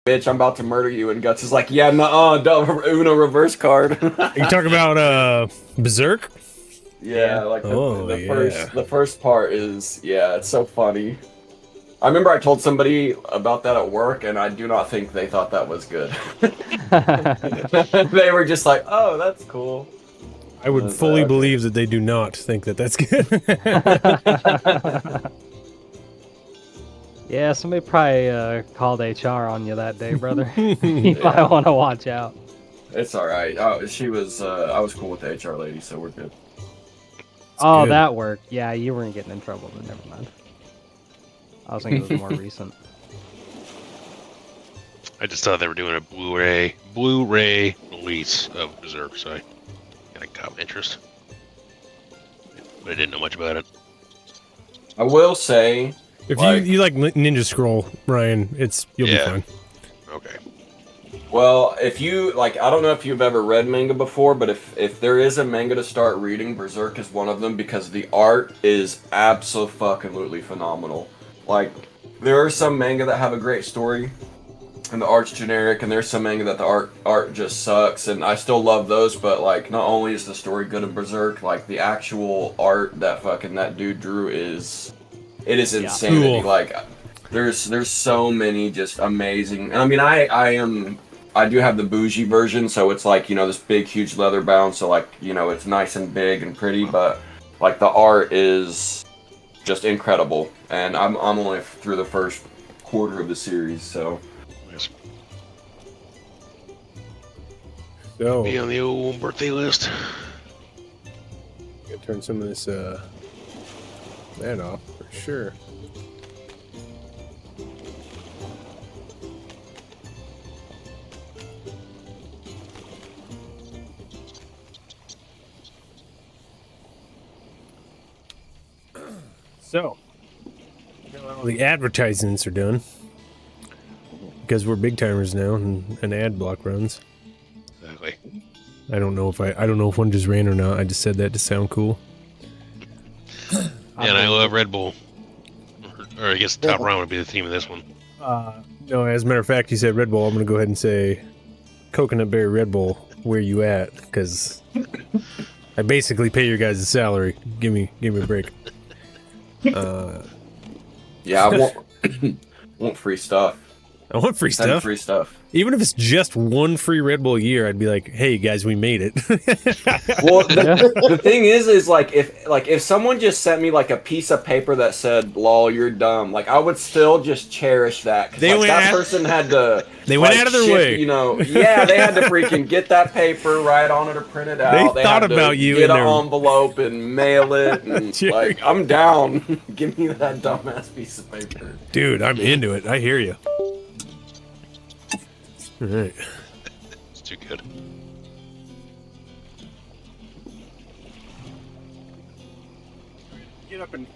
bitch, I'm about to murder you. And Guts is like, yeah, no, Uno reverse card. You talking about Berserk? Yeah, like the first part is, yeah, it's so funny. I remember I told somebody about that at work, and I do not think they thought that was good. They were just like, oh, that's cool. I would fully believe that they do not think that that's good. Yeah, somebody probably called HR on you that day, brother. You might want to watch out. It's all right. I was cool with the HR lady, so we're good. Good. That worked. Yeah, you weren't getting in trouble, but never mind. I was thinking it was more recent. I just thought they were doing a Blu-ray release of Berserk, so I kind of got interest. But I didn't know much about it. I will say, if you like Ninja Scroll, Ryan, you'll be fine. Okay. Well, if you like, I don't know if you've ever read manga before, but if there is a manga to start reading, Berserk is one of them because the art is absolutely phenomenal. Like, there are some manga that have a great story, and the art's generic, and there's some manga that the art just sucks, and I still love those, but, like, not only is the story good in Berserk, like, the actual art that dude drew is insanity. Cool. Like, there's so many just amazing, and I mean, I do have the bougie version, so it's like, you know, this big, huge leather bound, so, like, you know, it's nice and big and pretty, but, like, the art is just incredible, and I'm only through the first quarter of the series, so. Yes. So Be on the old birthday list. Gotta turn some of this that off for sure. So, all the advertisements are done because we're big timers now, and an ad block runs. Exactly. I don't know if one just ran or not. I just said that to sound cool. Yeah, and I love Red Bull. Or I guess Top Round would be the theme of this one. No, as a matter of fact, you said Red Bull. I'm gonna go ahead and say Coconut Berry Red Bull. Where you at? Because I basically pay your guys' salary. Give me a break. Yeah, I want free stuff. I want free stuff. Free stuff. Even if it's just one free Red Bull a year, I'd be like, "Hey guys, we made it." Well, the thing is like if someone just sent me like a piece of paper that said "lol, you're dumb," like I would still just cherish that. That person had to. They went out of their way. You know, yeah, they had to freaking get that paper, write on it, or print it out. They thought had to about you. Get an envelope and mail it. And like, I'm down. Give me that dumbass piece of paper, dude. I'm into it. I hear you. All right. It's too good. Get up and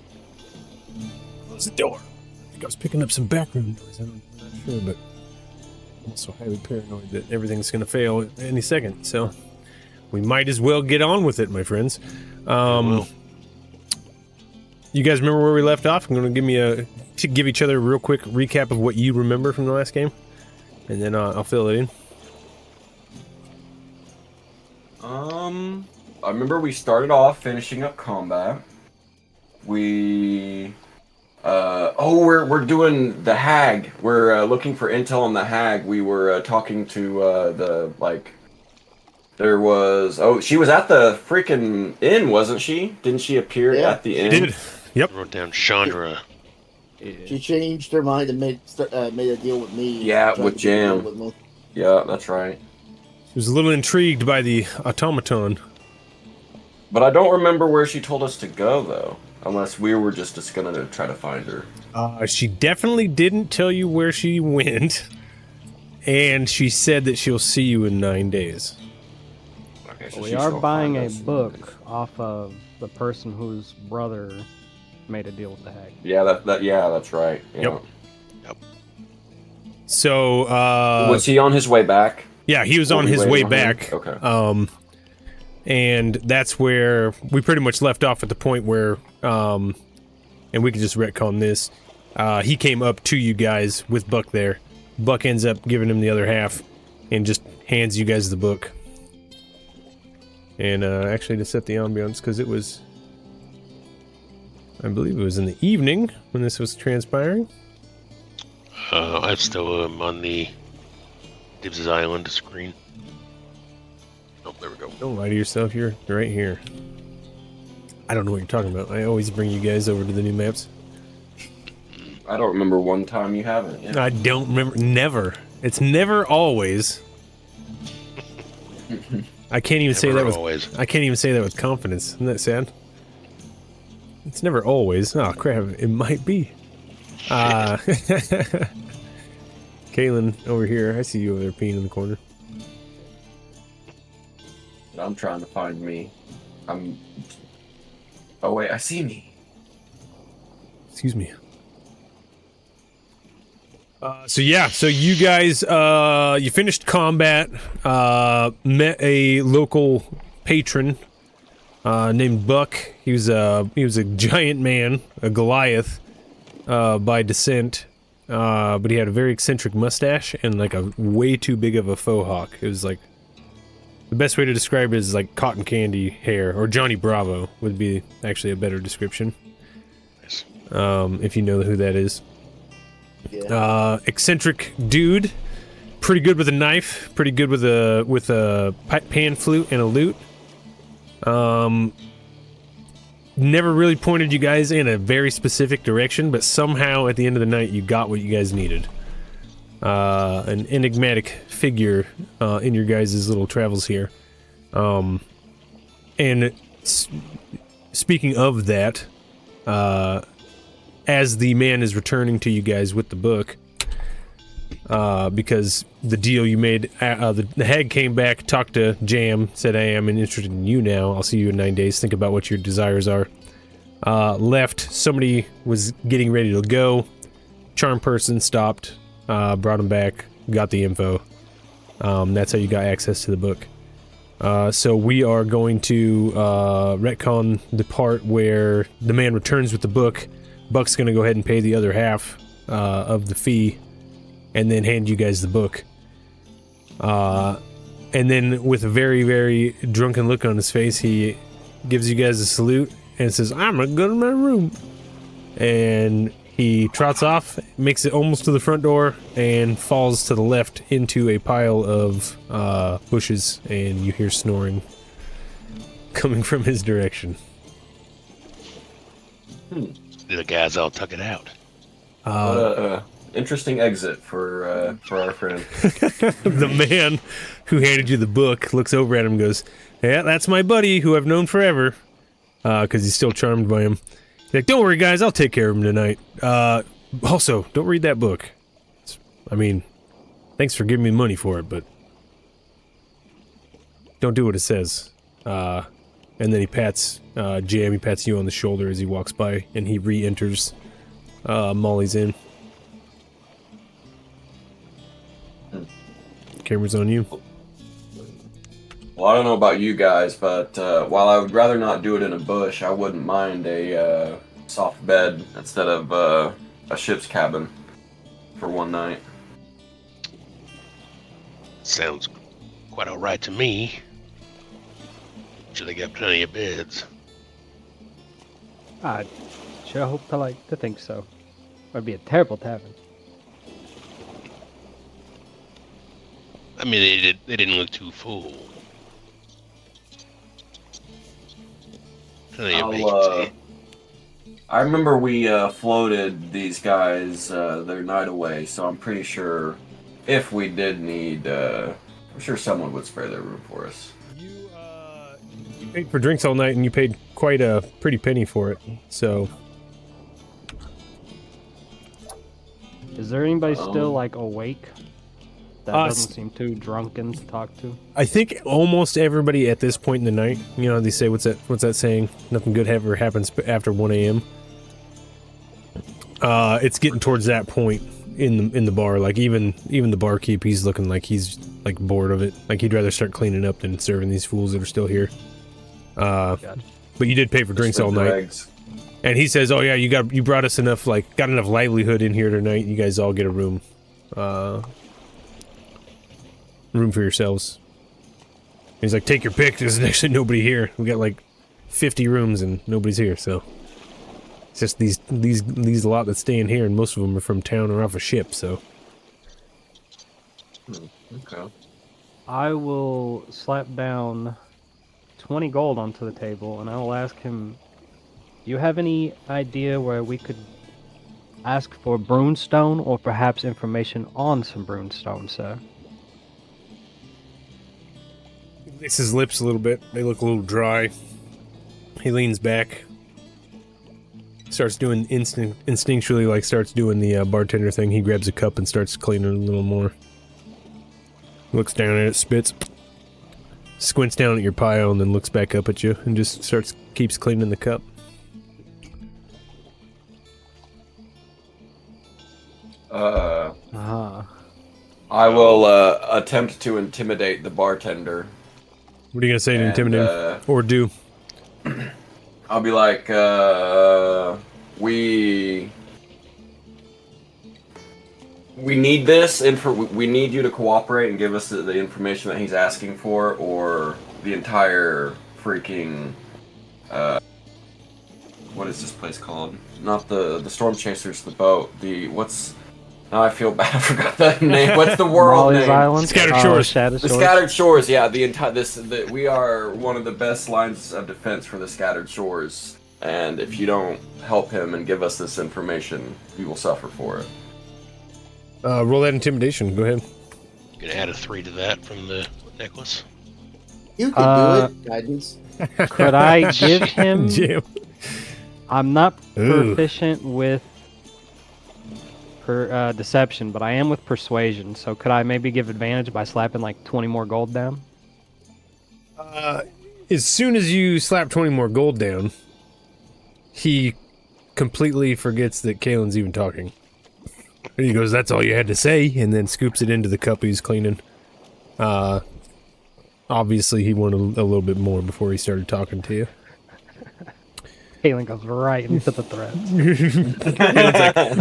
close the door. I think I was picking up some background noise. I'm not sure, but I'm also highly paranoid that everything's going to fail any second. So we might as well get on with it, my friends. You guys remember where we left off? I'm going to give each other a real quick recap of what you remember from the last game. And then I'll fill it in. I remember we started off finishing up combat. We're doing the Hag. We're looking for intel on the Hag. We were talking to she was at the freaking inn, wasn't she? Didn't she appear at the inn? She did. Yep. I wrote down Chandra. She changed her mind and made a deal with me. Yeah, with Jam. Yeah, that's right. She was a little intrigued by the automaton. But I don't remember where she told us to go, though. Unless we were just gonna try to find her. She definitely didn't tell you where she went. And she said that she'll see you in 9 days. Okay, so we are buying a book off of the person whose brother made a deal with the Hag. Yeah, that's right. Yeah. Yep. So was he on his way back? Yeah, he was on his way back. Okay. And that's where we pretty much left off at the point where and we can just retcon this. He came up to you guys with Buck there, Buck ends up giving him the other half and just hands you guys the book. And actually, to set the ambiance, because it was, I believe it was in the evening when this was transpiring. I still am on the Dibs' Island screen. Oh, there we go. Don't lie to yourself, you're right here. I don't know what you're talking about. I always bring you guys over to the new maps. I don't remember one time you haven't. Yeah. I don't remember. Never. It's never always. I can't even say that with. Always. I can't even say that with confidence. Isn't that sad? It's never always. Oh crap! It might be. Kaylin over here. I see you over there peeing in the corner. I'm trying to find me. Oh wait, I see me. Excuse me. So you guys, you finished combat, met a local patron, named Buck. He was a giant man, a Goliath, by descent, but he had a very eccentric mustache and like a way too big of a faux hawk. It was like, the best way to describe it is like cotton candy hair, or Johnny Bravo would be actually a better description. Nice. If you know who that is. Yeah. Eccentric dude, pretty good with a knife, pretty good with a pan flute and a lute. Never really pointed you guys in a very specific direction, but somehow at the end of the night you got what you guys needed. An enigmatic figure in your guys' little travels here. And speaking of that, as the man is returning to you guys with the book, because the deal you made, the hag came back, talked to Jam, said, "Hey, I'm interested in you now. I'll see you in 9 days. Think about what your desires are." Left. Somebody was getting ready to go. Charm person stopped, brought him back, got the info. That's how you got access to the book. So we are going to retcon the part where the man returns with the book. Buck's gonna go ahead and pay the other half of the fee, and then hand you guys the book. And then with a very, very drunken look on his face, he gives you guys a salute and says, "I'm gonna go to my room." And he trots off, makes it almost to the front door, and falls to the left into a pile of bushes, and you hear snoring coming from his direction. The guys all tuck it out. What a interesting exit for our friend. The man who handed you the book looks over at him and goes, "Yeah, that's my buddy who I've known forever," because he's still charmed by him. He's like, "Don't worry, guys, I'll take care of him tonight. Also, don't read that book. I mean, thanks for giving me money for it, but don't do what it says." And then he pats Jam, he pats you on the shoulder as he walks by, and he re-enters Molly's Inn. Camera's on you. Well, I don't know about you guys, but while I would rather not do it in a bush, I wouldn't mind a soft bed instead of a ship's cabin for one night. Sounds quite alright to me. Sure they got plenty of beds. I sure hope to think so. It'd be a terrible tavern. I mean, they didn't look too full. Plenty of vacancy. I remember we floated these guys their night away, so I'm pretty sure if we did need, I'm sure someone would spare their room for us. You paid for drinks all night, and you paid quite a pretty penny for it, so... Is there anybody still, like, awake? That doesn't seem too drunken to talk to? I think almost everybody at this point in the night, you know, they say, what's that saying? Nothing good ever happens after 1 a.m. It's getting towards that point in the bar. Like, even the barkeep, he's looking like he's, like, bored of it. Like, he'd rather start cleaning up than serving these fools that are still here. Gotcha. But you did pay for drinks all night. Eggs. And he says, "Oh yeah, you brought us enough, like, got enough livelihood in here tonight. You guys all get a room." room for yourselves. He's like, take your pick. There's actually nobody here. We got like 50 rooms and nobody's here, so it's just these lot that stay in here, and most of them are from town or off a ship. So Okay. I will slap down 20 gold onto the table, and I will ask him, do you have any idea where we could ask for brunestone, or perhaps information on some brunestone, sir? he licks his lips a little bit. They look a little dry. He leans back, starts doing instinctually, like starts doing the bartender thing. He grabs a cup and starts cleaning a little more. Looks down at it, spits, squints down at your pile, and then looks back up at you and just keeps cleaning the cup. I will attempt to intimidate the bartender. What are you gonna say to intimidate him? Or do? I'll be like, we need this we need you to cooperate and give us the information that he's asking for, or the entire freaking what is this place called? Not the Storm Chasers, the boat. Now I feel bad. I forgot the name. What's the world Molly's name? Island? Scattered Shores. Shattered The Shores. Scattered Shores. Yeah, we are one of the best lines of defense for the Scattered Shores. And if you don't help him and give us this information, we will suffer for it. Roll that intimidation. Go ahead. Gonna add a 3 to that from the necklace. You can do it, guidance. Could I give him... Jam. I'm not Ooh. proficient with deception, but I am with persuasion, so could I maybe give advantage by slapping like 20 more gold down? As soon as you slap 20 more gold down, he completely forgets that Kalen's even talking. And he goes, "That's all you had to say," and then scoops it into the cup he's cleaning. Obviously, he wanted a little bit more before he started talking to you. Kalen goes right into the threat.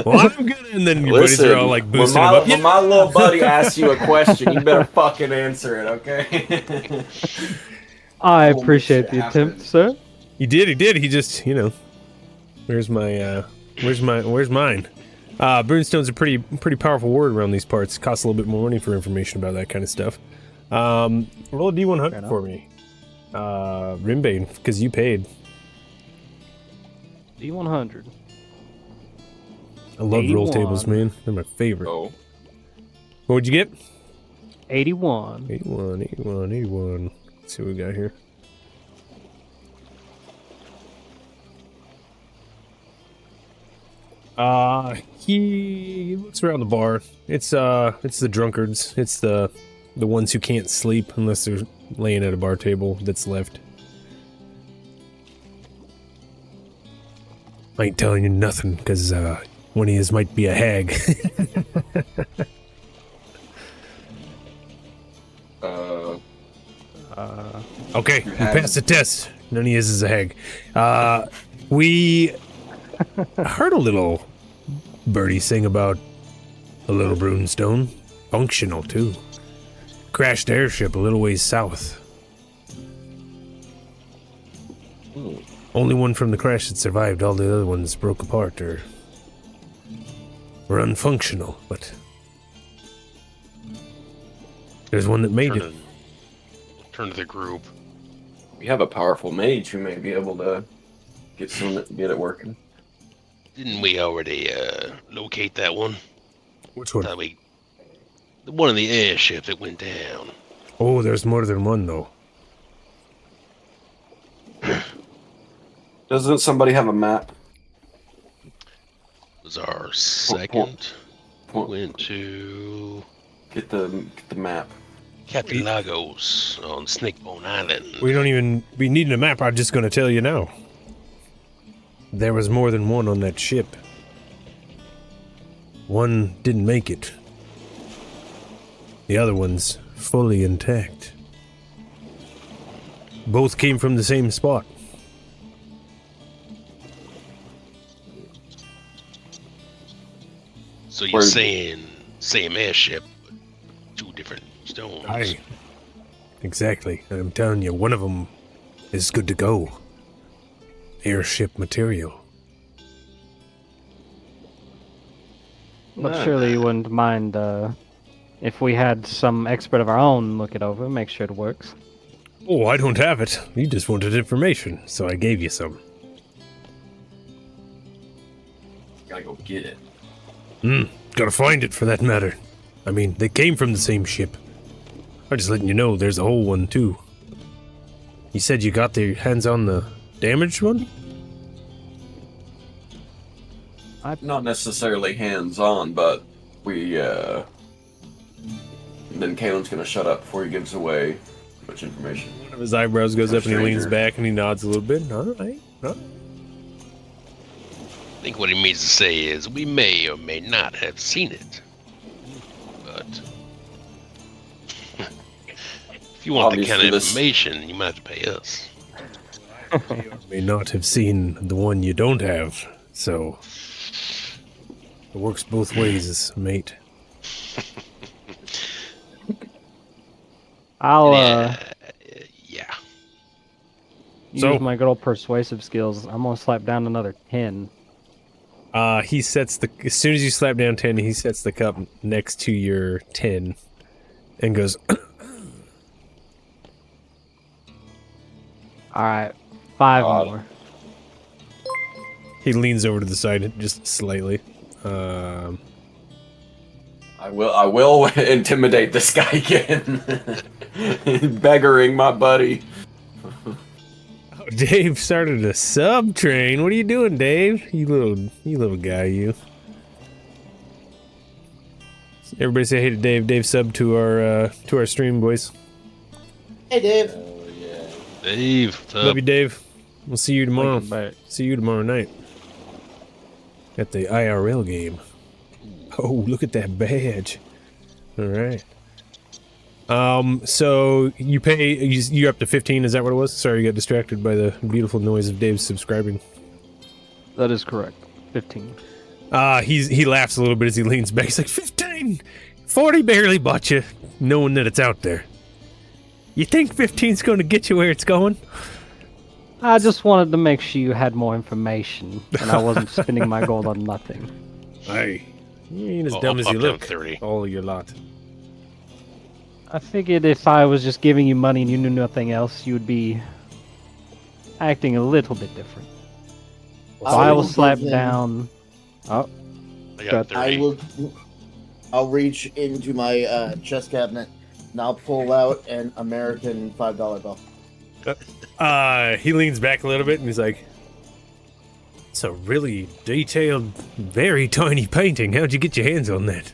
Well, I'm gonna, and then your buddies are all like boosting him up. When my little buddy asks you a question, you better fucking answer it, okay? I We'll make appreciate shit the happen. attempt, sir. He did. He just, where's mine? Brunestone's a pretty powerful word around these parts. Costs a little bit more money for information about that kind of stuff. Roll a D100 for me. Rimbane, because you paid. D100. I love roll 81. tables, man. They're my favorite. Oh. What would you get? 81. 81. Let's see what we got here. He looks around the bar. It's the drunkards. It's the ones who can't sleep unless they're laying at a bar table that's left. I ain't telling you nothing, because one of yous might be a hag. Okay, you passed the test. None of yous is a hag. We heard a little birdie sing about a little brunestone. Functional, too. Crashed airship a little ways south. Only one from the crash that survived. All the other ones broke apart or were unfunctional, but there's one that made it. Turn to the group. We have a powerful mage who may be able to get it working. Didn't we already locate that one? Which one? The one in the airship that went down. Oh, there's more than one, though. Doesn't somebody have a map? Was our second. Point. Went to Get the map. Captain Lagos on Snakebone Island. We don't even be needing a map. I'm just going to tell you now. There was more than one on that ship. One didn't make it. The other one's fully intact. Both came from the same spot. So you're saying Same airship, but 2 different stones. Aye. Exactly. And I'm telling you, one of them is good to go. Airship material. But surely you wouldn't mind if we had some expert of our own look it over, make sure it works. Oh, I don't have it. You just wanted information, so I gave you some. Gotta go get it. Gotta find it for that matter. I mean, they came from the same ship. I'm just letting you know there's a whole one too. You said you got your hands on the damaged one? Not necessarily hands-on, but we, And then Kalen's gonna shut up before he gives away much information. One of his eyebrows goes For a up and he leans stranger. back and he nods a little bit. All right. I think what he means to say is we may or may not have seen it. But if you want the kind Obviously of this- information, you might have to pay us. May not have seen the one you don't have, so it works both ways, mate. I'll Yeah. use So- my good old persuasive skills. I'm gonna slap down another 10. He sets as soon as you slap down 10, he sets the cup next to your 10 and goes, All right, 5 God. more. he leans over to the side just slightly. I will intimidate this guy again. Beggaring my buddy. Dave started a sub train. What are you doing, Dave? You little guy, you. Everybody say hey to Dave. Dave subbed to our stream, boys. Hey, Dave. Oh yeah. Dave, what's up? Love you, Dave. We'll see you tomorrow. But See you tomorrow night at the IRL game. Oh, look at that badge. All right. So you pay, you're up to 15, is that what it was? Sorry, you got distracted by the beautiful noise of Dave subscribing. that is correct. 15. He laughs a little bit as he leans back. He's like, 15! 40 barely bought you, knowing that it's out there. You think 15's going to get you where it's going? I just wanted to make sure you had more information, and I wasn't spending my gold on nothing. Aye. You ain't as Oh, dumb as up you down look. 30. All of your lot. I figured if I was just giving you money and you knew nothing else, you would be acting a little bit different. So I will slap give him- down. Oh, I got Good. 30. I'll reach into my chest cabinet and I'll pull out an American $5 bill. He leans back a little bit and he's like, it's a really detailed, very tiny painting. How'd you get your hands on that?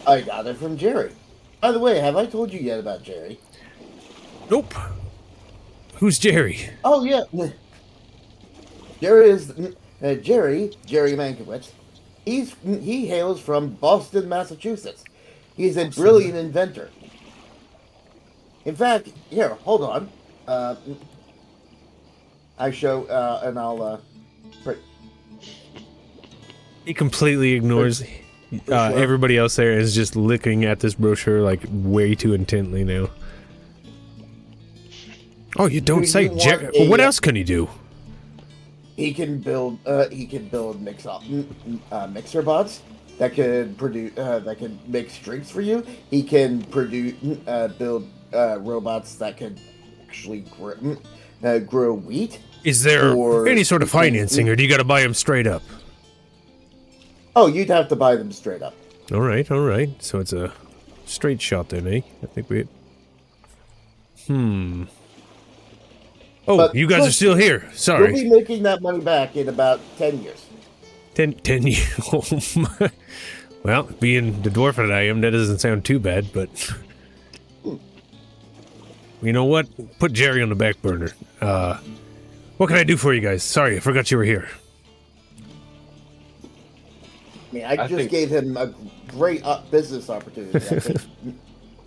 I got it from Jerry. By the way, have I told you yet about Jerry? Nope. Who's Jerry? Oh yeah, Jerry is Jerry Mankiewicz. He hails from Boston, Massachusetts. He's a brilliant inventor. In fact, here, hold on. I show and I'll. He completely ignores everybody else there is just looking at this brochure like way too intently now. Oh, you don't Do say. you want a- What else can he do? He can build mixer bots that could produce that can make drinks for you. He can build robots that could actually grow wheat. Is there Or any sort of he can- financing, or do you got to buy him straight up? Oh, you'd have to buy them straight up. All right, all right. So it's a straight shot then, eh? I think we. Oh, But you guys are look, still here. You'll Sorry. be making that money back in about 10 years. 10 years. Oh my. Well, being the dwarf that I am, that doesn't sound too bad, but. You know what? Put Jerry on the back burner. What can I do for you guys? Sorry, I forgot you were here. I mean, I I just think- gave him a great business opportunity. I think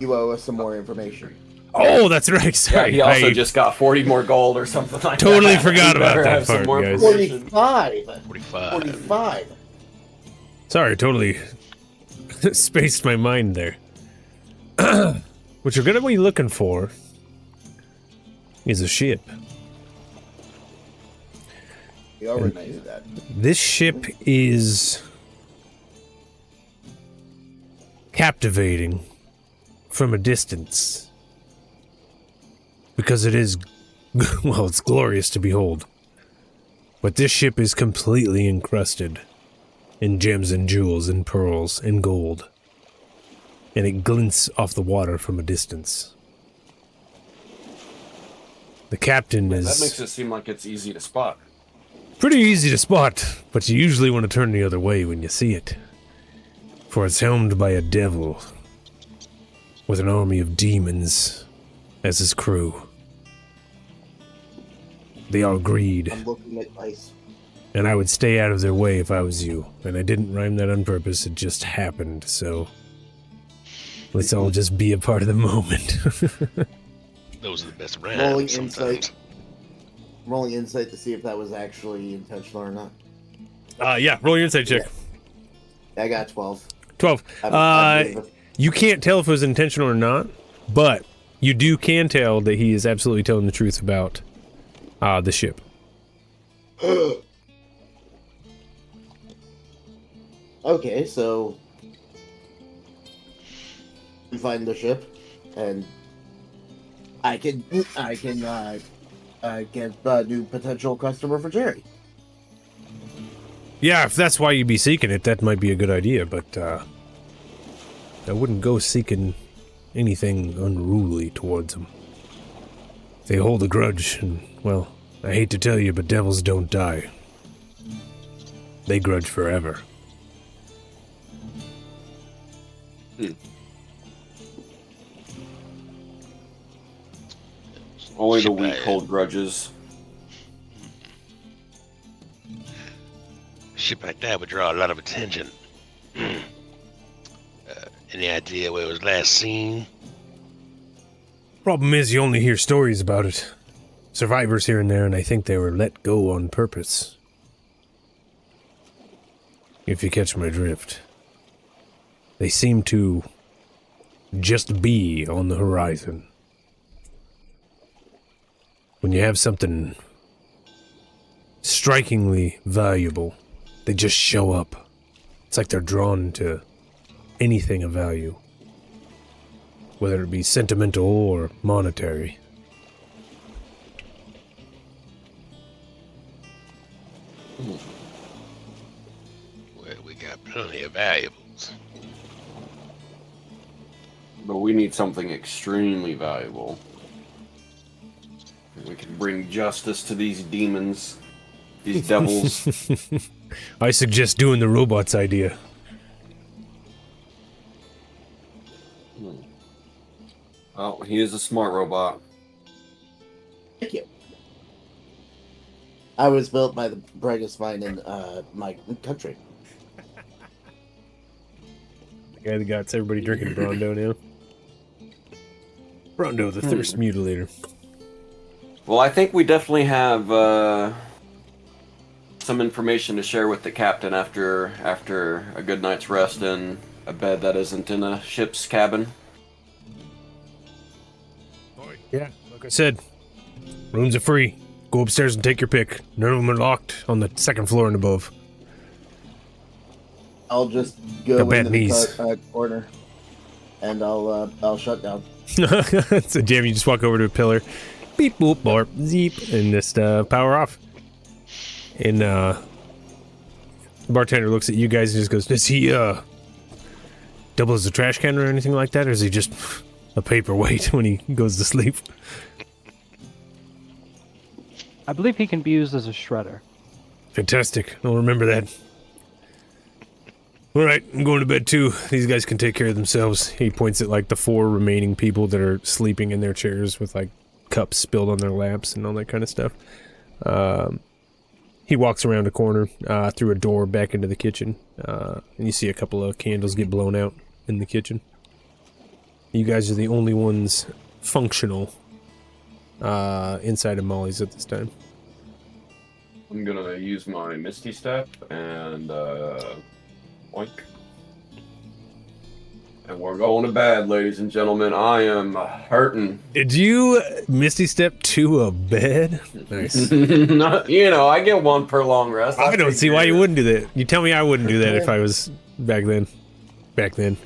you owe us some more information. Oh, that's right. Yeah, Sorry. he also I just got 40 more gold or something like Totally that. forgot You about better that have some part, more guys. information. 45. 45. 45. Sorry, totally spaced my mind there. What you're gonna be looking for is a ship. You already knew that. This ship is captivating from a distance because it is, well, it's glorious to behold. But this ship is completely encrusted in gems and jewels and pearls and gold, and it glints off the water from a distance. The captain is... That makes it seem like it's easy to spot. pretty easy to spot, but you usually want to turn the other way when you see it. For it's helmed by a devil with an army of demons as his crew. They are greed, I'm looking at ice. and I would stay out of their way if I was you. And I didn't rhyme that on purpose, it just happened, so... let's all just be a part of the moment. Those are the best Rolling rhymes sometimes. insight. Rolling insight to see if that was actually intentional or not. Yeah, roll your insight check. I got 12. 12. I'm You can't tell if it was intentional or not, but you can tell that he is absolutely telling the truth about the ship. Okay, so we find the ship, and I can get a new potential customer for Jerry. Yeah, if that's why you'd be seeking it, that might be a good idea, but I wouldn't go seeking anything unruly towards them. They hold a grudge, and, well, I hate to tell you, but devils don't die. They grudge forever. Only the weak hold grudges. A ship like that would draw a lot of attention. Any idea where it was last seen? Problem is, you only hear stories about it. Survivors here and there, and I think they were let go on purpose. If you catch my drift. They seem to just be on the horizon. When you have something strikingly valuable, they just show up. It's like they're drawn to anything of value, whether it be sentimental or monetary. Well, we got plenty of valuables. But we need something extremely valuable. We can bring justice to these demons, these devils. I suggest doing the robot's idea. Oh, he is a smart robot. Thank you. I was built by the brightest mind in my country. The guy that got everybody drinking Brondo now. Brondo, the thirst mutilator. Well, I think we definitely have some information to share with the captain after a good night's rest in a bed that isn't in a ship's cabin. Yeah, like I said, rooms are free. Go upstairs and take your pick. None of them are locked on the second floor and above. I'll just go The bad into knees. the corner, and I'll shut down. So, Jam, you just walk over to a pillar, beep, boop, barp, zeep, and just power off. And the bartender looks at you guys and just goes, "Does he double as a trash can or anything like that, or is he just a paperweight when he goes to sleep?" I believe he can be used as a shredder. Fantastic. I'll remember that. Alright, I'm going to bed too. These guys can take care of themselves. He points at like the 4 remaining people that are sleeping in their chairs with like cups spilled on their laps and all that kind of stuff. He walks around a corner, through a door back into the kitchen, and you see a couple of candles get blown out in the kitchen. You guys are the only ones functional inside of Molly's at this time. I'm gonna use my Misty Step and oink. And we're going to bed, ladies and gentlemen. I am hurting. Did you Misty step to a bed? Nice. You know, I get one per long rest. I don't see why you wouldn't do that. You tell me I wouldn't do that if I was back then.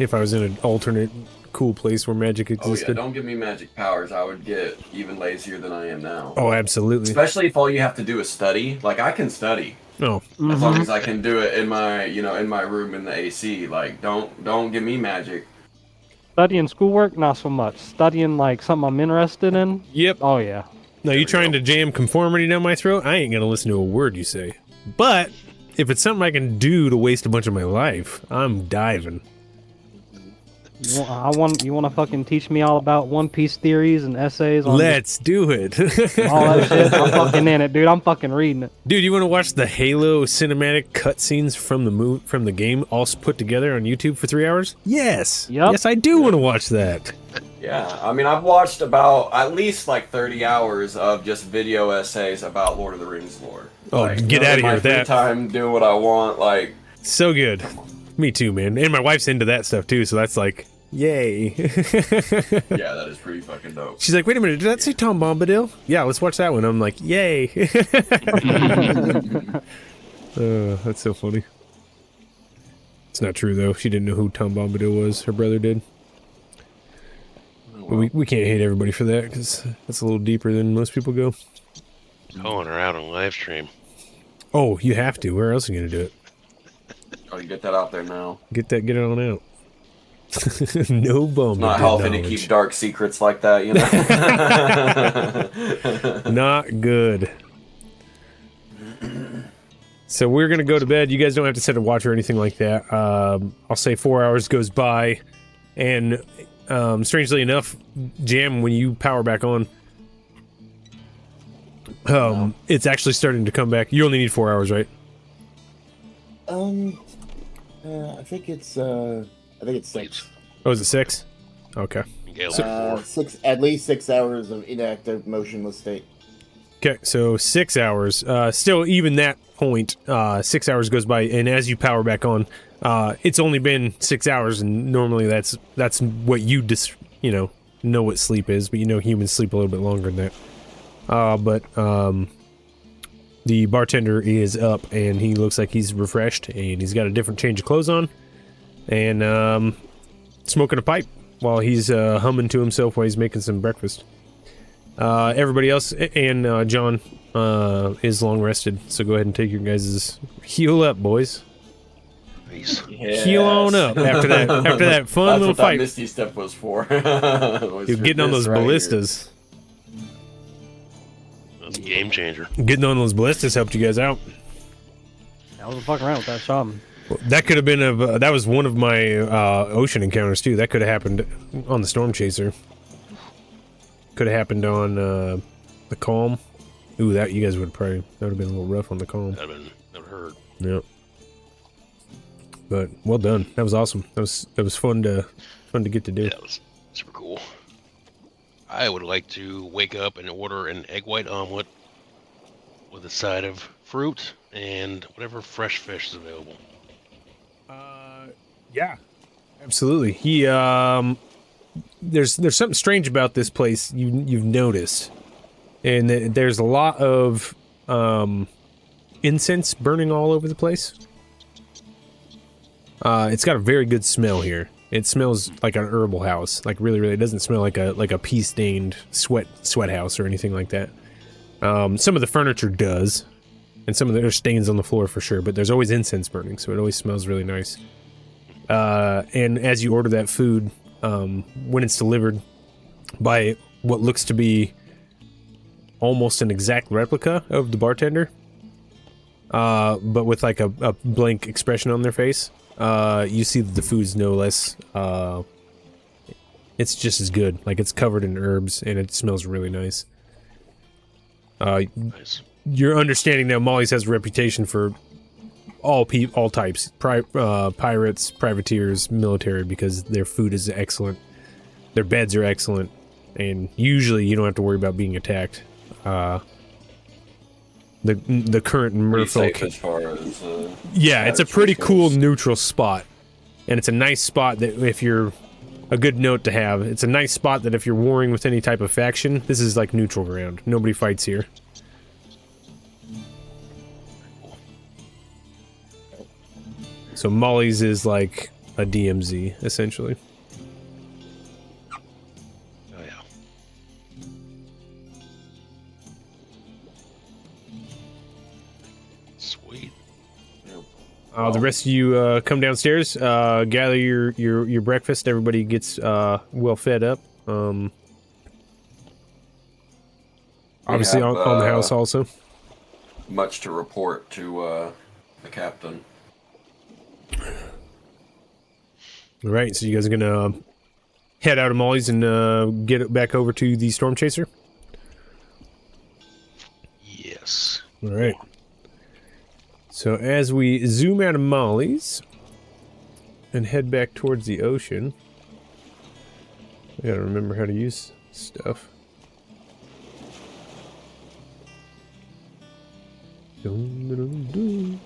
If I was in an alternate cool place where magic existed. Oh yeah, don't give me magic powers. I would get even lazier than I am now. Oh, absolutely. Especially if all you have to do is study. Like, I can study. Oh. As long as I can do it in my, in my room in the AC. Like, don't give me magic. Studying schoolwork, not so much. Studying like something I'm interested in. Yep. Oh yeah. No, you trying to jam conformity down my throat? I ain't gonna listen to a word you say. But if it's something I can do to waste a bunch of my life, I'm diving. You want to fucking teach me all about One Piece theories and essays on Let's do it. all that shit? I'm fucking in it, dude. I'm fucking reading it. Dude, you want to watch the Halo cinematic cutscenes from the game all put together on YouTube for 3 hours? Yes. Yep. Yes, I do want to watch that. Yeah, I mean, I've watched about at least like 30 hours of just video essays about Lord of the Rings lore. Oh, like, get out of here with free that. Time, do what I want, like. So good. Me too, man. And my wife's into that stuff too, so that's like, yay. Yeah, that is pretty fucking dope. She's like, wait a minute, did that say Tom Bombadil? Yeah, let's watch that one. I'm like, yay. That's so funny. It's not true though. She didn't know who Tom Bombadil was. Her brother did. But we can't hate everybody for that because that's a little deeper than most people go. Calling her out on live stream. Oh, you have to. Where else are you gonna do it? Oh, you get that out there now. Get it on out. No bum. Not healthy to keep dark secrets like that, you know. Not good. So we're gonna go to bed. You guys don't have to set a watch or anything like that. I'll say 4 hours goes by, and strangely enough, Jam, when you power back on, it's actually starting to come back. You only need 4 hours, right? I think it's 6. Oh, is it 6? Okay. At least 6 hours of inactive, motionless state. Okay, so 6 hours. Still, even that point, 6 hours goes by, and as you power back on, it's only been 6 hours, and normally that's what you know what sleep is, but humans sleep a little bit longer than that. But the bartender is up, and he looks like he's refreshed, and he's got a different change of clothes on, and smoking a pipe while he's humming to himself while he's making some breakfast. Everybody else and John is long rested, so go ahead and take your guys' heal up, boys. Nice. Yes. Heal on up after that fun That's little what fight. That Misty step was for. You're getting on those ballistas. That's a game changer. Getting on those ballistas helped you guys out. I wasn't fucking around with that shaman. That could have been that was one of my ocean encounters too. That could have happened on the Storm Chaser. Could have happened on the Calm. Ooh, that you guys would probably that would have been a little rough on the Calm. That'd been never heard. Yeah. But well done. That was awesome. That was fun to get to do. Yeah, that was super cool. I would like to wake up and order an egg white omelet with a side of fruit and whatever fresh fish is available. Yeah, absolutely. He there's something strange about this place you've noticed, and there's a lot of incense burning all over the place. It's got a very good smell here. It smells like an herbal house, like really. It doesn't smell like a pea stained sweat house or anything like that. Some of the furniture does, and some of there's stains on the floor for sure. But there's always incense burning, so it always smells really nice. And as you order that food, when it's delivered by what looks to be almost an exact replica of the bartender, but with like a blank expression on their face, you see that the food's no less, it's just as good. Like, it's covered in herbs and it smells really nice. Nice. You're understanding now Molly's has a reputation for all types, pirates, privateers, military, because their food is excellent, their beds are excellent, and usually you don't have to worry about being attacked. The current merfolk, as far as, yeah, it's a pretty cool neutral spot, and it's a nice spot that if you're a good note to have. It's a nice spot that if you're warring with any type of faction, this is like neutral ground. Nobody fights here. So Molly's is like a DMZ, essentially. Oh yeah. Sweet. The rest of you come downstairs, gather your breakfast. Everybody gets well fed up. Obviously have, on the house also. Much to report to the captain. All right, so you guys are gonna head out of Molly's and get it back over to the Storm Chaser. Yes. All right. So as we zoom out of Molly's and head back towards the ocean, I gotta remember how to use stuff. Dun.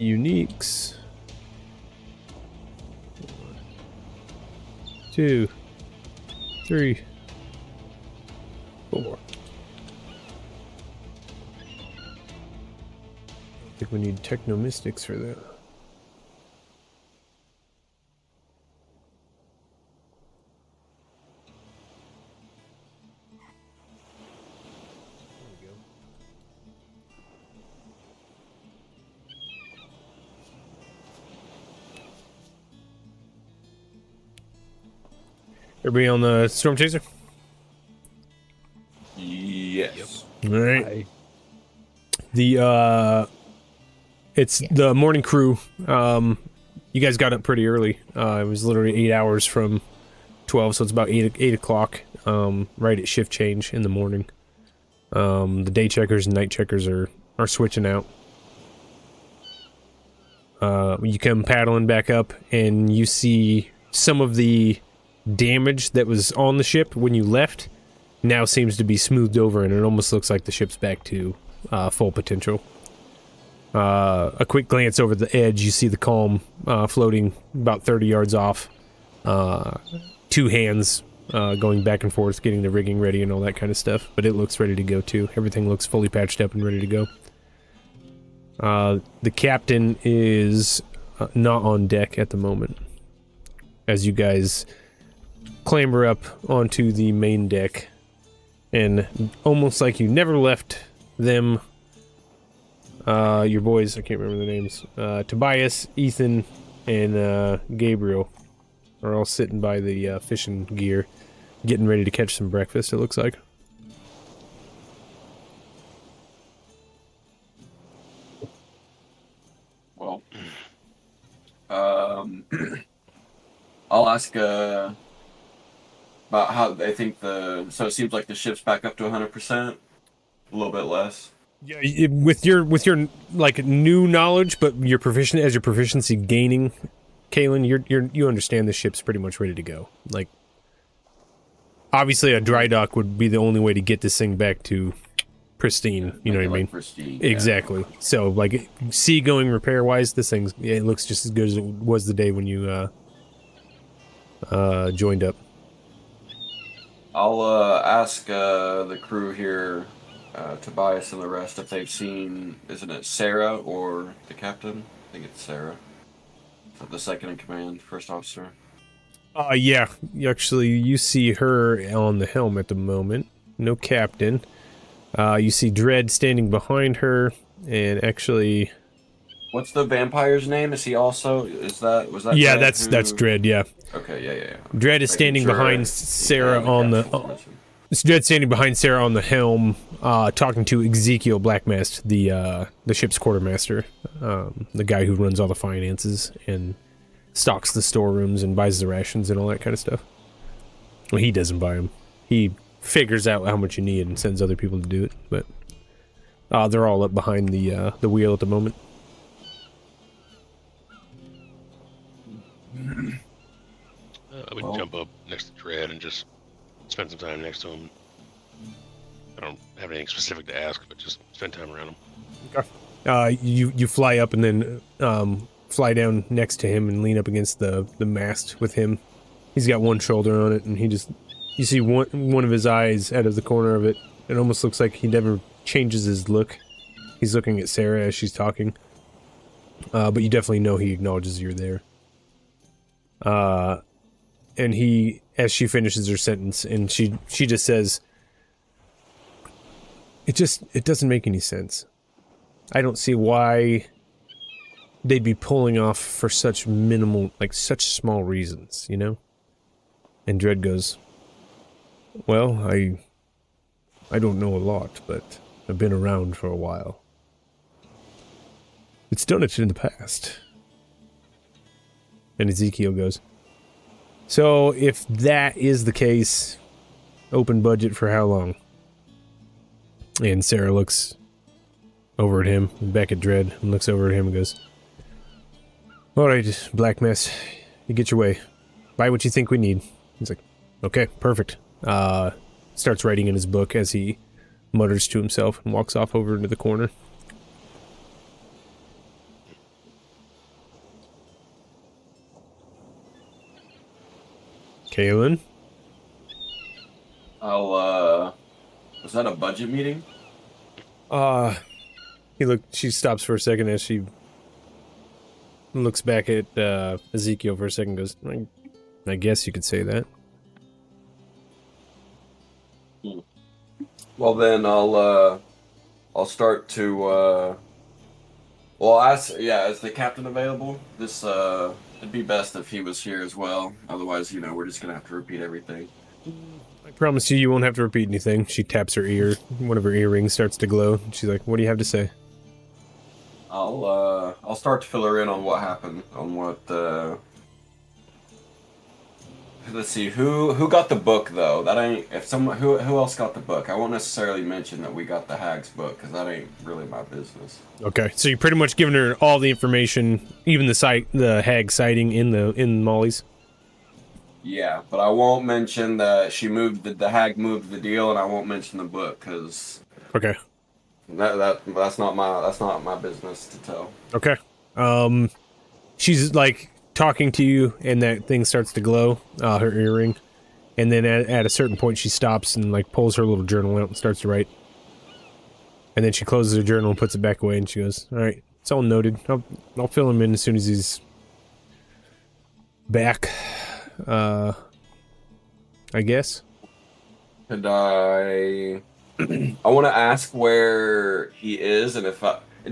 Uniques. 1, 2, 3, 4. I think we need Technomystics for that. Everybody on the Storm Chaser? Yes. All right. It's the morning crew. You guys got up pretty early. It was literally 8 hours from 12, so it's about 8 o'clock. Right at shift change in the morning. The day checkers and night checkers are switching out. You come paddling back up, and you see some of the damage that was on the ship when you left now seems to be smoothed over, and it almost looks like the ship's back to full potential. A quick glance over the edge, you see the Calm floating about 30 yards off. 2 hands going back and forth, getting the rigging ready and all that kind of stuff, but it looks ready to go too. Everything looks fully patched up and ready to go. The captain is not on deck at the moment. As you guys clamber up onto the main deck, and almost like you never left them, your boys, I can't remember the names, Tobias, Ethan, and Gabriel are all sitting by the fishing gear, getting ready to catch some breakfast, it looks like. Well, I'll ask about how they think so it seems like the ship's back up to 100%, a little bit less. Yeah, with your like new knowledge, but your proficiency gaining, Kalen, you understand the ship's pretty much ready to go. Like, obviously a dry dock would be the only way to get this thing back to pristine, you know what I mean? Pristine, exactly. Yeah. So like seagoing repair wise, this thing's, yeah, it looks just as good as it was the day when you joined up. I'll ask the crew here, Tobias and the rest, if they've seen, isn't it Sarah or the captain? I think it's Sarah. The second in command, first officer. Yeah. Actually, you see her on the helm at the moment. No captain. You see Dredd standing behind her, and actually... What's the vampire's name? Is he also... was that Yeah, Dredd that's Dredd, yeah. Okay, yeah. Dredd is standing behind Sarah on the... Dredd standing behind Sarah on the helm, talking to Ezekiel Blackmast, the ship's quartermaster, the guy who runs all the finances and stocks the storerooms and buys the rations and all that kind of stuff. Well, he doesn't buy them. He figures out how much you need and sends other people to do it, but they're all up behind the wheel at the moment. I would jump up next to Dredd and just spend some time next to him. I don't have anything specific to ask, but just spend time around him. Okay. You fly up and then fly down next to him and lean up against the mast with him. He's got one shoulder on it, and you see one of his eyes out of the corner of it. It almost looks like he never changes his look. He's looking at Sarah as she's talking. But you definitely know he acknowledges you're there. And as she finishes her sentence, and she just says, it doesn't make any sense. I don't see why they'd be pulling off for such minimal, like such small reasons, you know? And Dredd goes, well, I don't know a lot, but I've been around for a while. It's done it in the past. And Ezekiel goes, so if that is the case, open budget for how long? And Sarah looks over at him, back at Dredd, and looks over at him and goes, alright, Black Mess, you get your way. Buy what you think we need. He's like, okay, perfect. Starts writing in his book as he mutters to himself and walks off over into the corner. Kaylin? Was that a budget meeting? She stops for a second as she looks back at Ezekiel for a second and goes, I guess you could say that. Well then, I'll start to, is the captain available? It'd be best if he was here as well. Otherwise, we're just gonna have to repeat everything. I promise you won't have to repeat anything. She taps her ear. One of her earrings starts to glow. She's like, what do you have to say? I'll start to fill her in on what happened, on what, let's see, who got the book, though? That ain't, who else got the book? I won't necessarily mention that we got the hag's book, because that ain't really my business. Okay, so you're pretty much giving her all the information, even the hag sighting in Molly's? Yeah, but I won't mention that the hag moved the deal, and I won't mention the book, because... Okay. That's not my business to tell. Okay. She's, like, talking to you, and that thing starts to glow, her earring, and then at a certain point she stops and, like, pulls her little journal out and starts to write. And then she closes her journal and puts it back away, and she goes, alright, it's all noted. I'll fill him in as soon as he's back. I guess. Could I want to ask where he is, and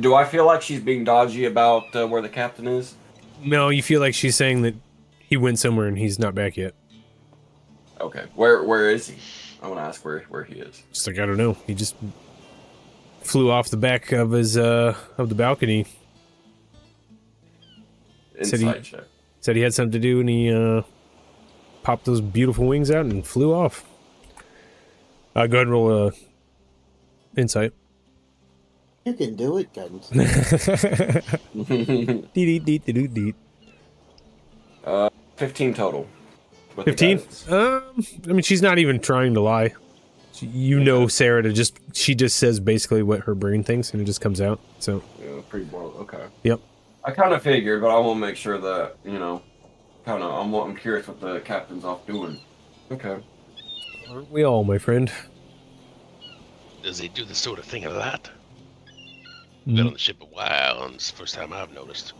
do I feel like she's being dodgy about where the captain is? No, you feel like she's saying that he went somewhere and he's not back yet. Okay, where is he? I want to ask where he is. Just like, I don't know. He just flew off the back of his of the balcony. Inside check. Said he had something to do, and he popped those beautiful wings out and flew off. Go ahead and roll a insight. You can do it, guns. 15 total. 15? I mean, she's not even trying to lie. You know Sarah she just says basically what her brain thinks, and it just comes out, so. Yeah, pretty bold, okay. Yep. I kind of figured, but I want to make sure that, I'm curious what the captain's off doing. Okay. Aren't we all, my friend? Does he do this sort of thing a lot? Been on the ship a while, and it's the first time I've noticed.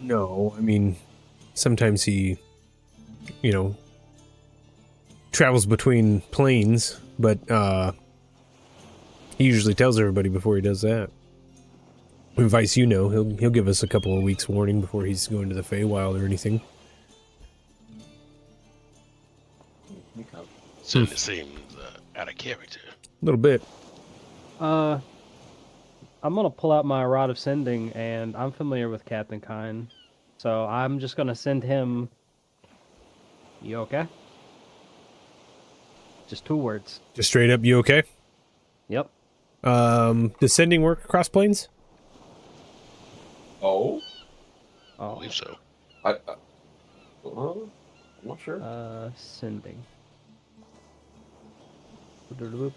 No, I mean, sometimes he, travels between planes, but he usually tells everybody before he does that. Advice, he'll give us a couple of weeks warning before he's going to the Feywild or anything. Okay. Certainly seems out of character. A little bit. I'm gonna pull out my Rod of Sending, and I'm familiar with Captain Kine, so I'm just gonna send him. You okay? Just 2 words. Just straight up, you okay? Yep. Does sending work across planes? Oh? I believe so. I'm not sure. Sending.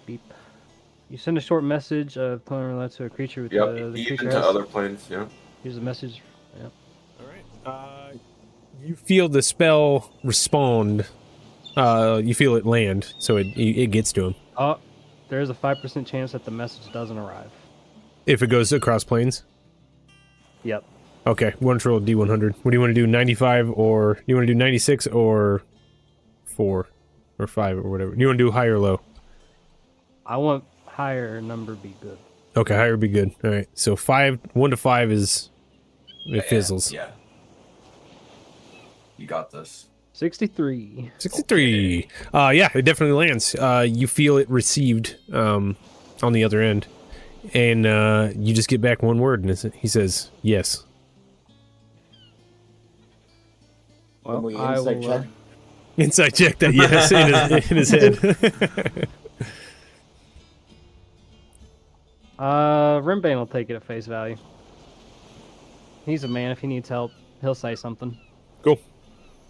Beep. You send a short message of telling that to a creature with Yep, the even creature to has. other planes. Yeah. Here's a message. Yeah. All right. You feel the spell respond. You feel it land, so it gets to him. Oh, there's a 5% chance that the message doesn't arrive. If it goes across planes. Yep. Okay, one roll D100. What do you want to do? 95 or you want to do 96 or 4 or 5 or whatever? You want to do high or low? I want higher number be good. Okay, higher would be good. All right, so 1 to 5 is it fizzles. Yeah. You got this. 63. 63. Yeah, it definitely lands. You feel it received on the other end, and you just get back one word, and he says yes. When we I insight will, check. Inside check that yes in his head. Rimbane will take it at face value. He's a man. If he needs help, he'll say something. Cool.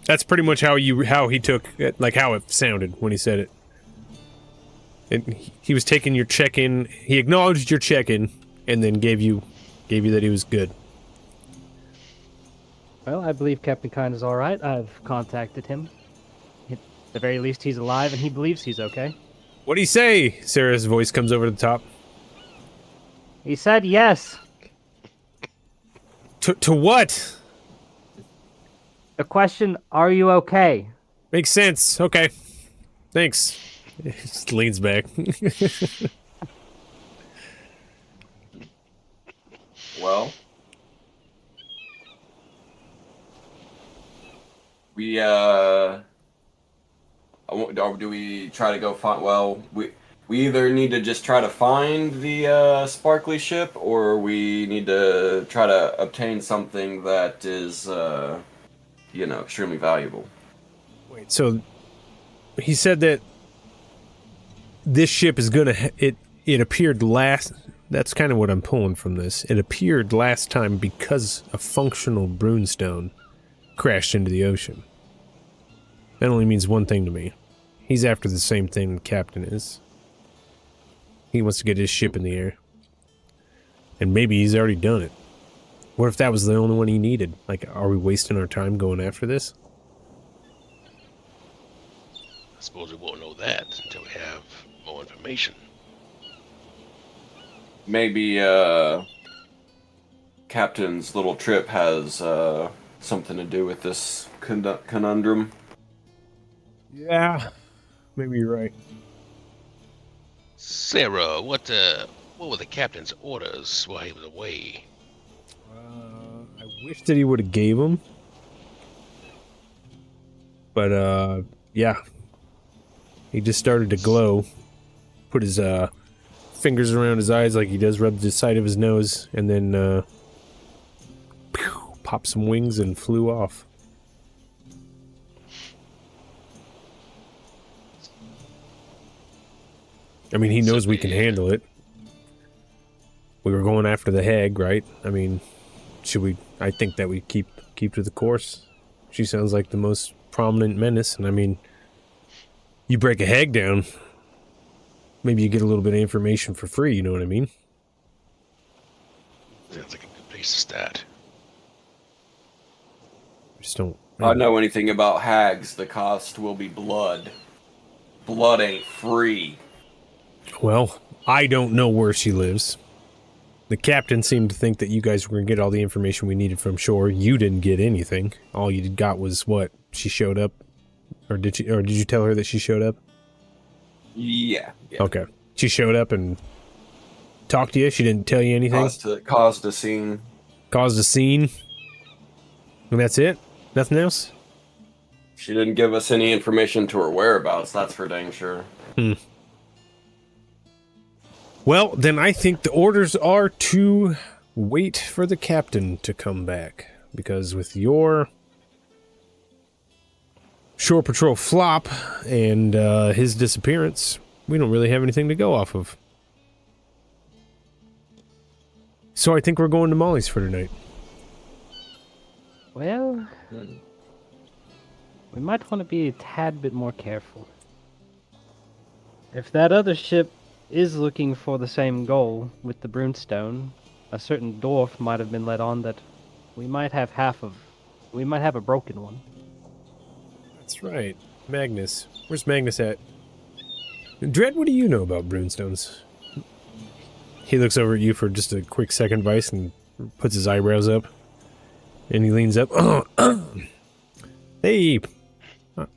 That's pretty much how he took it, like how it sounded when he said it. He was taking your check-in. He acknowledged your check-in, and then gave you that he was good. Well, I believe Captain Kind is all right. I've contacted him. At the very least, he's alive, and he believes he's okay. What'd he say? Sarah's voice comes over the top. He said yes. To what? The question, are you okay? Makes sense. Okay. Thanks. He just leans back. Well, do we try to go find? Well, we either need to just try to find the sparkly ship, or we need to try to obtain something that is, extremely valuable. Wait, so he said that this ship is gonna. It appeared last. That's kind of what I'm pulling from this. It appeared last time because a functional brunestone crashed into the ocean. That only means one thing to me. He's after the same thing the captain is. He wants to get his ship in the air. And maybe he's already done it. What if that was the only one he needed? Like, are we wasting our time going after this? I suppose we won't know that until we have more information. Maybe Captain's little trip has something to do with this conundrum. Yeah, maybe you're right. Sarah, what were the captain's orders while he was away? I wish that he would have gave him. But, yeah. He just started to glow. Put his, fingers around his eyes like he does, rub the side of his nose, and then, popped some wings and flew off. I mean, he knows we can handle it. We were going after the hag, right? I mean, should we... I think that we keep to the course. She sounds like the most prominent menace, and I mean, you break a hag down, maybe you get a little bit of information for free, you know what I mean? Sounds like a good place to start. Just don't... If I know anything about hags, the cost will be blood. Blood ain't free. Well, I don't know where she lives. The captain seemed to think that you guys were going to get all the information we needed from shore. You didn't get anything. All you got was what? She showed up? Or did you tell her that she showed up? Yeah. Okay. She showed up and talked to you? She didn't tell you anything? Caused a scene. Caused a scene? And that's it? Nothing else? She didn't give us any information to her whereabouts, that's for dang sure. Well, then I think the orders are to wait for the captain to come back. Because with your shore patrol flop and his disappearance, we don't really have anything to go off of. So I think we're going to Molly's for tonight. Well, we might want to be a tad bit more careful. If that other ship is looking for the same goal with the Brunestone, a certain dwarf might have been let on that we might have a broken one. That's right. Magnus. Where's Magnus at? Dread, what do you know about Brunestones? He looks over at you for just a quick second, Vice, and puts his eyebrows up. And he leans up. Hey!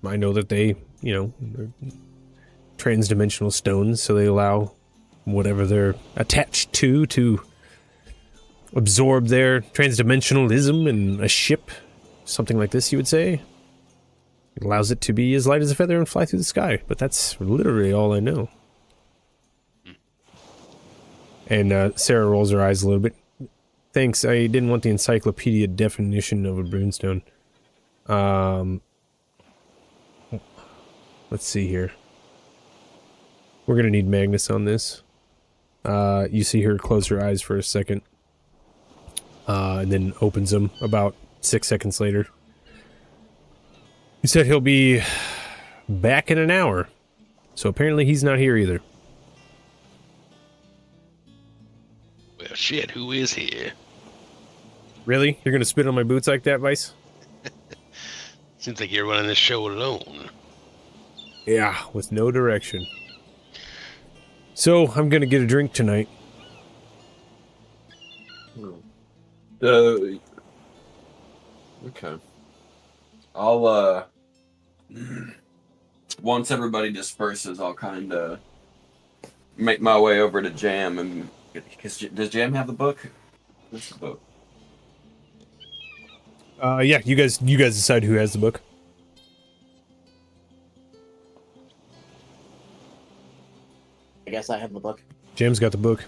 I know that they, they're transdimensional stones, so they allow whatever they're attached to absorb their transdimensionalism in a ship. Something like this, you would say. It allows it to be as light as a feather and fly through the sky, but that's literally all I know. And Sarah rolls her eyes a little bit. Thanks, I didn't want the encyclopedia definition of a Brunestone. Let's see here. We're gonna need Magnus on this. You see her close her eyes for a second. And then opens them about 6 seconds later. He said he'll be back in an hour. So apparently he's not here either. Well, shit, who is here? Really? You're gonna spit on my boots like that, Vice? Seems like you're running this show alone. Yeah, with no direction. So, I'm gonna get a drink tonight. Okay. I'll, once everybody disperses, I'll kind of make my way over to Jam and... Does Jam have the book? What's the book? Yeah, you guys decide who has the book. I guess I have the book. Jam's got the book.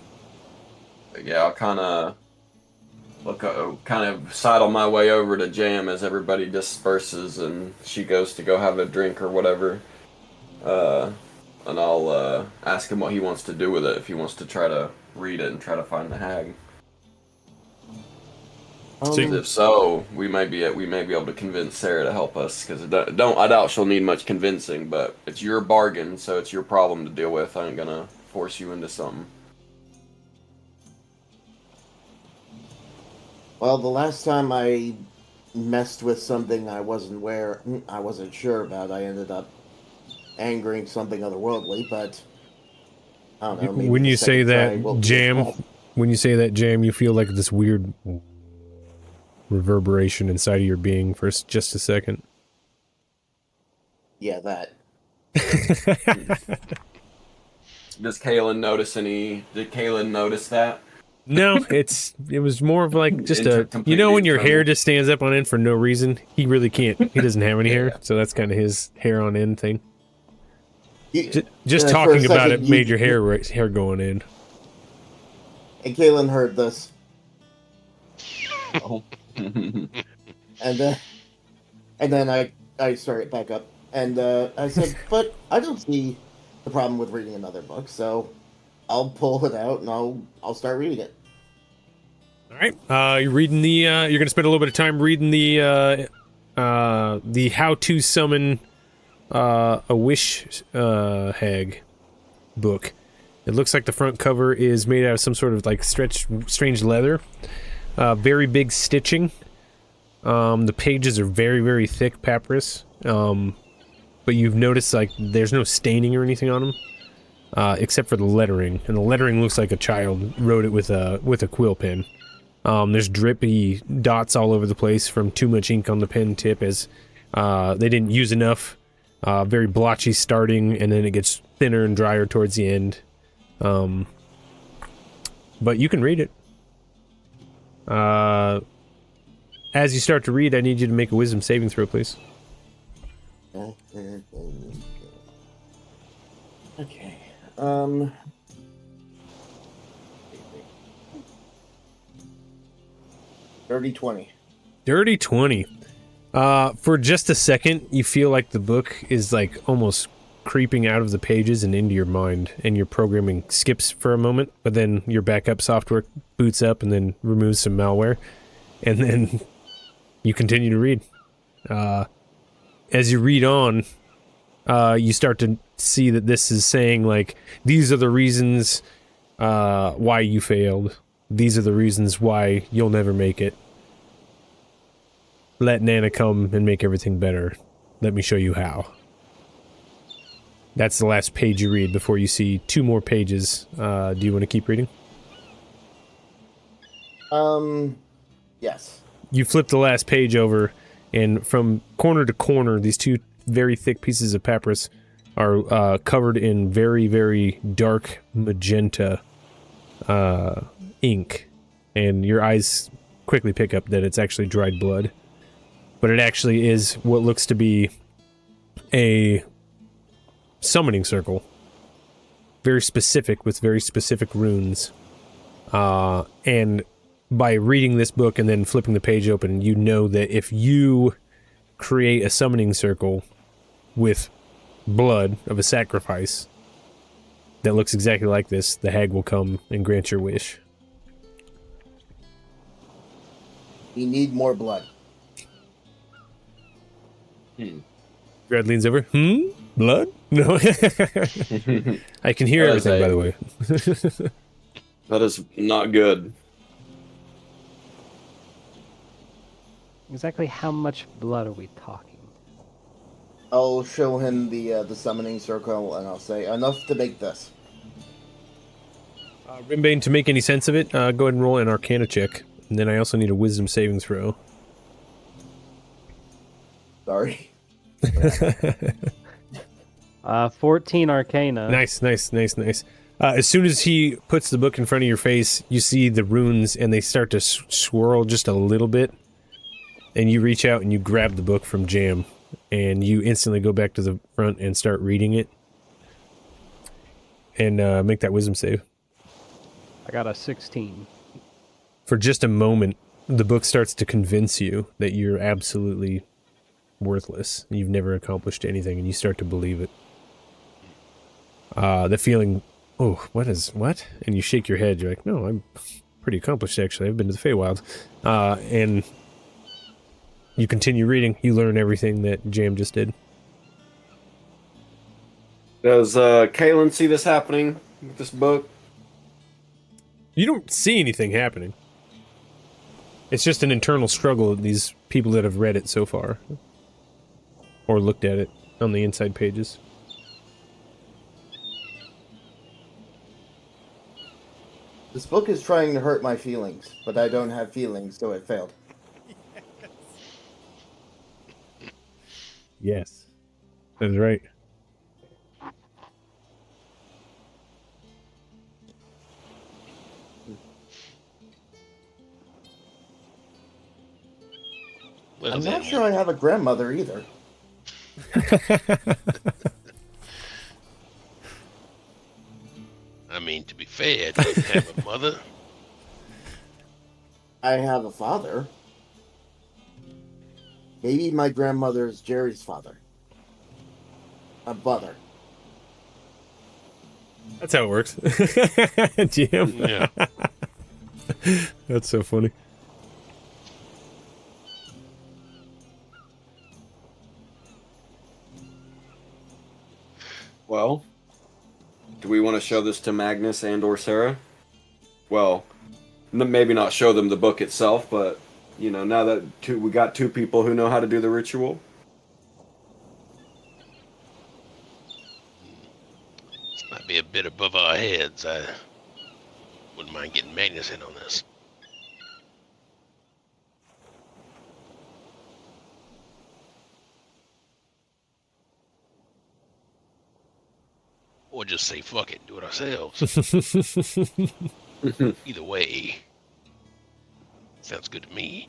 Yeah, I'll kind of sidle my way over to Jam as everybody disperses and she goes to go have a drink or whatever. And I'll ask him what he wants to do with it, if he wants to try to read it and try to find the hag. If so, we may be able to convince Sarah to help us, because I doubt she'll need much convincing, but it's your bargain, so it's your problem to deal with. I ain't gonna force you into something. Well, the last time I messed with something I wasn't sure about, I ended up angering something otherworldly, but I don't know. Maybe When the you say second try that, will be Jam, help. when you say that, Jam, you feel like this weird reverberation inside of your being for just a second. Yeah, that. Did Kaylin notice that? No, it was more of like just Completely when your hair internal. just stands up on end for no reason. He really can't. He doesn't have any hair, so that's kind of his hair on end thing. Just for a talking about it second, made your hair going in. And Kaylin heard this, Oh. and then I started back up, and I said, "But I don't see the problem with reading another book, so I'll pull it out and I'll start reading it." All right. You're reading the. You're gonna spend a little bit of time reading the how to summon a wish hag book. It looks like the front cover is made out of some sort of like strange leather. Very big stitching. The pages are very, very thick papyrus. But you've noticed like there's no staining or anything on them, except for the lettering, and the lettering looks like a child wrote it with a quill pen. There's drippy dots all over the place from too much ink on the pen tip, as they didn't use enough. Very blotchy starting, and then it gets thinner and drier towards the end. But you can read it. As you start to read, I need you to make a wisdom saving throw, please. Okay. Dirty 20. Dirty 20. For just a second, you feel like the book is like almost creeping out of the pages and into your mind, and your programming skips for a moment, but then your backup software boots up and then removes some malware, and then you continue to read. As you read on, you start to see that this is saying, like, these are the reasons why you failed. These are the reasons why you'll never make it. Let Nana come and make everything better. Let me show you how. That's the last page you read before you see 2 more pages. Do you want to keep reading? Yes. You flip the last page over, and from corner to corner, these 2 very thick pieces of papyrus are covered in very, very dark magenta ink. And your eyes quickly pick up that it's actually dried blood. But it actually is what looks to be a summoning circle. Very specific, with very specific runes. And by reading this book and then flipping the page open, you know that if you create a summoning circle with blood of a sacrifice that looks exactly like this, the hag will come and grant your wish. We need more blood. Brad leans over. Blood? No. I can hear everything, by the way. That is not good. Exactly how much blood are we talking? I'll show him the summoning circle, and I'll say enough to make this. Rimbane, to make any sense of it, go ahead and roll an Arcana check. And then I also need a Wisdom saving throw. Sorry. 14 Arcana. Nice. As soon as he puts the book in front of your face, you see the runes, and they start to swirl just a little bit. And you reach out and you grab the book from Jam. And you instantly go back to the front and start reading it. And make that Wisdom save. I got a 16. For just a moment, the book starts to convince you that you're absolutely worthless. You've never accomplished anything, and you start to believe it. The feeling, oh, what? And you shake your head. You're like, no, I'm pretty accomplished, actually. I've been to the Feywild. And you continue reading. You learn everything that Jam just did. Does Kalen see this happening with this book? You don't see anything happening. It's just an internal struggle of these people that have read it so far. Or looked at it on the inside pages. This book is trying to hurt my feelings, but I don't have feelings, so it failed. Yes. That's right. Well, I'm then, not sure I have a grandmother either. I mean, to be fair, do you have a mother? I have a father. Maybe my grandmother is Jerry's father. A brother. That's how it works. Jam. Yeah. That's so funny. Well, do we want to show this to Magnus and or Sarah? Well, maybe not show them the book itself, but, you know, now that we got 2 people who know how to do the ritual. This might be a bit above our heads. I wouldn't mind getting Magnus in on this. Or just say fuck it and do it ourselves. Either way, sounds good to me.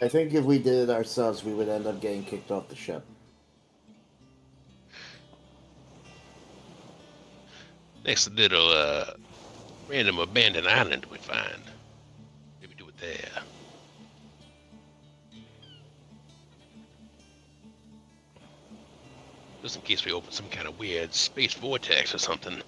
I think if we did it ourselves, we would end up getting kicked off the ship. Next little random abandoned island we find. Maybe do it there. Just in case we open some kind of weird space vortex or something.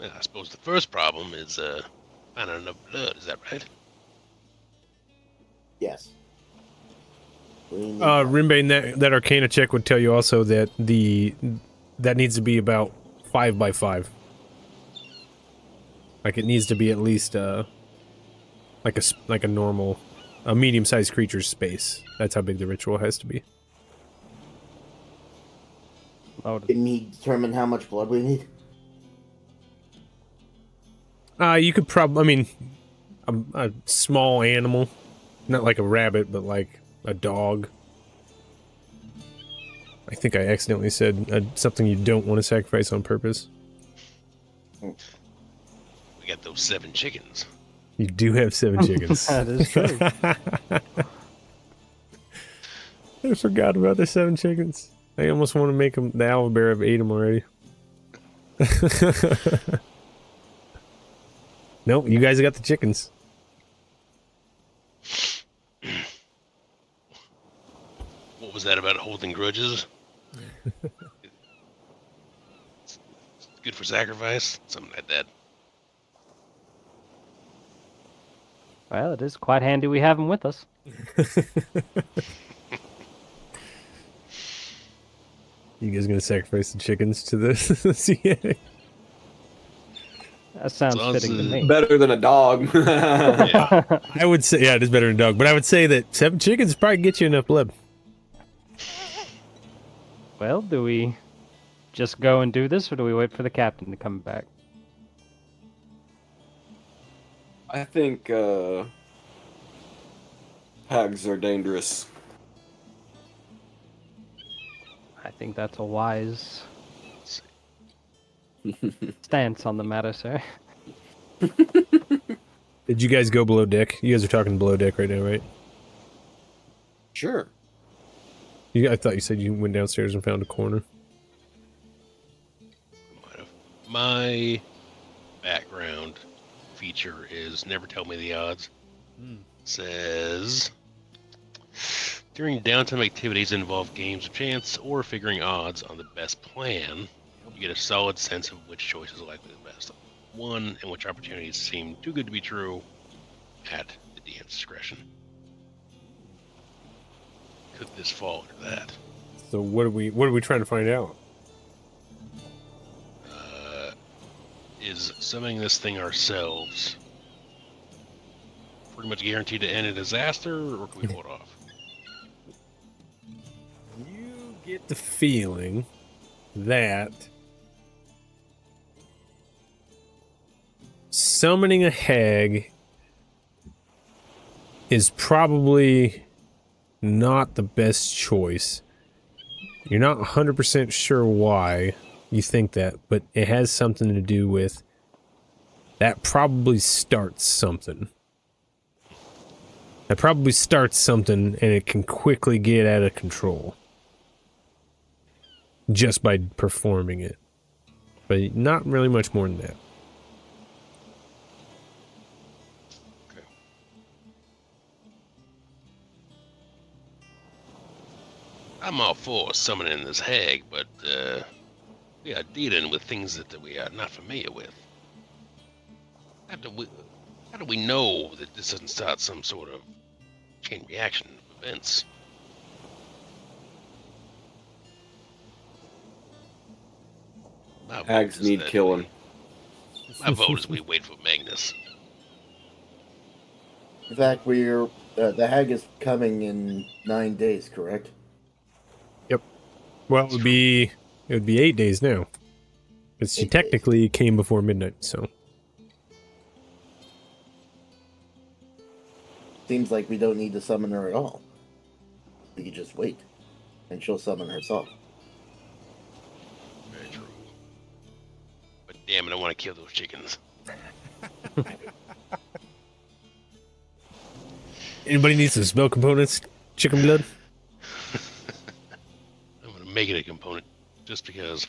Well, I suppose the first problem is finding enough blood. Is that right? Yes. We need that. Rimbane, that Arcana check would tell you also that that needs to be about 5 by 5. Like it needs to be at least like a normal, a medium-sized creature's space. That's how big the ritual has to be. Loaded. Can we determine how much blood we need? You could probably, I mean, a small animal, not like a rabbit, but like a dog. I think I accidentally said something you don't want to sacrifice on purpose. We got those 7 chickens. You do have 7 chickens. That is true. I forgot about the 7 chickens. I almost want to make them the owlbear. I've ate them already. Nope, you guys got the chickens. What was that about holding grudges? It's good for sacrifice? Something like that. Well, it is quite handy we have him with us. You guys gonna sacrifice the chickens to the CA? That sounds Sounds, fitting to me. Better than a dog. Yeah. I would say, yeah, it is better than a dog, but I would say that 7 chickens probably get you enough blood. Well, do we just go and do this, or do we wait for the captain to come back? I think hags are dangerous. I think that's a wise stance on the matter, sir. Did you guys go below deck? You guys are talking below deck right now, right? Sure. I thought you said you went downstairs and found a corner. My background feature is never tell me the odds. Says during downtime activities involve games of chance or figuring odds on the best plan, you get a solid sense of which choice is likely the best one and which opportunities seem too good to be true at the DM's discretion. Could this fall into that? So what are we trying to find out? Is summoning this thing ourselves pretty much guaranteed to end a disaster, or can we hold off? You get the feeling that summoning a hag is probably not the best choice. You're not 100% sure why you think that, but it has something to do with that probably starts something. That probably starts something, and it can quickly get out of control just by performing it. But not really much more than that. Okay. I'm all for summoning this hag, but we are dealing with things that we are not familiar with. How do we know that this doesn't start some sort of chain reaction of events? My Hags vote is need that killing. My vote is we wait for Magnus. In fact, the hag is coming in 9 days, correct? Well, it would be 8 days now. Because she 8 days. technically came before midnight, so. Seems like we don't need to summon her at all. We could just wait, and she'll summon herself. Very true. But damn it, I want to kill those chickens. Anybody needs some spell components? Chicken blood? I'm going to make it a component just because.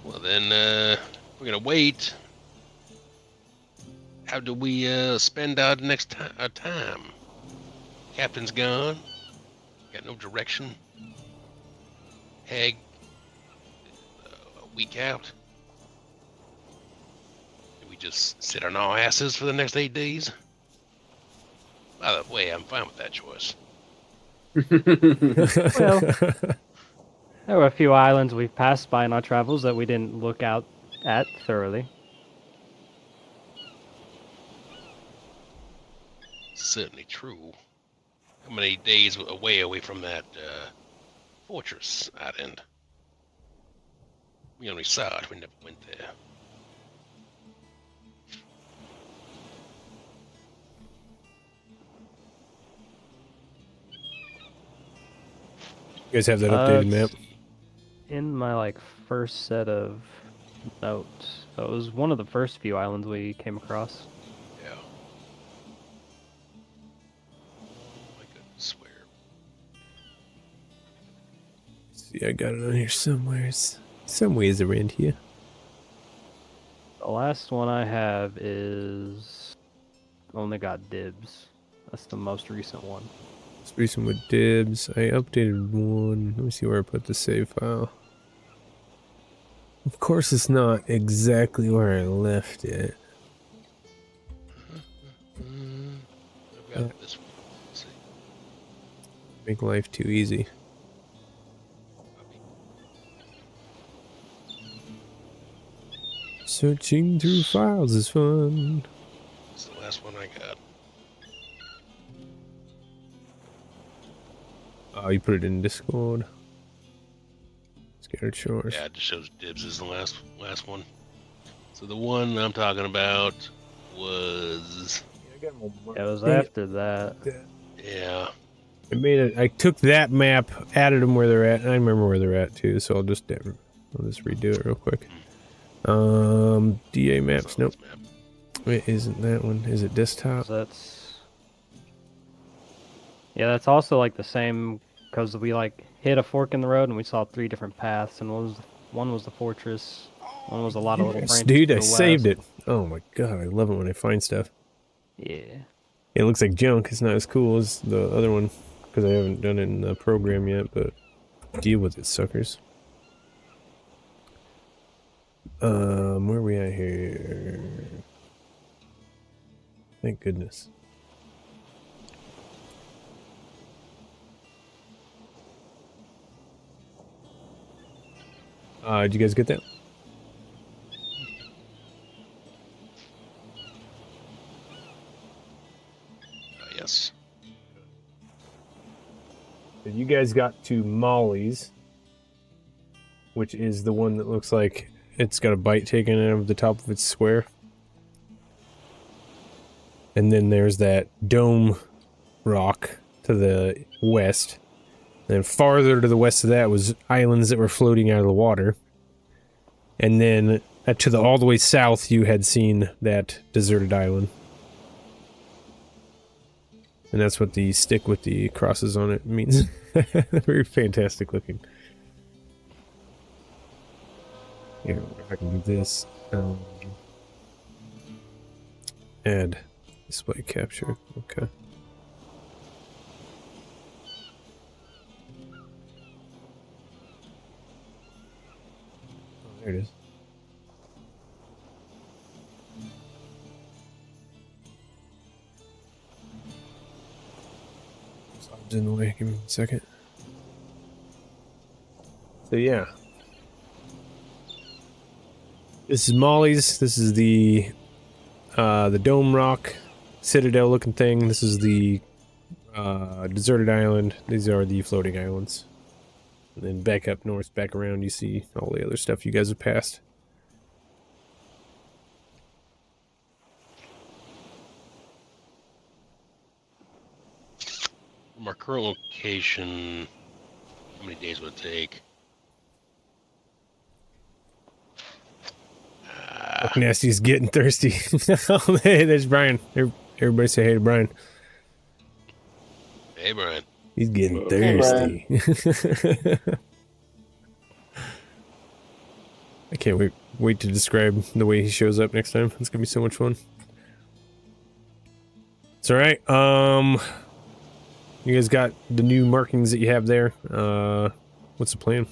Well, then, we're going to wait. How do we spend our next time? Captain's gone. Got no direction. Hag. week out? Do we just sit on our asses for the next 8 days? By the way, I'm fine with that choice. Well, there were a few islands we've passed by in our travels that we didn't look out at thoroughly. Certainly true. How many days away from that fortress island? We only saw it. We never went there. You guys have that updated map? It's in my first set of notes. So it was one of the first few islands we came across. Yeah. I could swear. See, I got it on here somewheres. Somewheres around here. The last one I have is only got dibs. That's the most recent one. Most recent with dibs. I updated one. Let me see where I put the save file. Of course, it's not exactly where I left it. I've got this one. Let's see. Make life too easy. Searching through files is fun. It's the last one I got. Oh, you put it in Discord. Scattered Shores. Yeah, it just shows dibs as the last one. So the one I'm talking about was It was after that. yeah. I made it. I took that map, added them where they're at, and I remember where they're at too. So I'll just redo it real quick. DA maps. Nope. Map. Wait, isn't that one? Is it desktop? Yeah, that's also the same because we hit a fork in the road and we saw 3 different paths, and one was the fortress, one was a lot of little Yes, branches. dude, to I the saved west. it. Oh my god, I love it when I find stuff. Yeah. It looks like junk. It's not as cool as the other one because I haven't done it in the program yet. But deal with it, suckers. Where are we at here? Thank goodness. Did you guys get that? Yes. You guys got to Molly's, which is the one that looks like it's got a bite taken out of the top of its square. And then there's that dome rock to the west. And then farther to the west of that was islands that were floating out of the water. And then to the all the way south, you had seen that deserted island. And that's what the stick with the crosses on it means. Very fantastic looking. Here, I can do this. Add display capture. Okay. Oh, there it is. It's in the way. Give me a second. So yeah. This is Molly's. This is the dome rock citadel looking thing. This is the deserted island. These are the floating islands. And then back up north, back around, you see all the other stuff you guys have passed. From our current location, how many days would it take? Look, Nasty's getting thirsty. Hey, there's Brian. Everybody say hey to Brian. Hey, Brian. He's getting Hey, thirsty. I can't wait to describe the way he shows up next time. It's gonna be so much fun. It's all right. You guys got the new markings that you have there. What's the plan?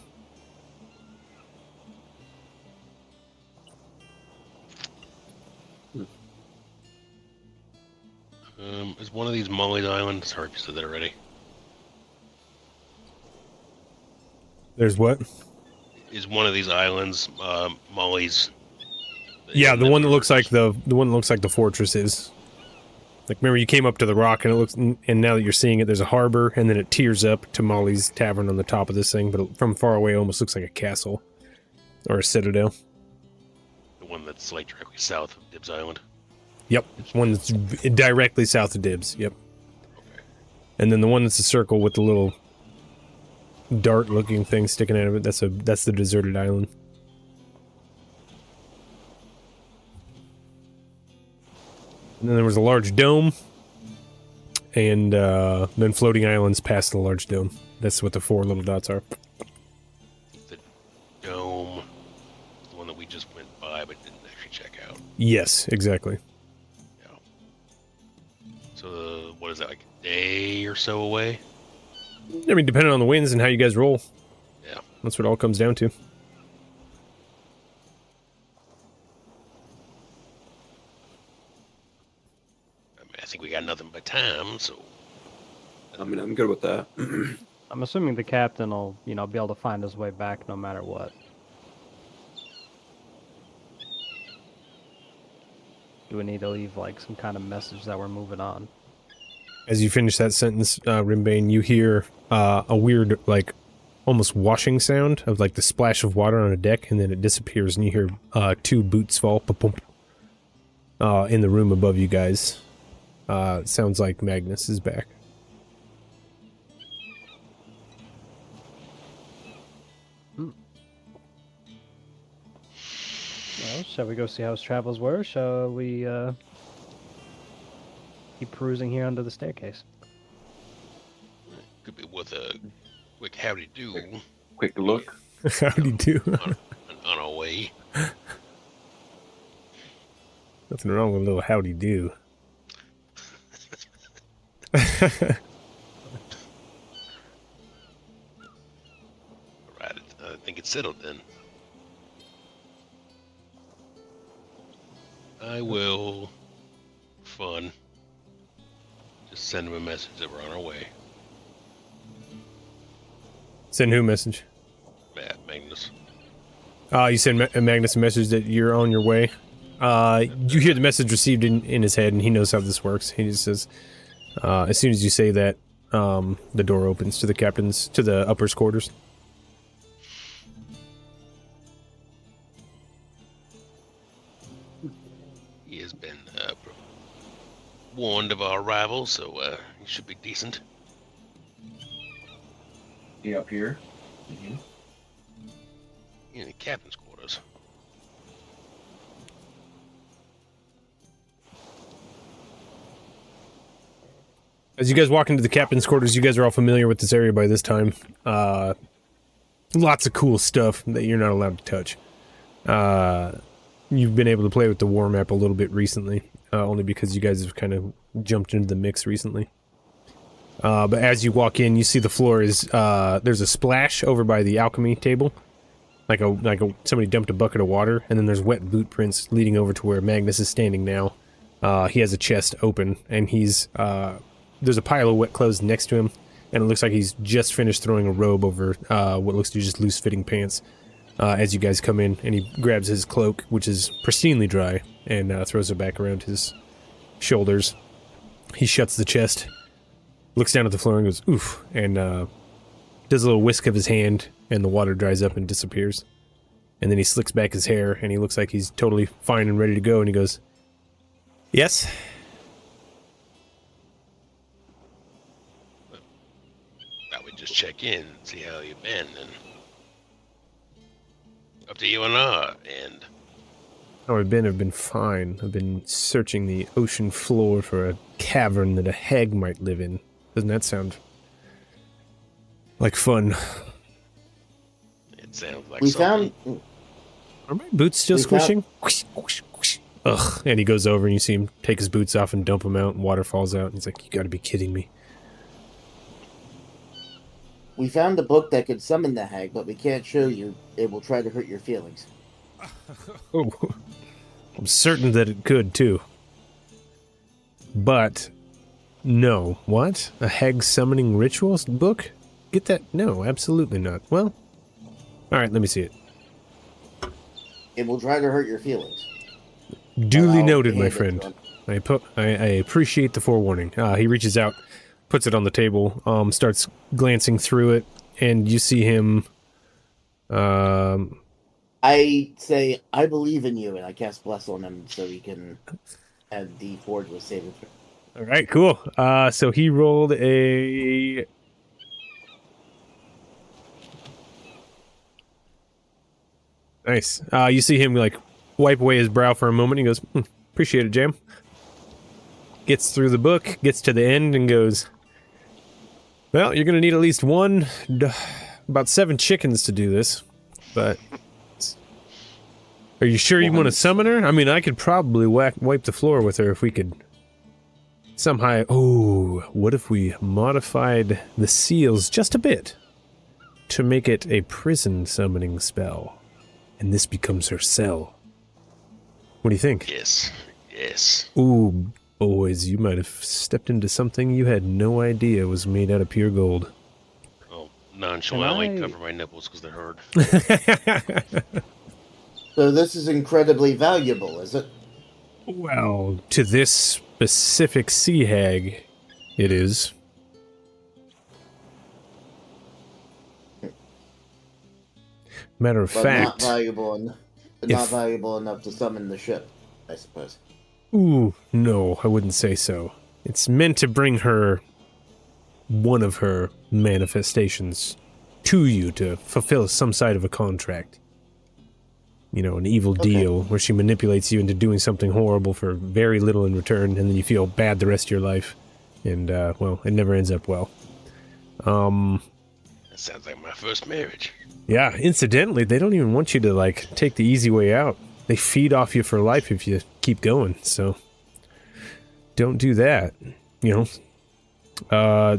Is one of these Molly's Island? Sorry if you said that already. There's what? Is one of these islands Molly's? Yeah, the one that looks like the one that looks like the fortress is. Like, remember you came up to the rock and it looks, and now that you're seeing it, there's a harbor, and then it tears up to Molly's Tavern on the top of this thing, but from far away, it almost looks like a castle or a citadel. The one that's like directly south of Dibs Island. Yep, one that's directly south of Dibs. Yep. Okay. And then the one that's a circle with the little dart-looking thing sticking out of it. That's the deserted island. And then there was a large dome, and then floating islands past the large dome. That's what the 4 little dots are. The dome, the one that we just went by but didn't actually check out. Yes, exactly. Yeah. So what is that, like a day or so away? I mean, depending on the winds and how you guys roll. Yeah. That's what it all comes down to. I think we got nothing but time, so I mean, I'm good with that. I'm assuming the captain will, be able to find his way back no matter what. Do we need to leave, like, some kind of message that we're moving on? As you finish that sentence, Rimbane, you hear a weird, like, almost washing sound of, like, the splash of water on a deck, and then it disappears, and you hear 2 boots fall in the room above you guys. It sounds like Magnus is back. Well, shall we go see how his travels were? Shall we keep perusing here under the staircase? could be worth a quick howdy do Quick look. Howdy do. on our way. Nothing wrong with a little howdy do. Alright, I think it's settled then. I will, for fun, just send him a message that we're on our way. Send who a message? Magnus. You send Magnus a message that you're on your way. You hear the message received in his head, and he knows how this works. He just says, as soon as you say that, the door opens to the upper's quarters. He has been warned of our arrival, so he should be decent. He up here? Mm-hmm. In the captain's quarters. As you guys walk into the captain's quarters, you guys are all familiar with this area by this time. Lots of cool stuff that you're not allowed to touch. You've been able to play with the war map a little bit recently, only because you guys have kind of jumped into the mix recently. But as you walk in, you see the floor is, there's a splash over by the alchemy table. Like somebody dumped a bucket of water, and then there's wet boot prints leading over to where Magnus is standing now. He has a chest open, and there's a pile of wet clothes next to him, and it looks like he's just finished throwing a robe over what looks to be just loose-fitting pants. As you guys come in, and he grabs his cloak, which is pristinely dry, and throws it back around his shoulders. He shuts the chest, looks down at the floor and goes, oof, and does a little whisk of his hand, and the water dries up and disappears. And then he slicks back his hair, and he looks like he's totally fine and ready to go, and he goes, yes? I would just check in and see how you've been, and up to you and and How I've been fine. I've been searching the ocean floor for a cavern that a hag might live in. Doesn't that sound like fun? it sounds like We something. found. Are my boots still We squishing? Whoosh, whoosh, whoosh. Ugh. And he goes over and you see him take his boots off and dump them out, and water falls out. And he's like, you gotta be kidding me. We found a book that could summon the hag, but we can't show you. It will try to hurt your feelings. Oh. I'm certain that it could, too. But, no. What? A hag summoning rituals book? Get that? No, absolutely not. Well, alright, let me see it. It will try to hurt your feelings. Duly I'll noted, my hand it to friend. him. I appreciate the forewarning. He reaches out, puts it on the table, starts glancing through it, and you see him... I say, I believe in you, and I cast Bless on him so he can add D4 to a saving throw. Alright, cool. So he rolled a... Nice. You see him, like, wipe away his brow for a moment. He goes, appreciate it, Jam. Gets through the book, gets to the end, and goes, well, you're going to need at least about 7 chickens to do this. But, are you sure you want to summon her? I mean, I could probably wipe the floor with her if we could somehow... Oh, what if we modified the seals just a bit to make it a prison summoning spell? And this becomes her cell. What do you think? Yes. Yes. Ooh, boys, you might have stepped into something you had no idea was made out of pure gold. I'll nonchalantly Can I- cover my nipples because they're hard. So this is incredibly valuable, is it? Well, to this specific sea hag, it is. Matter of But fact... not valuable, not valuable enough to summon the ship, I suppose. Ooh, no, I wouldn't say so. It's meant to bring her one of her manifestations to you to fulfill some side of a contract. You know, an evil deal where she manipulates you into doing something horrible for very little in return, and then you feel bad the rest of your life. And, well, it never ends up well. That sounds like my first marriage. Yeah, incidentally, they don't even want you to, like, take the easy way out. They feed off you for life if you keep going, so... Don't do that, you know? I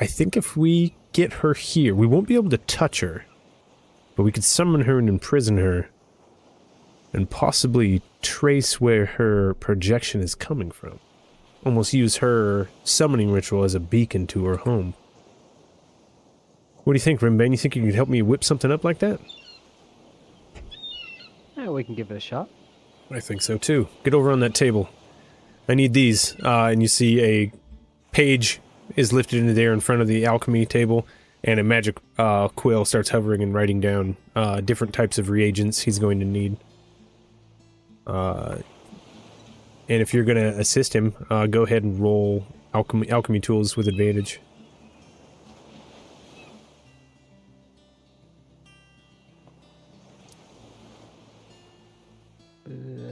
think if we get her here, we won't be able to touch her. But we could summon her and imprison her. And possibly trace where her projection is coming from. Almost use her summoning ritual as a beacon to her home. What do you think, Rimbane? You think you could help me whip something up like that? Yeah, we can give it a shot. I think so too. Get over on that table. I need these. And you see a page is lifted into the air in front of the alchemy table, and a magic quill starts hovering and writing down different types of reagents he's going to need. And if you're going to assist him, go ahead and roll alchemy tools with advantage.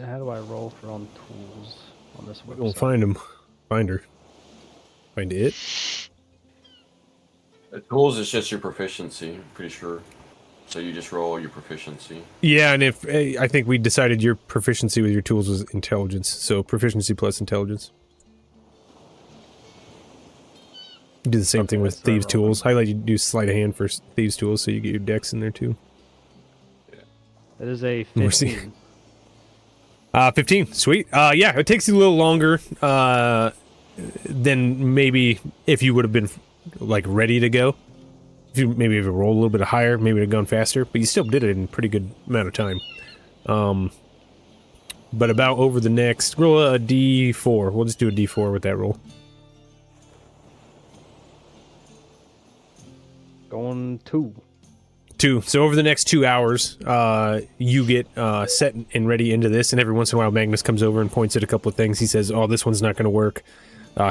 How do I roll for on tools on this website? We'll find him. Find her. Find it. The tools is just your proficiency, I'm pretty sure. So you just roll your proficiency. Yeah, and if I think we decided your proficiency with your tools was intelligence, so proficiency plus intelligence. Do the same thing with that's what I thieves' rolled. tools. Highlight you do sleight of hand for thieves' tools, so you get your dex in there too. That is a We're 15. 15, sweet. Yeah, it takes you a little longer than maybe if you would have been like ready to go. If you maybe if you rolled a little bit higher, maybe it would have gone faster, but you still did it in a pretty good amount of time. But about over the next, roll a d4. We'll just do a d4 with that roll. Going 2. 2. So over the next 2 hours, you get set and ready into this, and every once in a while Magnus comes over and points at a couple of things. He says, oh, this one's not going to work.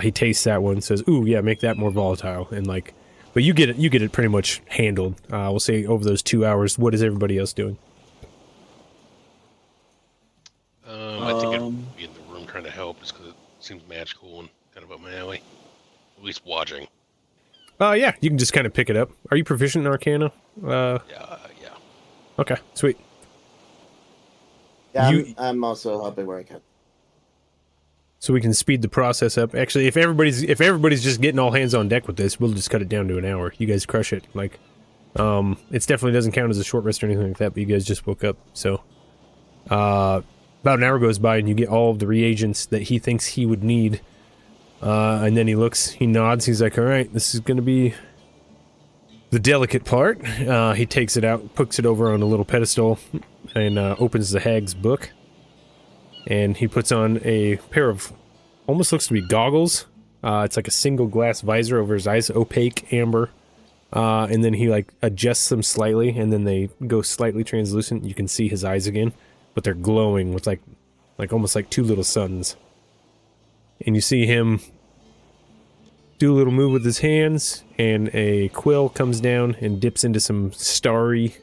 He tastes that one, says, ooh, yeah, make that more volatile. And like, but you get it pretty much handled. We'll say over those 2 hours, what is everybody else doing? I think I'd be in the room trying to help just because it seems magical and kind of up my alley. At least watching. Yeah, you can just kind of pick it up. Are you proficient in Arcana? Yeah. Okay, sweet. Yeah, You- I'm also helping where I can. So we can speed the process up. Actually, if everybody's just getting all hands on deck with this, we'll just cut it down to an hour. You guys crush it. Like, it definitely doesn't count as a short rest or anything like that, but you guys just woke up. So, About an hour goes by and you get all of the reagents that he thinks he would need. And then he nods, he's like, all right, this is going to be the delicate part. He takes it out, puts it over on a little pedestal, and opens the hag's book. And he puts on a pair of, almost looks to be goggles. It's like a single glass visor over his eyes, opaque, amber. And then he like adjusts them slightly, and then they go slightly translucent. You can see his eyes again, but they're glowing with like almost like two little suns. And you see him do a little move with his hands, and a quill comes down and dips into some starry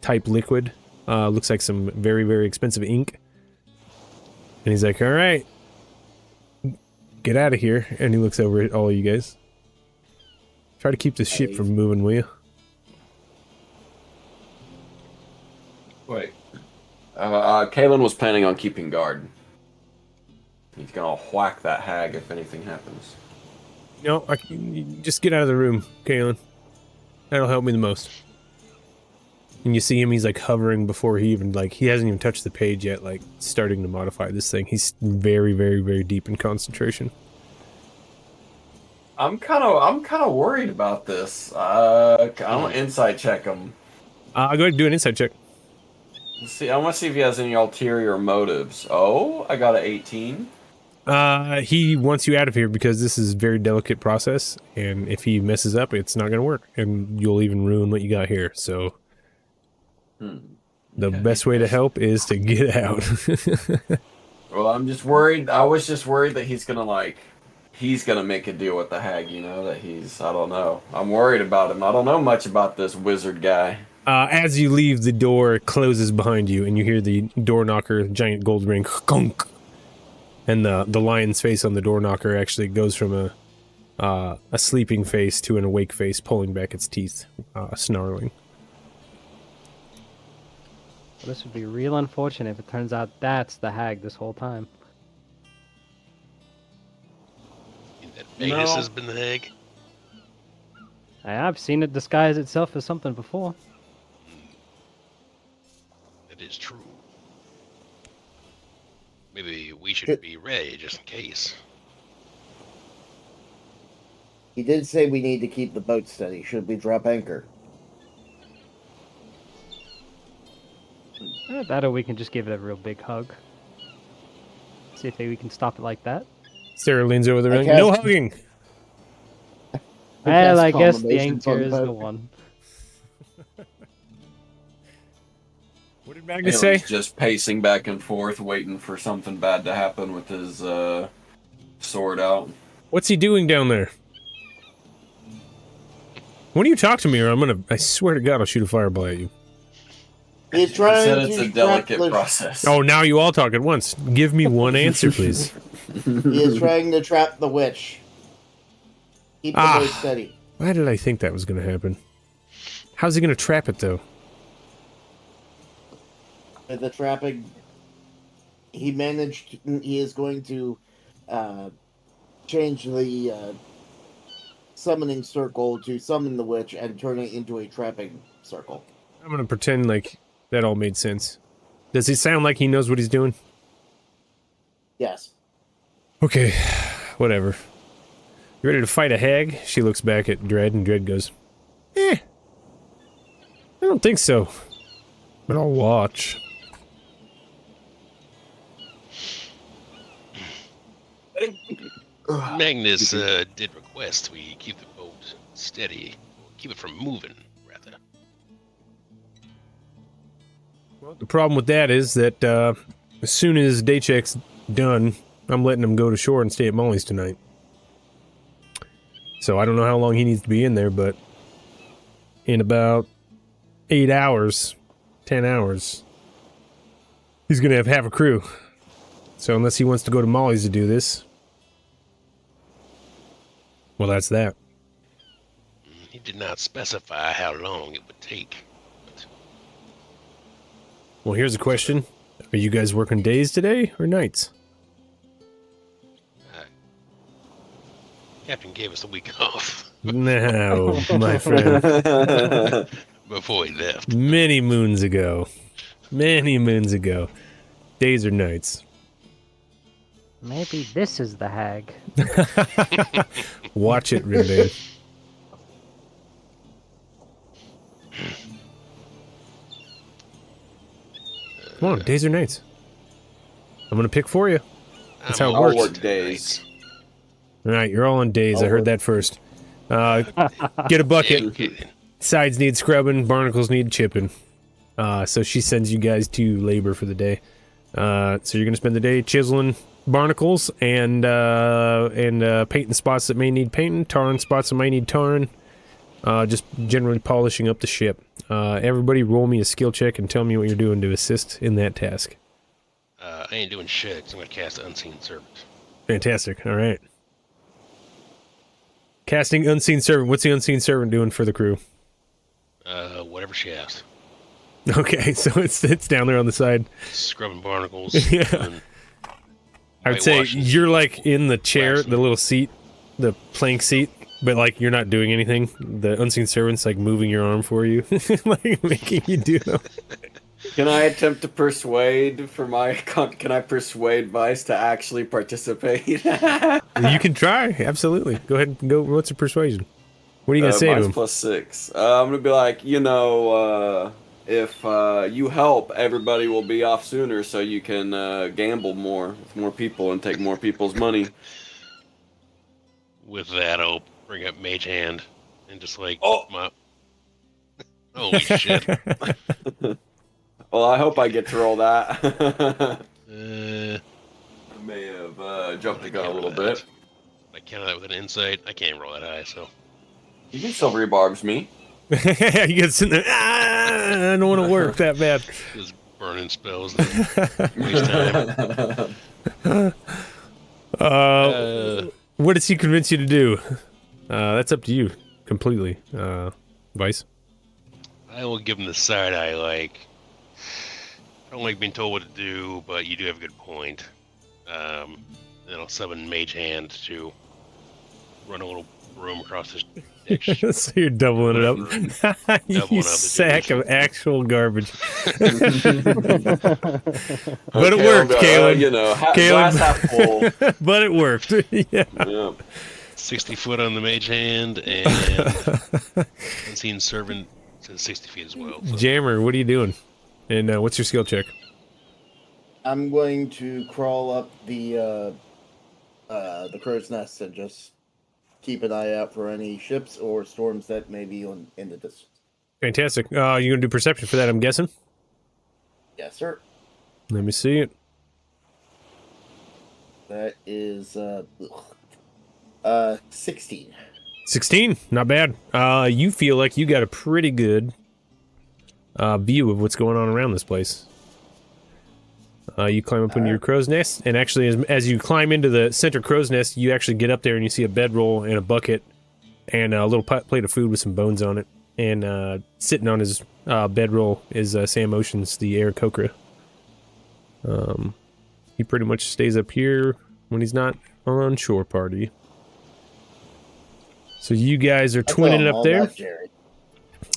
type liquid. Looks like some very, very expensive ink. And he's like, all right, get out of here. And he looks over at all of you guys. Try to keep this shit from moving, will you? Wait. Kalen was planning on keeping guard. He's gonna whack that hag if anything happens. No, just get out of the room, Kalen. That'll help me the most. And you see him, he's like hovering before he even, like, he hasn't even touched the page yet, like, starting to modify this thing. He's very, very, very deep in concentration. I'm kind of worried about this. I don't insight check him. Go ahead and do an insight check. Let's see, I want to see if he has any ulterior motives. Oh, I got an 18. He wants you out of here because this is a very delicate process, and if he messes up, it's not going to work, and you'll even ruin what you got here, so... The best way to help is to get out. Well, I'm just worried. I was just worried that he's gonna make a deal with the hag, you know, I don't know. I'm worried about him. I don't know much about this wizard guy. As you leave, the door closes behind you, and you hear the door knocker, giant gold ring, gunk. And the lion's face on the door knocker actually goes from a sleeping face to an awake face, pulling back its teeth, snarling. Well, this would be real unfortunate if it turns out that's the hag this whole time. That Vegas has been the hag. I've seen it disguise itself as something before. That is true. Maybe we should be ready just in case. He did say we need to keep the boat steady. Should we drop anchor? That or we can just give it a real big hug. See if we can stop it like that. Sarah leans over the ring. No hugging! Well, I guess the anchor is the one. What did Magnus say? Just pacing back and forth, waiting for something bad to happen with his sword out. What's he doing down there? When you talk to me, or I swear to God, I'll shoot a fireball at you. He's trying said to it's a delicate process. Oh, now you all talk at once. Give me one answer, please. He is trying to trap the witch. Keep the boat steady. Why did I think that was going to happen? How's he going to trap it, though? With the trapping, he is going to change the summoning circle to summon the witch and turn it into a trapping circle. I'm going to pretend like that all made sense. Does he sound like he knows what he's doing? Yes. Okay, whatever. You ready to fight a hag? She looks back at Dredd, and Dredd goes, I don't think so. But I'll watch. Magnus did request we keep the boat steady. Keep it from moving, rather. Well, the problem with that is that as soon as day check's done, I'm letting him go to shore and stay at Molly's tonight. So I don't know how long he needs to be in there, but in about 8 hours, 10 hours, he's going to have half a crew. So unless he wants to go to Molly's to do this, well, that's that. He did not specify how long it would take. Well, here's a question. Are you guys working days today or nights? Captain gave us a week off. No, my friend. Before he left. Many moons ago. Many moons ago. Days or nights. Maybe this is the hag. Watch it, Rimbane. Come on, days or nights. I'm gonna pick for you. That's how it I'll works. work days. All right, you're all on days. I I'll heard work- that first. Get a bucket. Okay. Sides need scrubbing. Barnacles need chipping. So she sends you guys to labor for the day. So you're gonna spend the day chiseling barnacles and painting spots that may need painting, tarring spots that may need tarring. Just generally polishing up the ship. Everybody roll me a skill check and tell me what you're doing to assist in that task. I ain't doing shit 'cause I'm gonna cast Unseen Servant. Fantastic. All right. Casting Unseen Servant. What's the Unseen Servant doing for the crew? Whatever she asked. Okay, so it's down there on the side. Scrubbing barnacles. Yeah. doing I would say whitewashing. you're like in the chair, Waxing. the little seat, the plank seat, but like you're not doing anything. The Unseen Servant's like moving your arm for you, like making you do them. Can I attempt to persuade for my? Can I persuade Vice to actually participate? You can try, absolutely. Go ahead and go. What's your persuasion? What are you gonna say to Mine's him? +6. I'm gonna be like, if you help, everybody will be off sooner, so you can gamble more with more people and take more people's money. With that, I'll bring up Mage Hand and just like, Oh. holy shit. Well, I hope I get to roll that. Uh, I may have jumped the gun a counter little that. bit. I counter that with an insight. I can't roll that high, so. You can still rebarbs me. You get sitting there. I don't want to work that bad. Just burning spells. And waste time. What does he convince you to do? That's up to you completely, Vice. I will give him the side eye, like, I don't like being told what to do, but you do have a good point. Then I'll summon Mage Hand to run a little broom across the ditch. So you're doubling it up. You Doubling up the sack of actual garbage. But it Okay, worked, Kalen. glass half full. But it worked. Yeah. Yeah. 60 foot on the Mage Hand, and Unseen Servant says 60 feet as well. So. Jammer, what are you doing? And what's your skill check? I'm going to crawl up the crow's nest and just keep an eye out for any ships or storms that may be in the distance. Fantastic. You gonna do perception for that, I'm guessing? Yes, sir. Let me see it. That is 16. 16, not bad. You feel like you got a pretty good view of what's going on around this place. You climb up into your crow's nest, and actually, as you climb into the center crow's nest, you actually get up there and you see a bedroll and a bucket and a little plate of food with some bones on it. And sitting on his bedroll is Sam Oceans, the Aarakocra. He pretty much stays up here when he's not on shore party. So you guys are twinning up there. Jerry.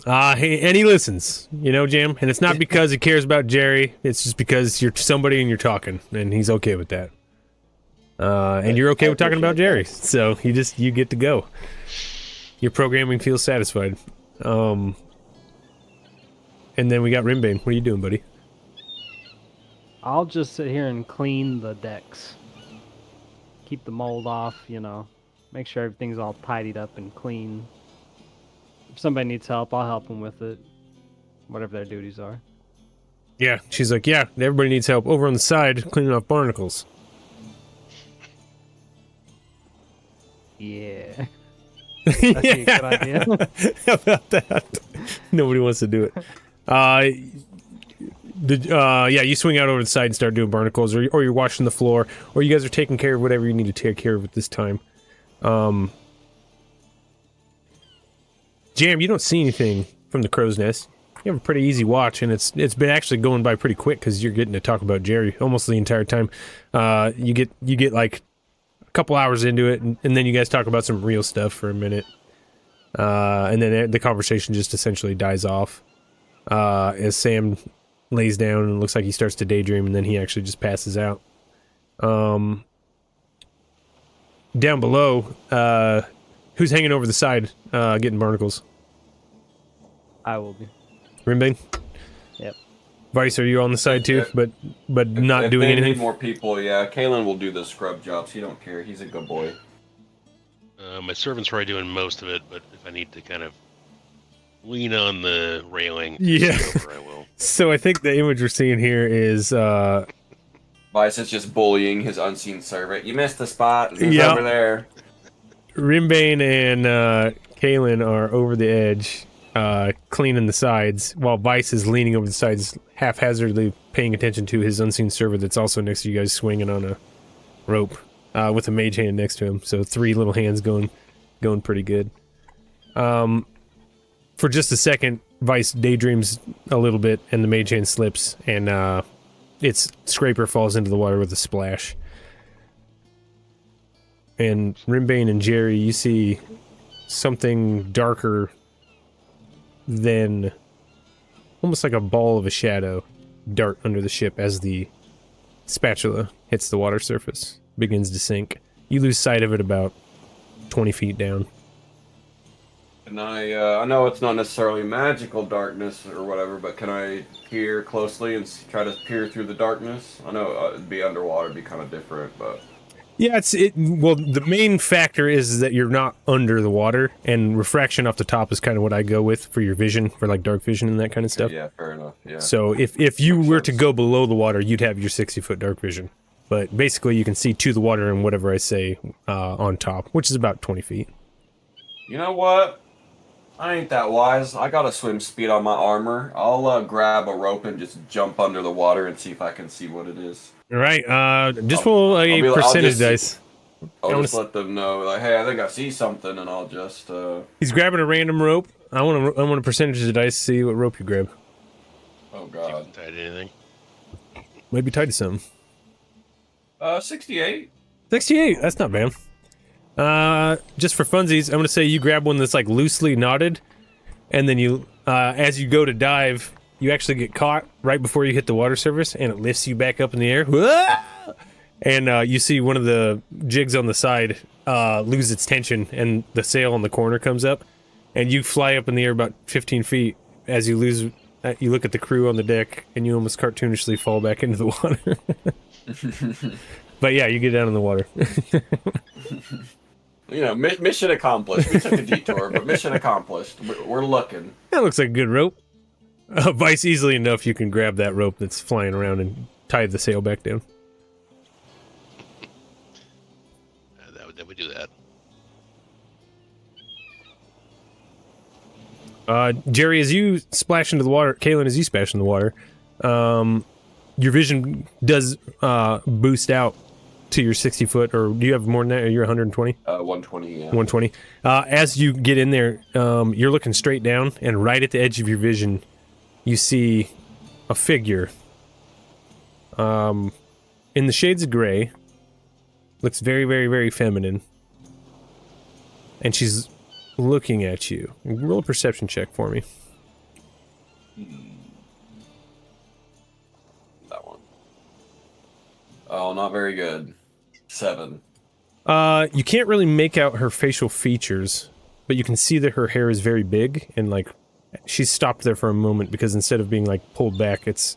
Hey, and he listens, Jam. And it's not because he cares about Jerry. It's just because you're somebody and you're talking, and he's okay with that. And you're okay with talking about Jerry, so you get to go. Your programming feels satisfied. And then we got Rimbane. What are you doing, buddy? I'll just sit here and clean the decks. Keep the mold off, Make sure everything's all tidied up and clean. If somebody needs help, I'll help them with it. Whatever their duties are. Yeah, she's like, yeah, everybody needs help over on the side cleaning off barnacles. Yeah. That'd be a good idea. How about that? Nobody wants to do it. You swing out over the side and start doing barnacles, or you're washing the floor, or you guys are taking care of whatever you need to take care of at this time. Jam, you don't see anything from the crow's nest. You have a pretty easy watch, and it's been actually going by pretty quick because you're getting to talk about Jerry almost the entire time. You get like a couple hours into it, and then you guys talk about some real stuff for a minute, and then the conversation just essentially dies off as Sam lays down and it looks like he starts to daydream, and then he actually just passes out. Down below, who's hanging over the side, getting barnacles? I will be. Rimbing? Yep. Vice, are you on the side too, but not if doing they anything? need more people, yeah. Kalen will do the scrub jobs. He don't care. He's a good boy. My servant's probably doing most of it, but if I need to kind of lean on the railing, to Yeah. see over, I will. So I think the image we're seeing here is, Vice is just bullying his unseen servant. You missed the spot. He's Yep. over there. Rimbane and Kalen are over the edge, cleaning the sides, while Vice is leaning over the sides, haphazardly paying attention to his unseen servant that's also next to you guys, swinging on a rope with a mage hand next to him. So 3 little hands going pretty good. For just a second, Vice daydreams a little bit, and the mage hand slips, and its scraper falls into the water with a splash. And Rimbane and Jerry, you see something darker than almost like a ball of a shadow dart under the ship as the spatula hits the water surface, begins to sink. You lose sight of it about 20 feet down. And I know it's not necessarily magical darkness or whatever, but can I peer closely and try to peer through the darkness? I know it'd be underwater, it'd be kind of different, but... Yeah, well, the main factor is that you're not under the water, and refraction off the top is kind of what I go with for your vision, for like dark vision and that kind of stuff. Yeah, fair enough, yeah. So if you Makes were to sense. go below the water, you'd have your 60-foot dark vision. But basically, you can see to the water and whatever I say on top, which is about 20 feet. You know what? I ain't that wise. I got a swim speed on my armor. I'll grab a rope and just jump under the water and see if I can see what it is. All right, just roll a I'll percentage just- dice. I'll just let them know, like, hey, I think I see something, and I'll just, He's grabbing a random rope. I want a percentage of dice. See what rope you grab. oh See if god. I'm tied to anything. Might be tied to something. 68. 68. That's not bad. Just for funsies, I'm gonna say you grab one that's like loosely knotted, and then you, as you go to dive, you actually get caught right before you hit the water surface, and it lifts you back up in the air. Whoa! And you see one of the jigs on the side lose its tension, and the sail on the corner comes up, and you fly up in the air about 15 feet as you lose. You look at the crew on the deck, and you almost cartoonishly fall back into the water. But yeah, you get down in the water. You know, mission accomplished. We took a detour, but mission accomplished. We're looking. That looks like a good rope. Vice, easily enough, you can grab that rope that's flying around and tie the sail back down. That would do that. Jerry, as you splash into the water, Kalen, as you splash in the water, your vision does boost out to your 60 foot, or do you have more than that? Or you're 120? 120, yeah. 120. As you get in there, you're looking straight down, and right at the edge of your vision, you see a figure. In the shades of gray, looks very, very, very feminine, and she's looking at you. Roll a perception check for me. That one. Oh, not very good. 7. You can't really make out her facial features, but you can see that her hair is very big, and like she's stopped there for a moment because instead of being like pulled back, it's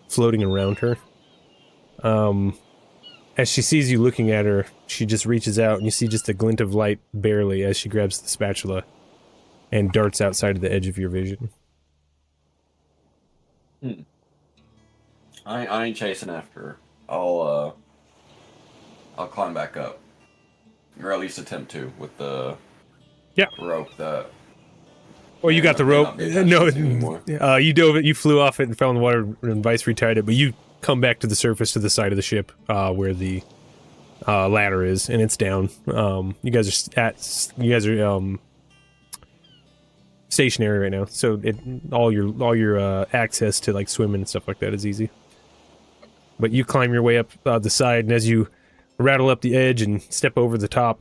floating around her. As she sees you looking at her, she just reaches out, and you see just a glint of light barely as she grabs the spatula and darts outside of the edge of your vision. I ain't chasing after her. I'll climb back up. Or at least attempt to with the rope that... Well, you got the may rope. not be attached No, to anymore. you dove it, you flew off it and fell in the water, and Vice retied it, but you come back to the surface to the side of the ship where the ladder is, and it's down. You guys are stationary right now, so all your access to like swimming and stuff like that is easy. But you climb your way up the side, and as you rattle up the edge and step over the top,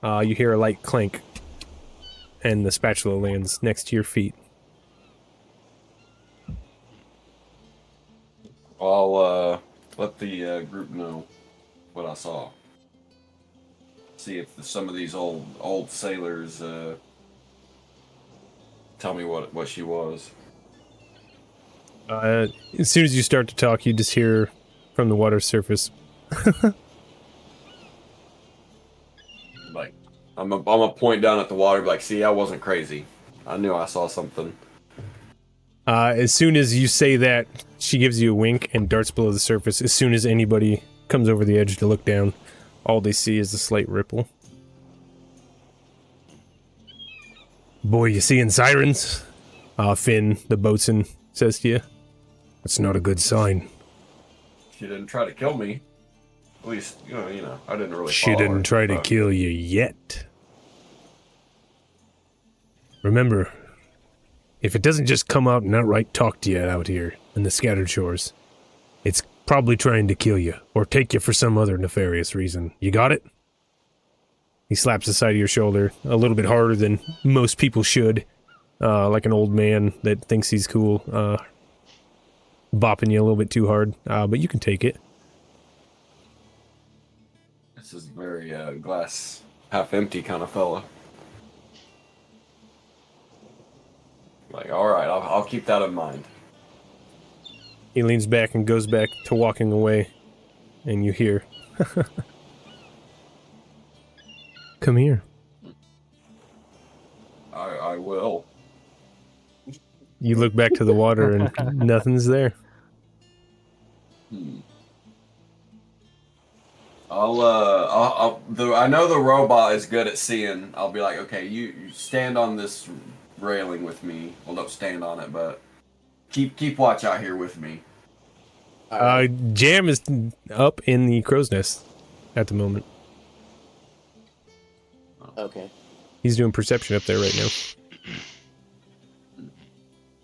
you hear a light clank, and the spatula lands next to your feet. I'll let the group know what I saw. See if some of these old sailors tell me what she was. As soon as you start to talk, you just hear from the water surface. Like, I'm a point down at the water, like, see, I wasn't crazy. I knew I saw something. As soon as you say that, she gives you a wink and darts below the surface. As soon as anybody comes over the edge to look down, all they see is a slight ripple. Boy, you seeing sirens? Finn, the boatswain, says to you. That's not a good sign. She didn't try to kill me. At least, you know, I didn't really She follow didn't her, try to but- kill you yet. Remember, if it doesn't just come out and outright talk to you out here in the scattered shores, it's probably trying to kill you or take you for some other nefarious reason. You got it? He slaps the side of your shoulder a little bit harder than most people should, like an old man that thinks he's cool, bopping you a little bit too hard, but you can take it. This is very glass half empty kind of fella. Like, all right, I'll keep that in mind. He leans back and goes back to walking away, and you hear, "Come here." I will. You look back to the water and nothing's there. I know the robot is good at seeing. I'll be like, okay, you stand on this railing with me. Well, don't stand on it, but keep watch out here with me. Jam is up in the crow's nest at the moment. Okay. He's doing perception up there right now.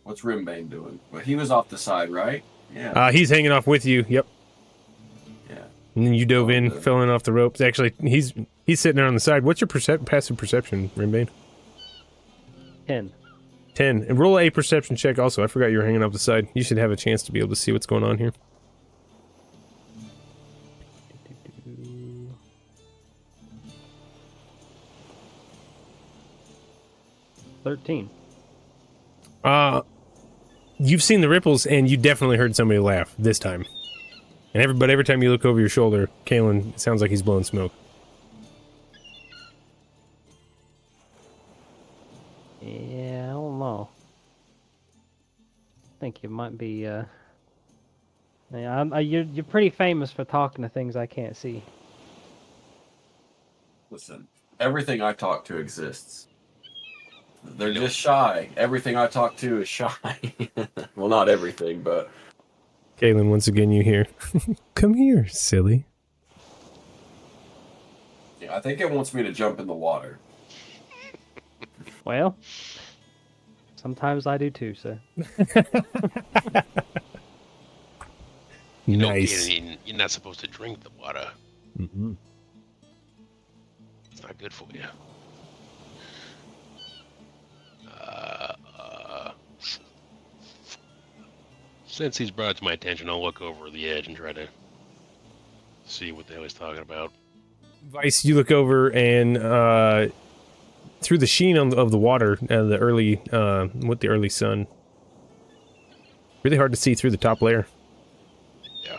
What's Rimbane doing? Well, he was off the side, right? Yeah. He's hanging off with you. Yep. Yeah. And then you dove in, Good. filling off the ropes. Actually, he's sitting there on the side. What's your passive perception, Rimbane? 10. 10. And roll a perception check also. I forgot you were hanging off the side. You should have a chance to be able to see what's going on here. $13. You've seen the ripples, and you definitely heard somebody laugh this time. And every time you look over your shoulder, Kalen, it sounds like he's blowing smoke. Yeah, I don't know. I think it might be, yeah, you're pretty famous for talking to things I can't see. Listen, everything I talk to exists. They're just shy. Everything I talk to is shy. Well, not everything, but Kalen, once again, you hear, "Come here, silly." yeah, I think it wants me to jump in the water. Well, sometimes I do too, sir. Nice. You're not supposed to drink the water. Mm-hmm. It's not good for you. Since he's brought it to my attention, I'll look over the edge and try to see what the hell he's talking about. Vice, you look over and through the sheen of the water, the early with the early sun, really hard to see through the top layer. Yeah.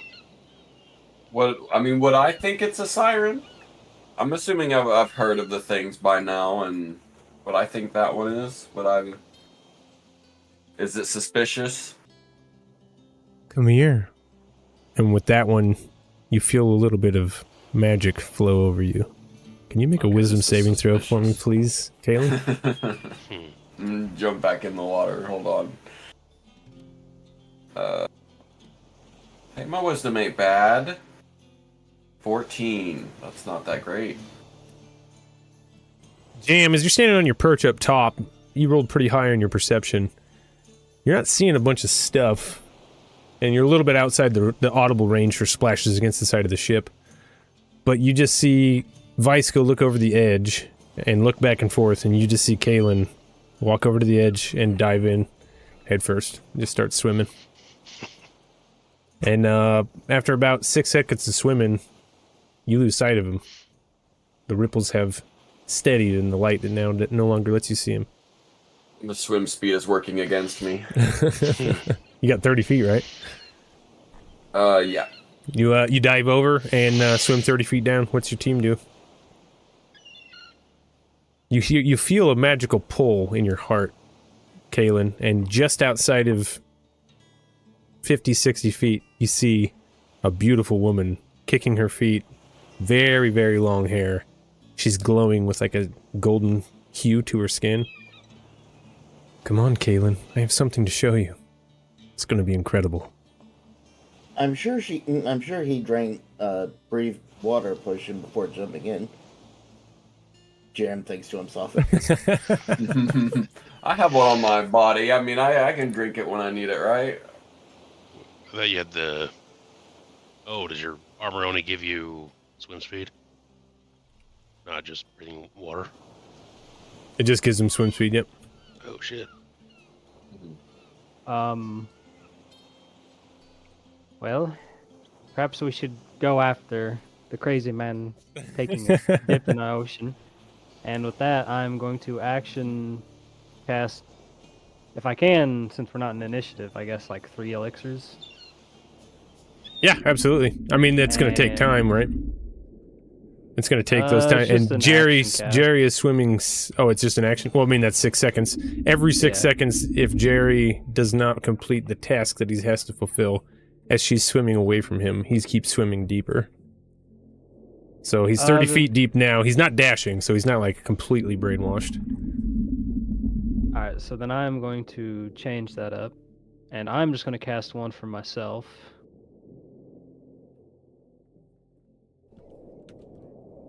Would I think it's a siren? I'm assuming I've heard of the things by now, and what I think that one is. Is it suspicious? Come here. And with that one, you feel a little bit of magic flow over you. Can you make a Okay, wisdom this is saving throw for me, suspicious. please, Kalen? Jump back in the water. Hold on. Hey, my wisdom ain't bad. 14. That's not that great. Jam, as you're standing on your perch up top, you rolled pretty high on your perception. You're not seeing a bunch of stuff, and you're a little bit outside the audible range for splashes against the side of the ship. But you just see Vice go look over the edge and look back and forth, and you just see Kalen walk over to the edge and dive in head first. Just start swimming. And after about 6 seconds of swimming, you lose sight of him. The ripples have steadied in the light that now no longer lets you see him. The swim speed is working against me. You got 30 feet, right? Yeah. You dive over and swim 30 feet down. What's your team do? You feel a magical pull in your heart, Kalen, and just outside of 50, 60 feet, you see a beautiful woman kicking her feet, very, very long hair. She's glowing with like a golden hue to her skin. Come on, Kalen, I have something to show you. It's going to be incredible. I'm sure he drank brief water potion before jumping in. Jam thinks to himself. I have one on my body. I mean, I can drink it when I need it, right? I thought you had the... Oh, does your armor only give you swim speed? Not just breathing water? It just gives him swim speed, yep. Oh, shit. Well, perhaps we should go after the crazy man taking a dip in the ocean. And with that, I'm going to action cast, if I can, since we're not in initiative, I guess like 3 elixirs. Yeah, absolutely. I mean, that's going to take time, right? It's going to take those time. just And an Jerry action cast. is swimming. Oh, it's just an action. Well, I mean, that's 6 seconds. Every 6 Yeah. seconds, if Jerry does not complete the task that he has to fulfill, as she's swimming away from him, he keeps swimming deeper. So he's 30 feet deep now. He's not dashing, so he's not like completely brainwashed. Alright, so then I'm going to change that up. And I'm just going to cast one for myself.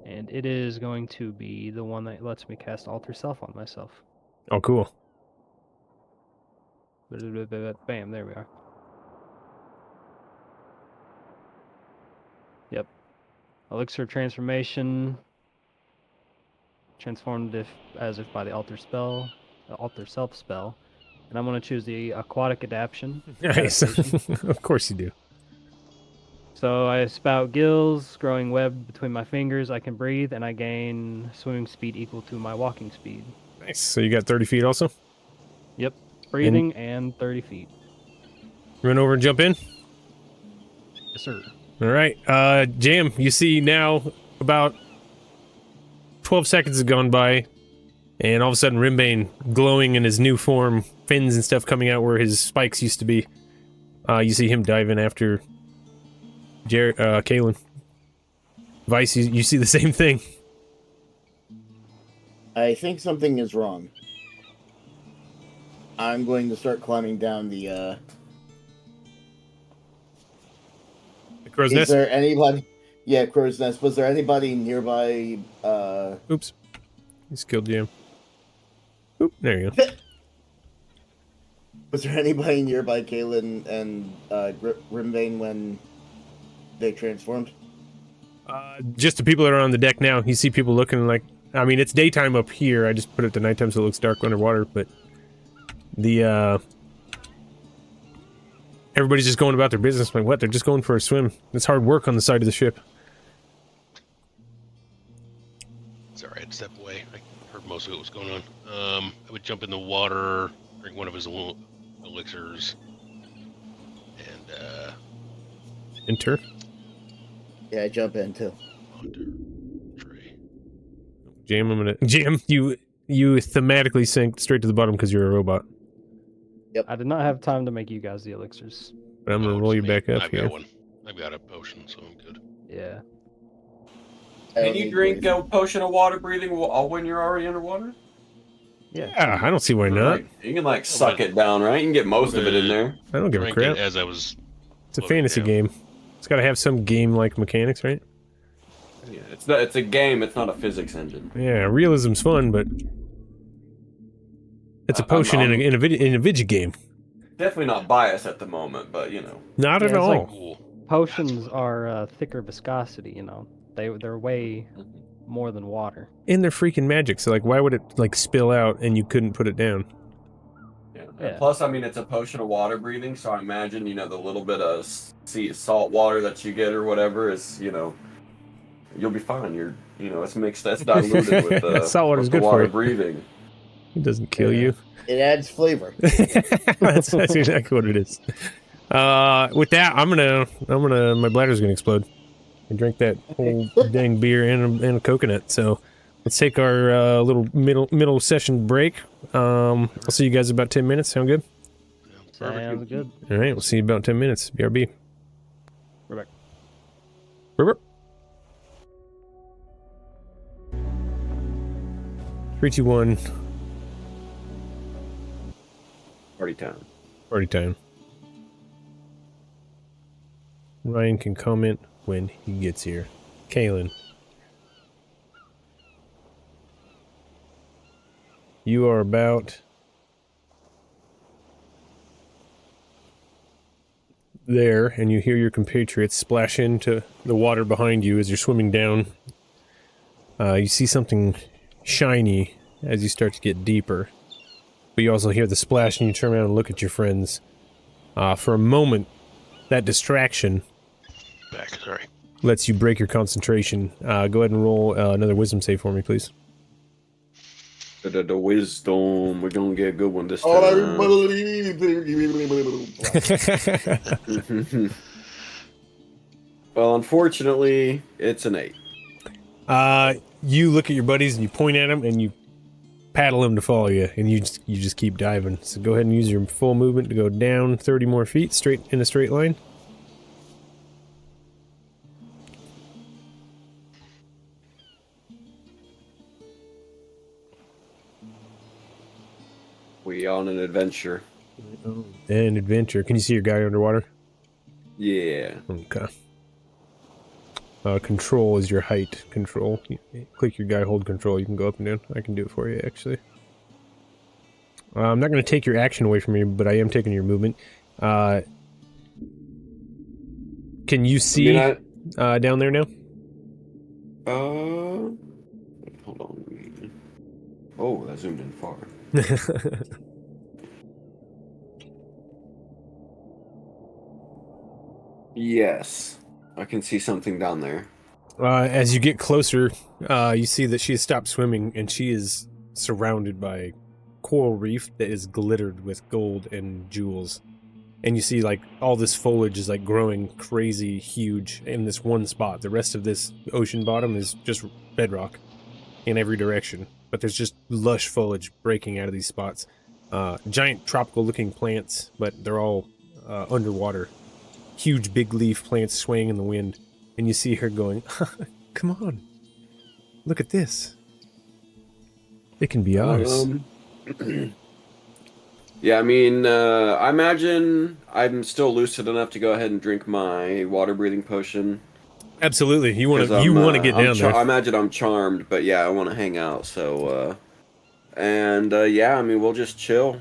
And it is going to be the one that lets me cast Alter Self on myself. Oh, cool. Bam, there we are. Yep. Elixir transformation. Transformed as if by the Alter Self spell. And I'm going to choose the Aquatic Adaptation. Nice. Of course you do. So I spout gills, growing web between my fingers, I can breathe, and I gain swimming speed equal to my walking speed. Nice. So you got 30 feet also? Yep. Breathing and 30 feet. Run over and jump in? Yes, sir. All right. Jam, you see now about 12 seconds have gone by, and all of a sudden Rimbane glowing in his new form, fins and stuff coming out where his spikes used to be. You see him diving after Kalen. Vice, you see the same thing. I think something is wrong. I'm going to start climbing down the Crow's Is nest? there anybody... Yeah, Crow's Nest. Was there anybody nearby... Oops. He's killed Jam. Oop, there you go. Was there anybody nearby Kalen and Rimbane when they transformed? Just the people that are on the deck now. You see people looking like... I mean, it's daytime up here. I just put it to nighttime so it looks dark underwater, but... Everybody's just going about their business. I'm like, what? They're just going for a swim. It's hard work on the side of the ship. It's alright, step away. I heard most of what was going on. I would jump in the water, drink one of his elixirs, and, Enter. Yeah, I jump in too. onto tray. Jam, I'm gonna... Jam, you thematically sink straight to the bottom because you're a robot. I did not have time to make you guys the elixirs. But I'm gonna Oh, roll you just me. back up I've here. got one. I've got a potion, so I'm good. Yeah. Can you drink a potion of water breathing when you're already underwater? Yeah, I don't see why not. Right. You can like suck it down, right? You can get most of it in there. I don't give a Drank crap. it as I was... It's a floating fantasy down. game. It's gotta have some game-like mechanics, right? Yeah, it's a game. It's not a physics engine. Yeah, realism's fun, but it's a potion in a video game. Definitely not biased at the moment, but you know. Not at Yeah, it's all. like- Cool. Potions are thicker viscosity, you know. They're way more than water. And they're freaking magic, so like, why would it like spill out and you couldn't put it down? Yeah, Yeah. Plus, I mean, it's a potion of water breathing, so I imagine, the little bit of salt water that you get or whatever is, you'll be fine. It's mixed, that's diluted with Salt water's with the good for water you. breathing. It doesn't kill you. It adds flavor. that's exactly what it is. With that, my bladder's gonna explode. I drank that whole dang beer and a coconut. So let's take our little middle session break. I'll see you guys in about 10 minutes. Sound good? Sounds good. All right, we'll see you in about 10 minutes. BRB. We're back. River. 3, 2, 1. Party time. Party time. Ryan can comment when he gets here. Kaylin. You are about there, and you hear your compatriots splash into the water behind you as you're swimming down. You see something shiny as you start to get deeper. But you also hear the splash, and you turn around and look at your friends. For a moment, that distraction Sorry. lets you break your concentration. Go ahead and roll another wisdom save for me, please. The wisdom, we're gonna get a good one this All I time. believe. Well, unfortunately, it's an 8. You look at your buddies and you point at them and you paddle them to follow you, and you just keep diving. So go ahead and use your full movement to go down 30 more feet straight in a straight line. We on an adventure. An adventure. Can you see your guy underwater? Yeah. Okay. Control is your height. Control. You click your guy, hold control. You can go up and down. I can do it for you, actually. I'm not going to take your action away from you, but I am taking your movement. Can you see down there now? Hold on. Oh, that zoomed in far. Yes. I can see something down there. As you get closer, you see that she has stopped swimming, and she is surrounded by coral reef that is glittered with gold and jewels. And you see, like, all this foliage is, like, growing crazy huge in this one spot. The rest of this ocean bottom is just bedrock in every direction. But there's just lush foliage breaking out of these spots. Giant tropical-looking plants, but they're all underwater. Huge big leaf plants swaying in the wind. And you see her going, come on, look at this. It can be ours. Yeah, I mean, I imagine I'm still lucid enough to go ahead and drink my water-breathing potion. Absolutely, you want to get down there. I imagine I'm charmed, but yeah, I want to hang out. So, yeah, I mean, we'll just chill.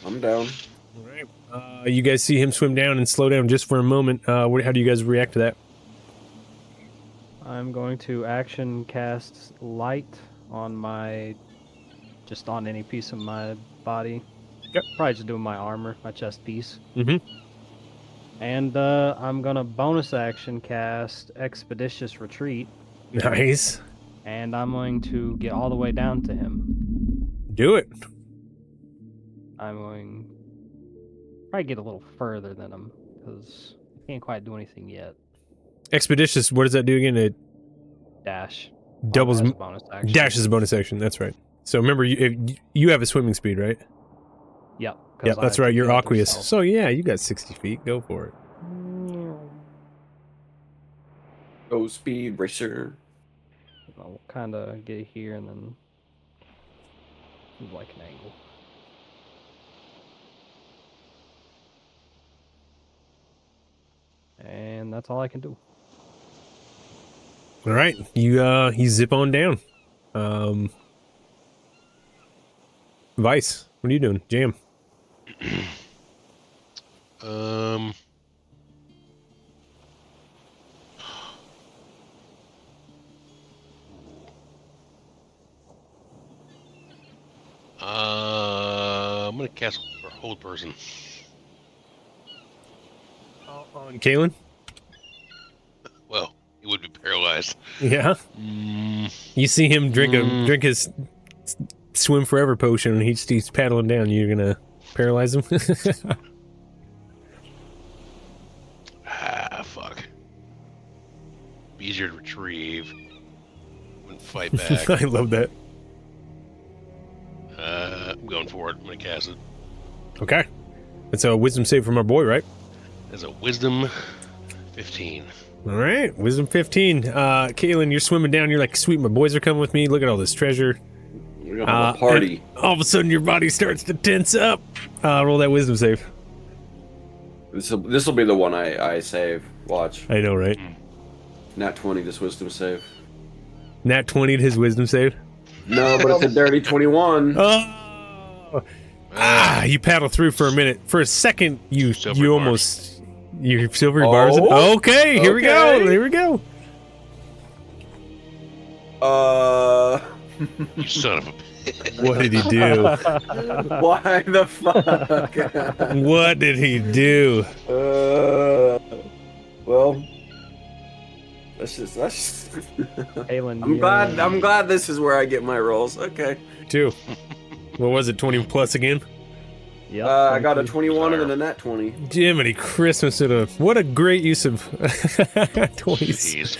I'm down. All right. You guys see him swim down and slow down just for a moment. How do you guys react to that? I'm going to action cast light on just on any piece of my body. Yep. Probably just doing my armor, my chest piece. Mm-hmm. And I'm gonna bonus action cast Expeditious Retreat. Nice. And I'm going to get all the way down to him. Do it. I'm going probably get a little further than him because I can't quite do anything yet. Expeditious, what does that do again? It Dash. doubles. Bonus action. Dash is a bonus action. That's right. So remember, you have a swimming speed, right? Yep. Yeah, that's right. You're aqueous. So yeah, you got 60 feet. Go for it. Go speed racer. I'll kind of get here and then move like an angle. And that's all I can do. All right, you zip on down. Vice, what are you doing? Jam. I'm gonna cast Old person. On Kalen? Well, he would be paralyzed. Yeah. You see him drink his swim forever potion, and he's paddling down. You're gonna paralyze him? Fuck. Be easier to retrieve. Wouldn't fight back. I love that. I'm going for it. I'm gonna cast it. Okay. That's a wisdom save from our boy, right? There's a wisdom 15. All right, wisdom 15. Kaylin, you're swimming down. You're like, sweet, my boys are coming with me. Look at all this treasure. We're gonna have a party. All of a sudden, your body starts to tense up. Roll that wisdom save. This will be the one I save. Watch. I know, right? Nat 20, this wisdom save. Nat 20'd his wisdom save. No, but it's a dirty 21. Oh! You paddle through for a minute. For a second, you almost... You silvery bars. Okay, here we go. Here we go. You son of a bitch. What did he do? Why the fuck? What did he do? Well, that's just. Aylin, I'm glad this is where I get my rolls. Okay. 2. What was it? 20 plus again? Yep, I got a 21 and then a nat 20. Jiminy Christmas! What a great use of 20s.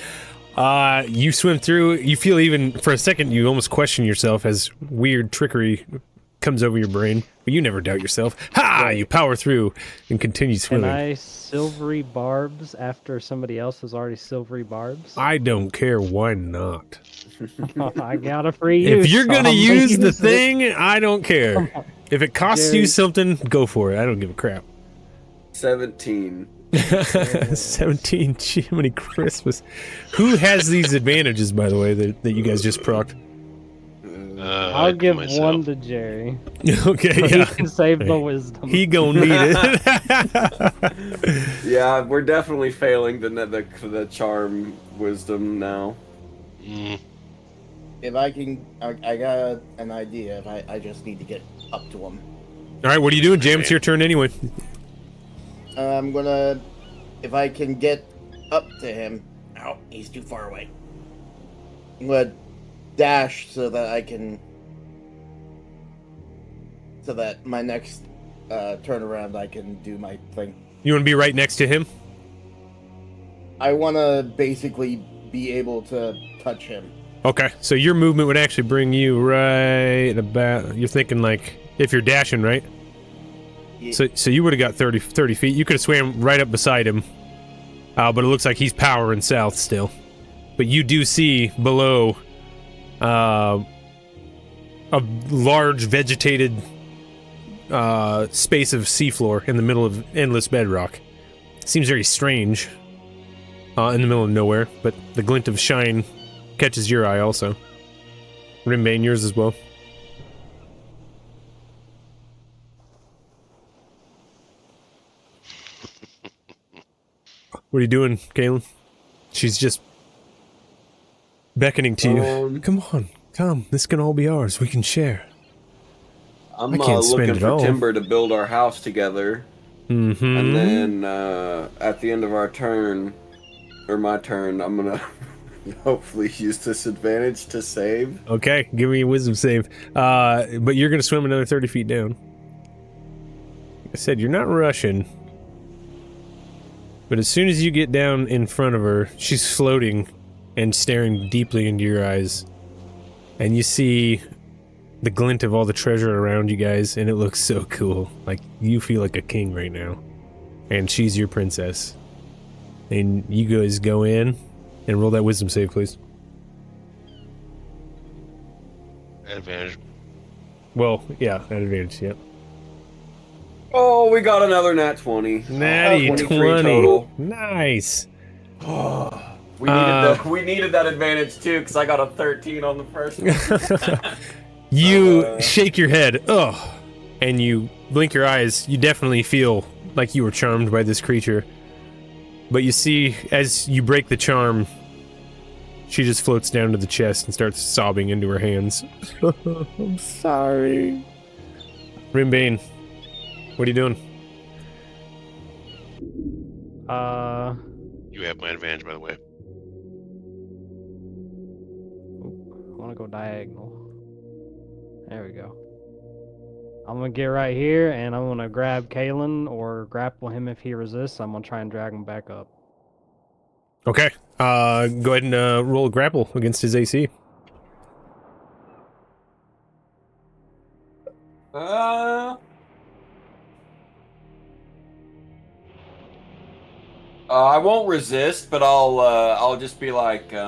You swim through. You feel even for a second. You almost question yourself as weird trickery comes over your brain, but you never doubt yourself. Ha! You power through and continue swimming. Can I silvery barbs after somebody else has already silvery barbs? I don't care. Why not? I got a free use. If you're gonna so use the it. thing, I don't care. If it costs you something, go for it. I don't give a crap. 17. 17, Jiminy Christmas. Who has these advantages, by the way, that you guys just procced? I'll give one to Jerry. Okay, So yeah. he can save the wisdom. He gonna need it. Yeah, we're definitely failing the charm wisdom now. If I can, I got an idea. If I just need to get up to him. All right, what are you doing, Jam? It's your turn anyway. I'm gonna, if I can get up to him. Ow, he's too far away. I'm gonna dash so that I can, so that my next turnaround I can do my thing. You want to be right next to him? I want to basically be able to touch him. Okay, so your movement would actually bring you right about... You're thinking, like, if you're dashing, right? Yeah. So you would have got 30 feet. You could have swam right up beside him. But it looks like he's powering south still. But you do see below a large vegetated space of seafloor in the middle of endless bedrock. Seems very strange in the middle of nowhere, but the glint of shine catches your eye also. Rimbane, yours as well. What are you doing, Kaylin? She's just beckoning to you. Come on, come. This can all be ours. We can share. I'm I can't spend looking it for all. timber to build our house together. Mm-hmm. And then at the end of our turn, or my turn, I'm gonna hopefully use this advantage to save. Okay, give me a wisdom save. But you're gonna swim another 30 feet down. Like I said, you're not rushing. But as soon as you get down in front of her, she's floating and staring deeply into your eyes. And you see the glint of all the treasure around you guys, and it looks so cool. Like, you feel like a king right now. And she's your princess. And you guys go in and roll that wisdom save, please. Advantage. Well, yeah, at advantage, yeah. Oh, we got another nat 20. Natty 23 20. total. Nice. We needed that advantage too, because I got a 13 on the first one. You shake your head, ugh, and you blink your eyes. You definitely feel like you were charmed by this creature. But you see, as you break the charm, she just floats down to the chest and starts sobbing into her hands. I'm sorry. Rimbane, What are you doing? You have my advantage, by the way. I want to go diagonal. There we go. I'm gonna get right here, and I'm gonna grab Kalen or grapple him if he resists. I'm gonna try and drag him back up. Okay. Go ahead and roll a grapple against his AC. I won't resist, but I'll just be like, you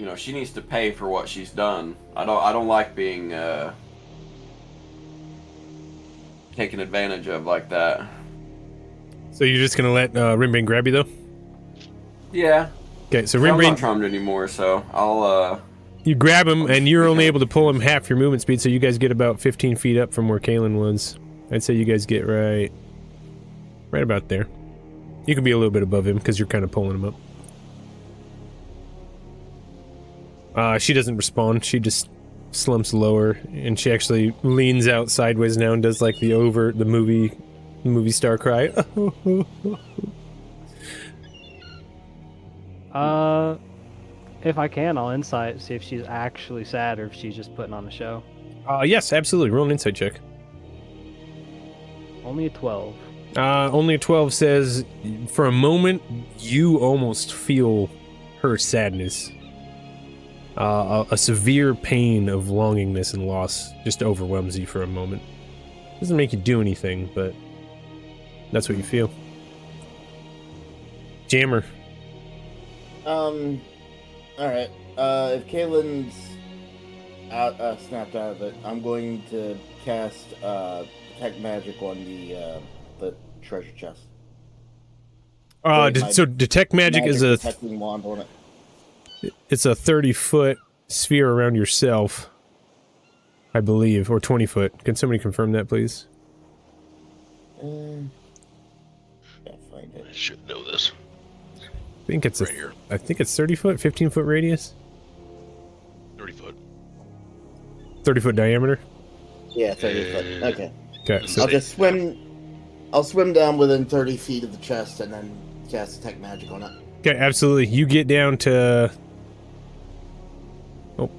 know, she needs to pay for what she's done. I don't like being taken advantage of like that. So you're just gonna let Rimbrain grab you, though? Yeah. Okay, so I'm not Rimbrain, charmed anymore, so I'll you grab him, and you're only able to pull him half your movement speed, so you guys get about 15 feet up from where Kalen was. I'd say you guys get right about there. You can be a little bit above him, because you're kind of pulling him up. She doesn't respond. She just slumps lower, and she actually leans out sideways now and does like the movie star cry. If I can, I'll insight, see if she's actually sad or if she's just putting on a show. Yes, absolutely. Roll an insight check. Only a 12. Only a 12 says, for a moment, you almost feel her sadness. A severe pain of longingness and loss just overwhelms you for a moment. Doesn't make you do anything, but that's what you feel. Jammer. Alright. If Kalen's snapped out of it, I'm going to cast detect magic on the treasure chest. So detect magic is a detecting wand on it. it's a 30-foot sphere around yourself, I believe, or 20 foot. Can somebody confirm that, please? Yeah, find it. I should know this. I think it's Right here. I think it's 30 foot, 15 foot radius, 30 foot. 30 foot diameter. Yeah, 30 foot. Okay. Okay, so I'll just swim. I'll swim down within 30 feet of the chest and then cast detect magic on it. okay, absolutely. You get down to. Oh,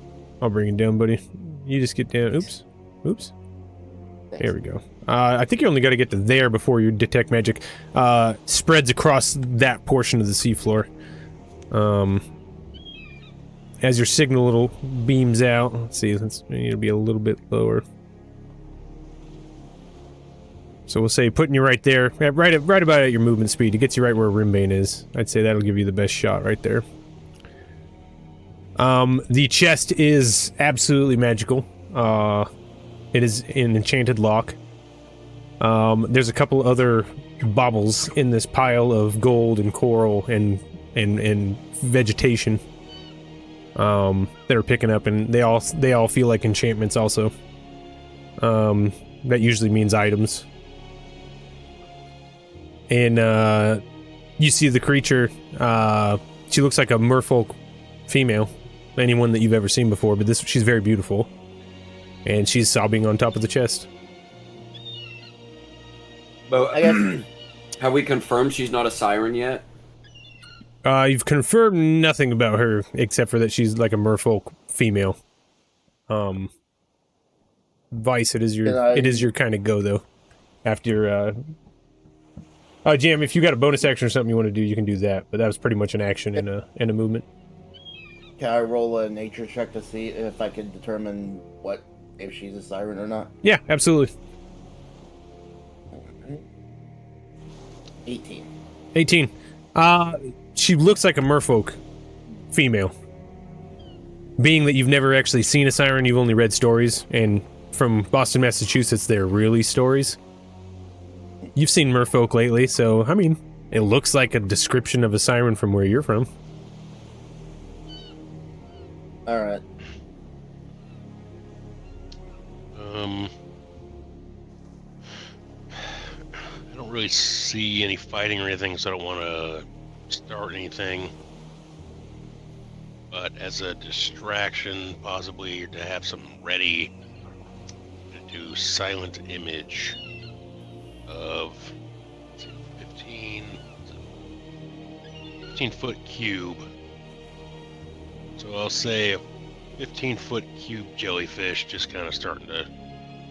I'll bring it down, buddy. You just get down. Oops. Thanks. There we go. I think you only got to get to there before your detect magic spreads across that portion of the seafloor. As your signal little beams out, let's see, we need to be a little bit lower. So we'll say putting you right there, right about at your movement speed. It gets you right where Rimbane is. I'd say that'll give you the best shot right there. The chest is absolutely magical. It is an enchanted lock. There's a couple other baubles in this pile of gold and coral and vegetation that are picking up, and they all feel like enchantments also. That usually means items. And you see the creature. She looks like a merfolk female, anyone that you've ever seen before, but she's very beautiful. And she's sobbing on top of the chest. But have we confirmed she's not a siren yet? You've confirmed nothing about her except for that she's like a merfolk female. Vice, it is your kind of go though. After Jam, if you got a bonus action or something you want to do, you can do that. But that was pretty much an action and a movement. Can I roll a nature check to see if I can determine if she's a siren or not? Yeah, absolutely. 18. 18. She looks like a merfolk female. Being that you've never actually seen a siren, you've only read stories, and from Boston, Massachusetts, they're really stories. You've seen merfolk lately, so, I mean, it looks like a description of a siren from where you're from. Alright. I don't really see any fighting or anything, so I don't want to start anything. But as a distraction, possibly to have something ready to do silent image. of 15-foot cube. So I'll say a 15-foot cube jellyfish just kind of starting to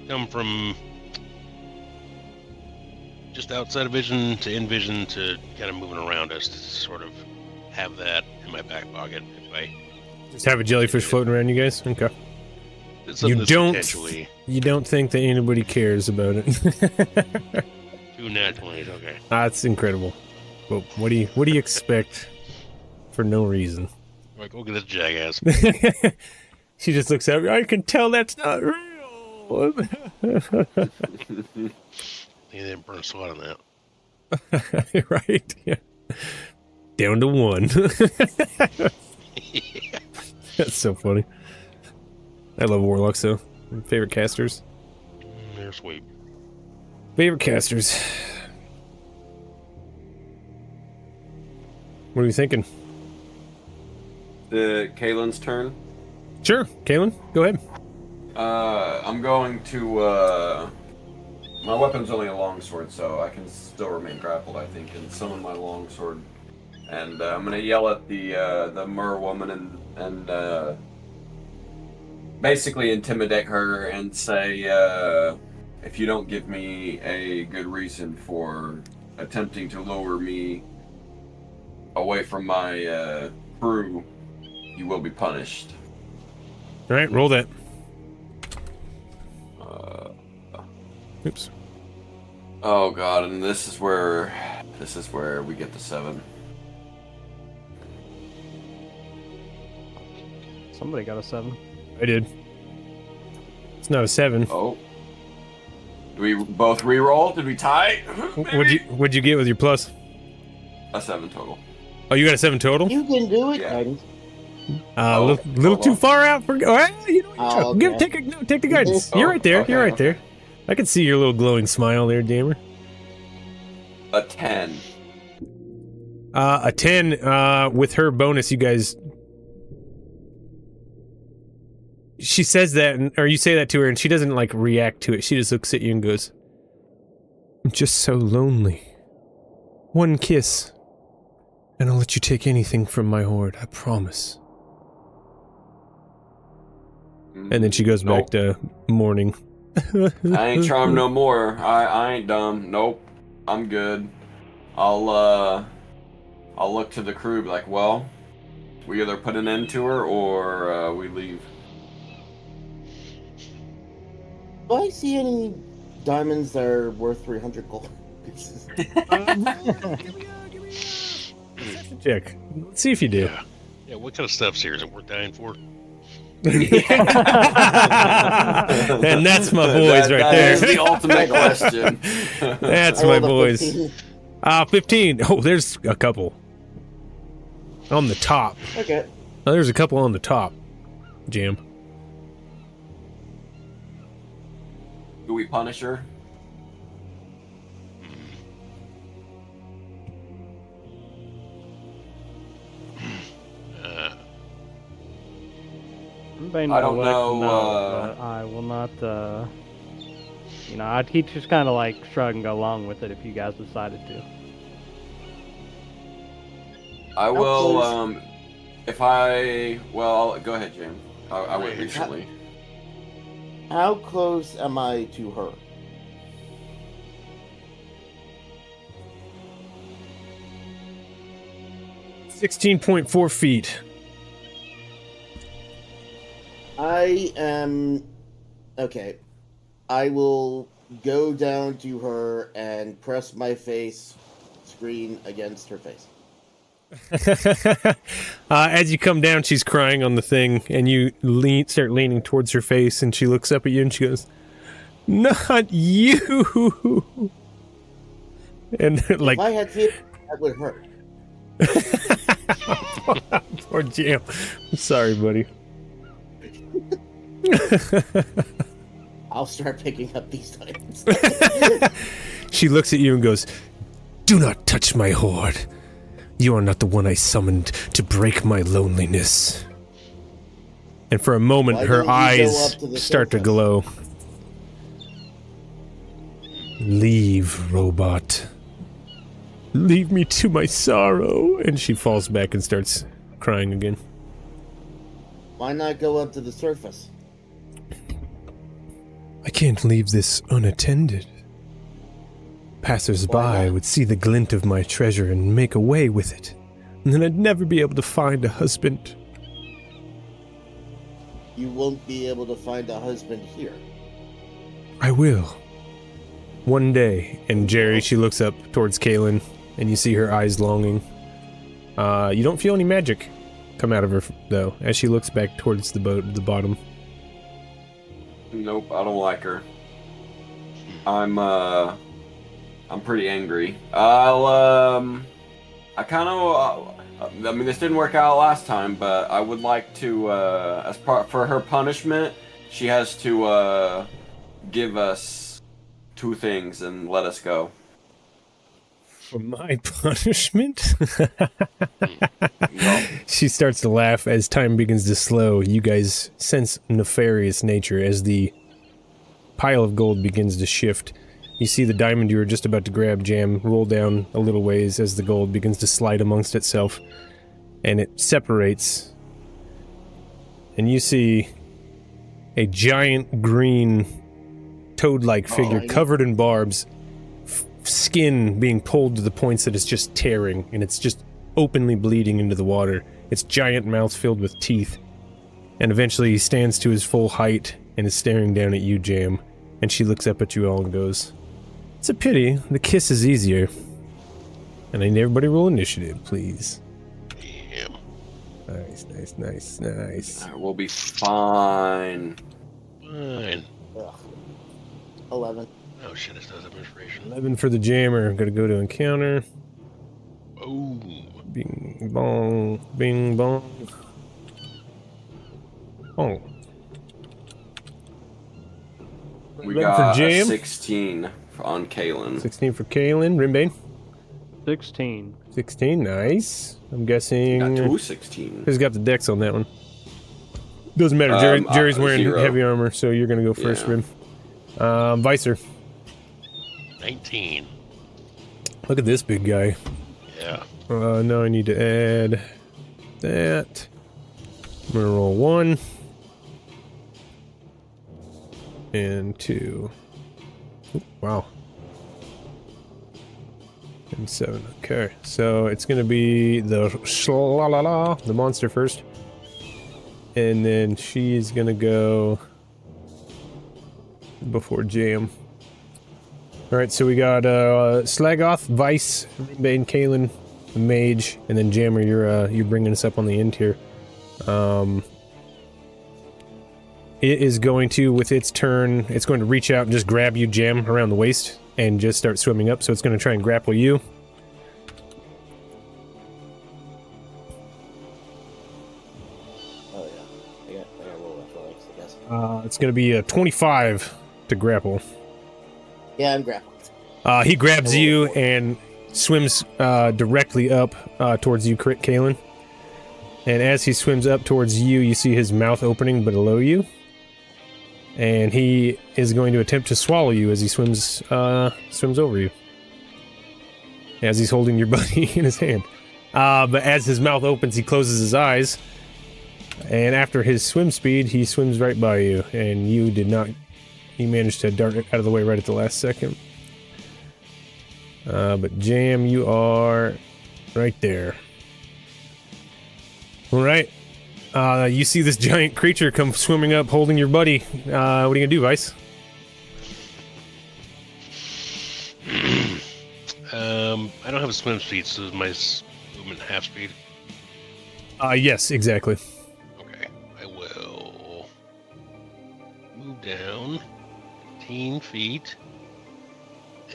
come from just outside of vision to in vision to kind of moving around us to sort of have that in my back pocket if I Just have a jellyfish floating around you guys? Okay. it's something that's potentially You don't think that anybody cares about it? 2 nat 20s, okay. That's incredible. Well, what do you expect for no reason? Like, look at this jackass. She just looks at me. I can tell that's not real. They didn't burn a sweat on that. Right? Yeah. Down to 1. That's so funny. I love warlocks though. Favorite casters. They're sweet. Favorite casters. What are you thinking? Kaylin's turn. Sure, Kaylin, go ahead. I'm going to, my weapon's only a longsword, so I can still remain grappled, I think, and summon my longsword. And I'm gonna yell at the mer woman and basically intimidate her and say, if you don't give me a good reason for attempting to lure me away from my crew, you will be punished. All right, roll that. Oops. Oh god, and this is where we get the 7. Somebody got a 7. I did. It's not a 7. Oh. Do we both re-roll? Did we tie? What'd you get with your plus? A 7 total. Oh, you got a 7 total? You can do it, Yeah. guidance. Little too far out for. Oh, you know, Oh, okay. take the guidance. You're right there. Okay, You're right okay. there. I can see your little glowing smile there, Damer. A 10. A 10. With her bonus, you guys. She says that, or you say that to her, and she doesn't like react to it. She just looks at you and goes, "I'm just so lonely. One kiss, and I'll let you take anything from my hoard. I promise." And then she goes back to mourning. I ain't charmed no more. I ain't dumb. Nope. I'm good. I'll look to the crew, be like, well, we either put an end to her or we leave. Do I see any diamonds that are worth 300 gold pieces? Check. Let's see if you do. Yeah, what kind of stuff's here? Is it worth dying for? And that's my boys right that there. is the ultimate question. That's I my rolled a boys. 15. 15. Oh, there's a couple. On the top. Okay. Oh, there's a couple on the top. Jam. Do we punish her? Everybody I don't knows know, but I will not, he'd just kind of like shrug and go along with it if you guys decided to. I will, close? well, go ahead, James. I went recently. How close am I to her? $16.4 feet. I am... Okay. I will go down to her and press my screen against her face. As you come down, she's crying on the thing, and you start leaning towards her face, and she looks up at you and she goes, "Not you!" And like, If I had fear, that would hurt. poor Jam. I'm sorry, buddy. I'll start picking up these diamonds. She looks at you and goes, "Do not touch my hoard. You are not the one I summoned to break my loneliness." And for a moment, Why her don't you go eyes up to the start to surface? glow. Leave, robot. Leave me to my sorrow. And she falls back and starts crying again. Why not go up to the surface? I can't leave this unattended. Passers-by would see the glint of my treasure and make away with it. And then I'd never be able to find a husband. You won't be able to find a husband here. I will. One day. And Jerry, she looks up towards Kaylin, and you see her eyes longing. You don't feel any magic come out of her, though, as she looks back towards the boat, the bottom. Nope, I don't like her. I'm pretty angry. I mean, this didn't work out last time, but I would like to, for her punishment, she has to, give us 2 things and let us go. For my punishment? Well, She starts to laugh as time begins to slow. You guys sense nefarious nature as the pile of gold begins to shift. You see the diamond you were just about to grab, Jam, roll down a little ways as the gold begins to slide amongst itself. And it separates. And you see a giant green toad-like figure covered in barbs, skin being pulled to the points that it's just tearing, and it's just openly bleeding into the water. Its giant mouth filled with teeth. And eventually he stands to his full height and is staring down at you, Jam. And she looks up at you all and goes, "It's a pity. The kiss is easier. And I need everybody roll initiative, please." Damn. Nice. we'll be fine. Fine. Ugh. 11. Oh shit, this does have inspiration. 11 for the Jammer. Gotta go to encounter. Oh. Bing bong. Bing bong. Oh. We 11 got for Jam. 16 on Kaylin. 16 for Kaylin. Rimbane. 16. 16, nice. I'm Got guessing... 2 16. Who's got the dex on that one? Doesn't matter. Jerry's wearing 0. heavy armor, so you're gonna go first, Yeah. Rim. Vicer. 19. Look at this big guy. Yeah. Now I need to add that. I'm gonna roll 1. And 2. Oop, wow. And 7. Okay, so it's gonna be the Shlalala, the monster first. And then she's gonna go before Jam. Alright, so we got Slagoth, Vice, Bane, Kaylin, the Mage, and then Jammer, you're bringing us up on the end here. It is going to, with its turn, it's going to reach out and just grab you, Jam, around the waist, and just start swimming up, so it's going to try and grapple you. Oh, yeah. I got roll athletics, I guess. It's going to be a 25 to grapple. Yeah, I'm grappled. He grabs you and swims directly up towards you, Kaylin. And as he swims up towards you, you see his mouth opening below you. And he is going to attempt to swallow you as he swims over you. As he's holding your buddy in his hand. But as his mouth opens, he closes his eyes. And after his swim speed, he swims right by you. And you did not... He managed to dart out of the way right at the last second. But Jam, you are right there. Alright. You see this giant creature come swimming up, holding your buddy. What are you gonna do, Vice? I don't have a swim speed, so is my movement half speed? Yes, exactly. Okay, I will move down 15 feet,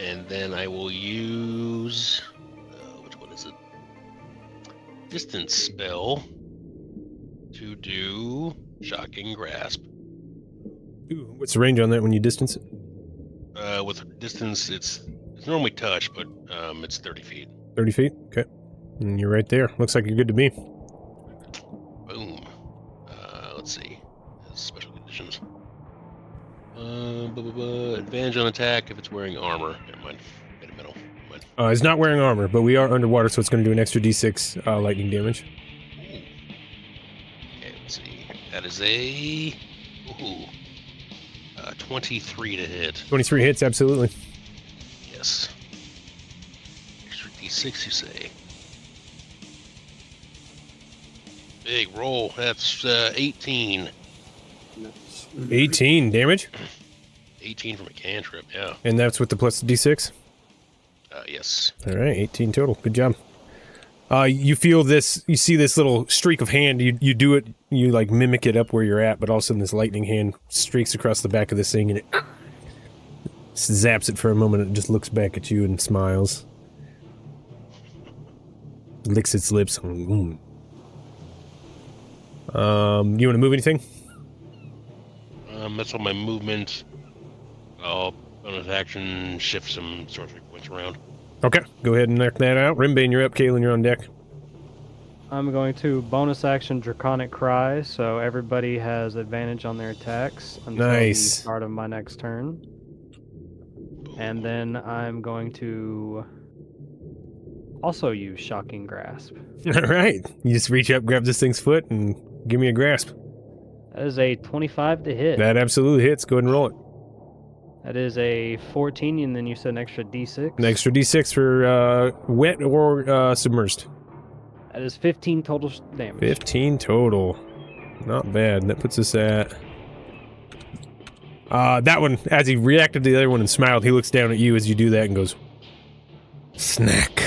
and then I will use which one is it? Distance spell to do shocking grasp. Ooh, what's the range on that when you distance it? With distance, it's normally touch, but it's 30 feet. 30 feet? Okay. And you're right there. Looks like you're good to me. Boom. Let's see. Special conditions. Advantage on attack if it's wearing armor. Never mind. In the middle. Never mind. He's not wearing armor, but we are underwater, so it's going to do an extra d6 lightning damage. Ooh. Okay, let's see. That is a 23 to hit. 23 hits, absolutely. Yes. Extra d6, you say? Big roll. That's 18. 18 damage, 18 from a cantrip. Yeah. and that's with the plus d6. Yes. All right, 18 total. Good job. You feel this, you see this little streak of hand, you do it, you like mimic it up where you're at, but all of a sudden this lightning hand streaks across the back of this thing and it zaps it for a moment. It just looks back at you and smiles. Licks its lips. You want to move anything? That's all my movement. I'll bonus action shift some sorcery points around. Okay, go ahead and knock that out. Rimbane, you're up. Kaylin, you're on deck. I'm going to bonus action Draconic Cry, so everybody has advantage on their attacks until Nice. the start of my next turn. And then I'm going to also use Shocking Grasp. All right, you just reach up, grab this thing's foot, and give me a grasp. That is a 25 to hit. That absolutely hits. Go ahead and roll it. That is a 14, and then you said an extra d6. An extra d6 for wet or submersed. That is 15 total damage. 15 total. Not bad. That puts us at... that one, as he reacted to the other one and smiled, he looks down at you as you do that and goes, snack.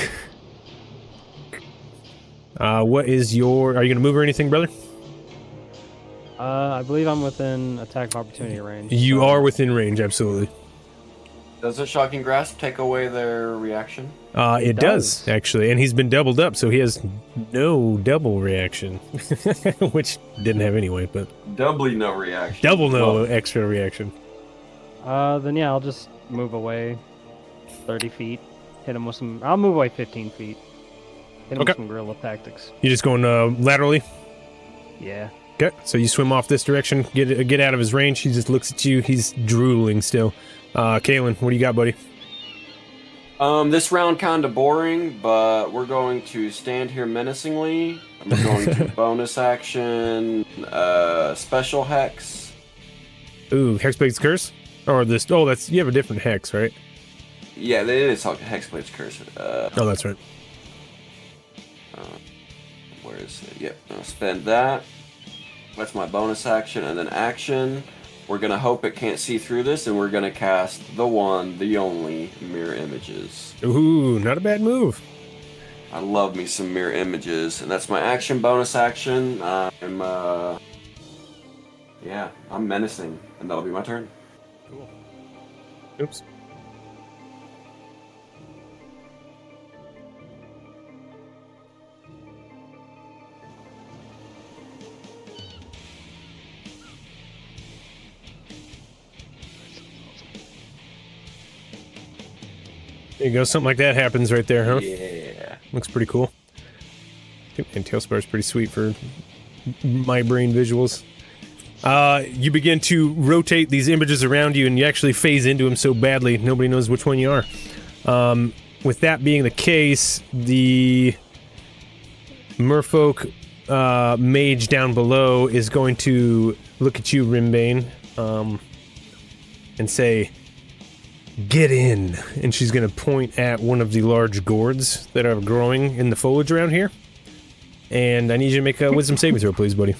What is your... Are you going to move or anything, brother? I believe I'm within attack of opportunity range. You so- are within range, absolutely. Does a shocking grasp take away their reaction? It does, actually. And he's been doubled up, so he has no double reaction. Which didn't have anyway, but... Doubly no reaction. Double no Well, extra reaction. Then yeah, I'll just move away 30 feet. Hit him with some... I'll move away 15 feet. Hit him Okay. with some guerrilla tactics. You just going laterally? Yeah. Okay, so you swim off this direction, get out of his range. He just looks at you. He's drooling still. Kalen, what do you got, buddy? This round kind of boring, but we're going to stand here menacingly. I'm going to bonus action, special hex. Ooh, Hexblade's Curse? Or this... Oh, that's... You have a different hex, right? Yeah, it is Hexblade's Curse. Oh, that's right. Where is it? Yep, I'll spend that. That's my bonus action, and then action. We're going to hope it can't see through this, and we're going to cast the one, the only, Mirror Images. Ooh, not a bad move. I love me some Mirror Images, and that's my action, bonus action. I'm menacing, and that'll be my turn. Oops. There you go. Something like that happens right there, huh? Yeah. Looks pretty cool. And Talespire is pretty sweet for my brain visuals. You begin to rotate these images around you, and you actually phase into them so badly, nobody knows which one you are. With that being the case, the merfolk mage down below is going to look at you, Rimbane, and say, "Get in," and she's going to point at one of the large gourds that are growing in the foliage around here. And I need you to make a wisdom saving throw, please, buddy.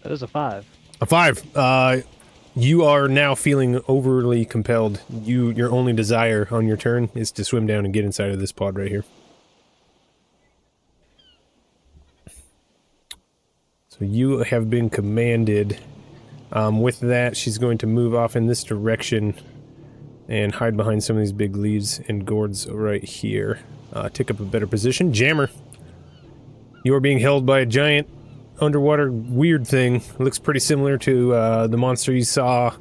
That is a 5. A 5. You are now feeling overly compelled. Your only desire on your turn is to swim down and get inside of this pod right here. So you have been commanded. With that, she's going to move off in this direction and hide behind some of these big leaves and gourds right here. Take up a better position. Jammer, you are being held by a giant underwater weird thing. Looks pretty similar to the monster you saw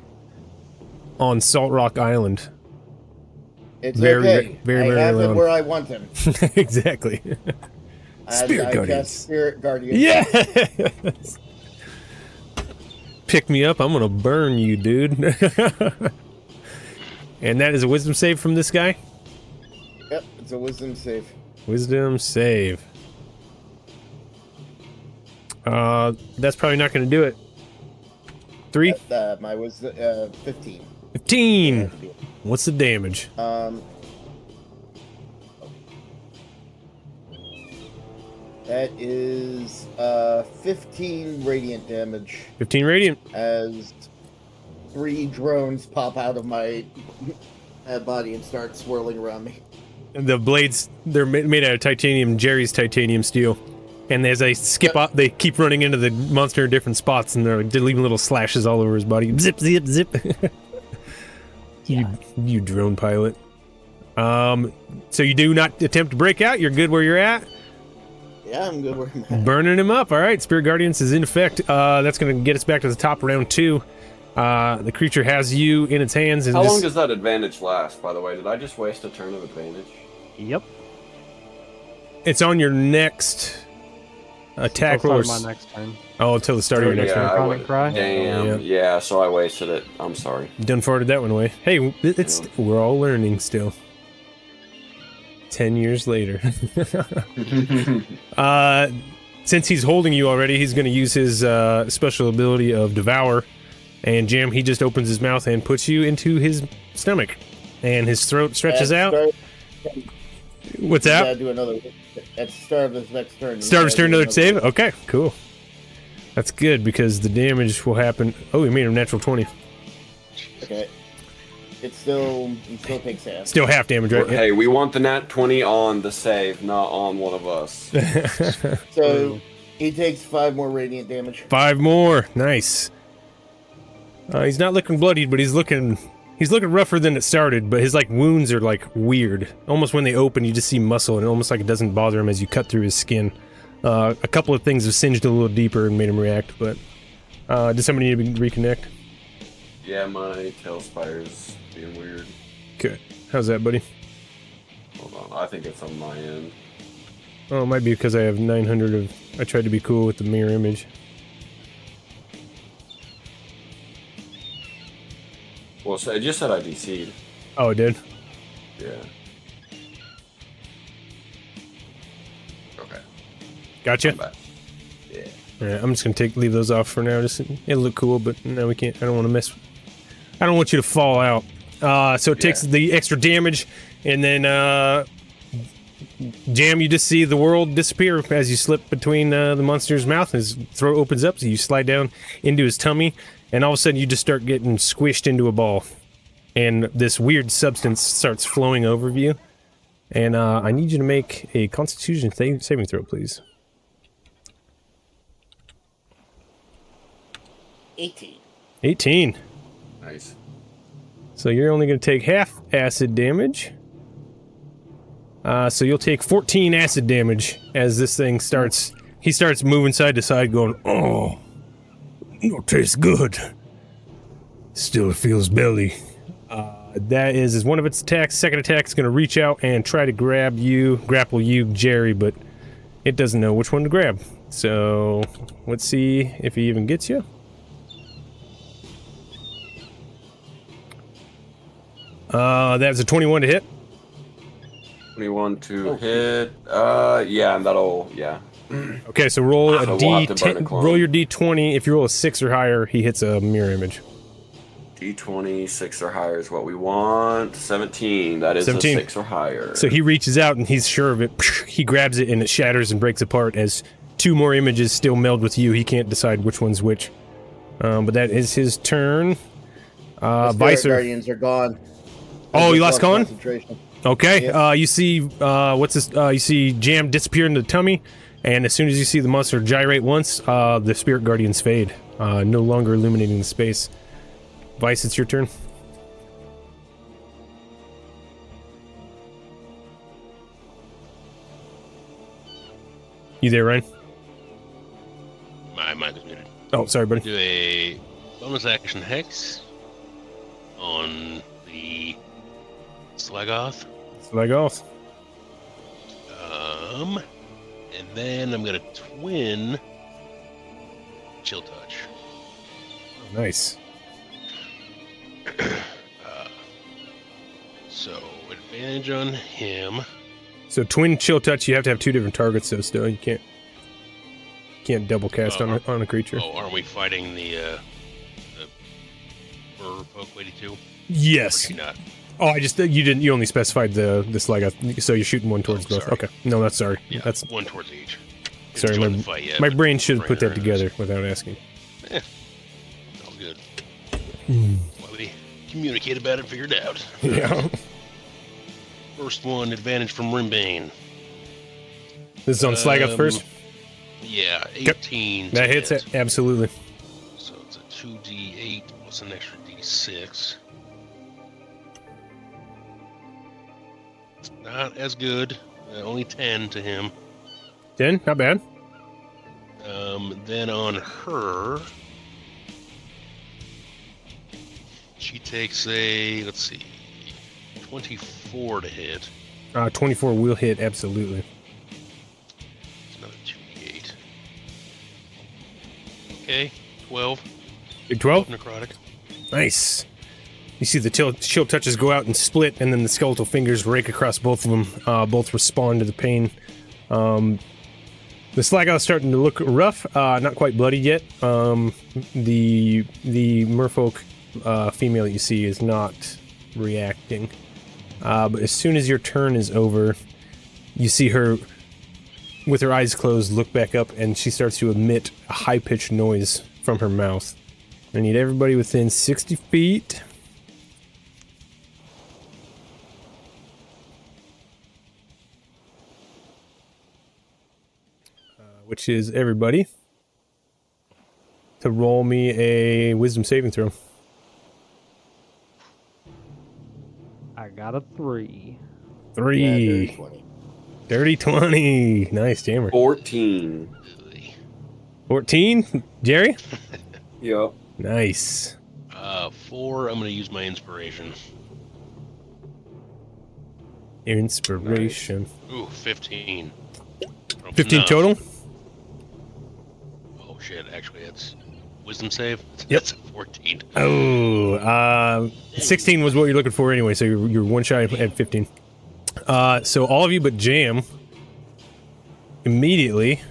on Salt Rock Island. It's Very, okay. very, I very have early him on. where I want him. Exactly. And Spirit I Guardians. cast Spirit Guardians. Yes! pick me up, I'm gonna burn you, dude. And that is a wisdom save from this guy? Yep, it's a wisdom save. Wisdom save. That's probably not gonna do it. 3? My wisdom, 15. 15! What's the damage? That is 15 radiant damage 15 radiant. as 3 drones pop out of my body and start swirling around me. And the blades, they're made out of titanium, Jerry's titanium steel. And as they skip up, they keep running into the monster in different spots, and they're leaving little slashes all over his body. Zip, zip, zip. You drone pilot. So you do not attempt to break out. You're good where you're at. Yeah, I'm good where I'm at. Burning him up. All right, Spirit Guardians is in effect. That's going to get us back to the top of round 2. The creature has you in its hands. And How long does that advantage last, by the way? Did I just waste a turn of advantage? Yep. It's on your next attack roll. My next turn. Oh, until the start of your next turn. Draconic Cry? Damn. Yeah, so I wasted it. I'm sorry. Done farted that one away. Hey, we're all learning still. 10 years later. Since he's holding you already, he's going to use his special ability of Devour. And Jam, he just opens his mouth and puts you into his stomach. And his throat stretches out. What's that? Do another at the start of his next turn. Start of his turn, another save? Okay, cool. That's good because the damage will happen. Oh, he made a natural 20. Okay. He still takes half. Still half damage, right? Hey, we want the nat 20 on the save, not on one of us. So he takes 5 more radiant damage. 5 more. Nice. He's not looking bloodied, but he's looking rougher than it started, but his wounds are weird. Almost when they open, you just see muscle, and almost it doesn't bother him as you cut through his skin. A couple of things have singed a little deeper and made him react, but does somebody need to reconnect? Yeah, my Talespire's being weird. Okay. How's that, buddy? Hold on, I think it's on my end. Oh, it might be because I have 900 of... I tried to be cool with the mirror image. Well, so it just said I DC'd. Oh, it did? Yeah. Okay. Gotcha. I'm back. Yeah. Alright, I'm just gonna leave those off for now. It'll look cool, but no, we can't. I don't want to mess. I don't want you to fall out. So it takes the extra damage, and then Jam, you just see the world disappear as you slip between the monster's mouth. His throat opens up, so you slide down into his tummy, and all of a sudden you just start getting squished into a ball, and this weird substance starts flowing over you. And I need you to make a Constitution saving throw, please. 18. 18. Nice. So you're only going to take half acid damage. So you'll take 14 acid damage as this thing starts... He starts moving side to side going, oh, no tastes good. Still feels belly. That is one of its attacks. Second attack is going to reach out and try to grapple you, Jerry, but it doesn't know which one to grab. So let's see if he even gets you. That's a 21 to hit. 21 to hit. Yeah, and that'll, yeah. Okay, so roll a So we'll have to burn a D10. clone. Roll your D20. If you roll a 6 or higher, he hits a mirror image. D20, 6 or higher is what we want. 17, that is 17. a 6 or higher. So he reaches out and he's sure of it. He grabs it and it shatters and breaks apart as 2 more images still meld with you. He can't decide which one's which. But that is his turn. The Visor. Guardians are gone. Oh, you lost Con? Concentration. Okay. Yeah. You see, you see Jam disappear into the tummy, and as soon as you see the monster gyrate once, the Spirit Guardians fade, no longer illuminating the space. Vice, it's your turn. You there, Ryan? My mic is muted. Oh, sorry, buddy. Do a bonus action hex on the Slagoth. Leg off. And then I'm gonna twin Chill Touch. Nice. So advantage on him. So twin chill touch, you have to have 2 different targets, though. Still, you can't double cast on a creature. Oh, aren't we fighting the Burr Poke Lady too? Yes. Or do you not? Oh, you only specified the Slag, so you're shooting one towards both. sorry. Okay. No, that's sorry. Yeah, That's one towards each. sorry. Joined the fight yet, My but brain should have put that brainer is- together without asking. All good. Well, we communicate about it and figured it out. Yeah. First one, advantage from Rimbane. This is on Slag first. Yeah, 18. That to hits hit. it. Absolutely. So it's a 2d8 plus an extra d6. Not as good. Only 10 to him. 10, not bad. Then on her, she takes a, let's see, 24 to hit. 24 will hit, absolutely. It's another 2d8. Okay, 12. Big 12? Necrotic. Nice. You see the chill touches go out and split, and then the skeletal fingers rake across both of them. Both respond to the pain. The Slag is starting to look rough. Not quite bloody yet. The merfolk female you see is not reacting. But as soon as your turn is over, you see her, with her eyes closed, look back up, and she starts to emit a high-pitched noise from her mouth. I need everybody within 60 feet. Which is everybody, to roll me a wisdom saving throw. I got a 3. 3. Yeah, 20. Dirty 20. Nice, Jammer. 14. 14. Jerry? Yep. Nice. 4, I'm going to use my inspiration. Inspiration. Ooh, 15. 15 Enough. total? Oh shit, actually it's wisdom save. Yep. That's a 14. Oh, 16 was what you're looking for anyway, so you're one shy at 15. So all of you but Jam immediately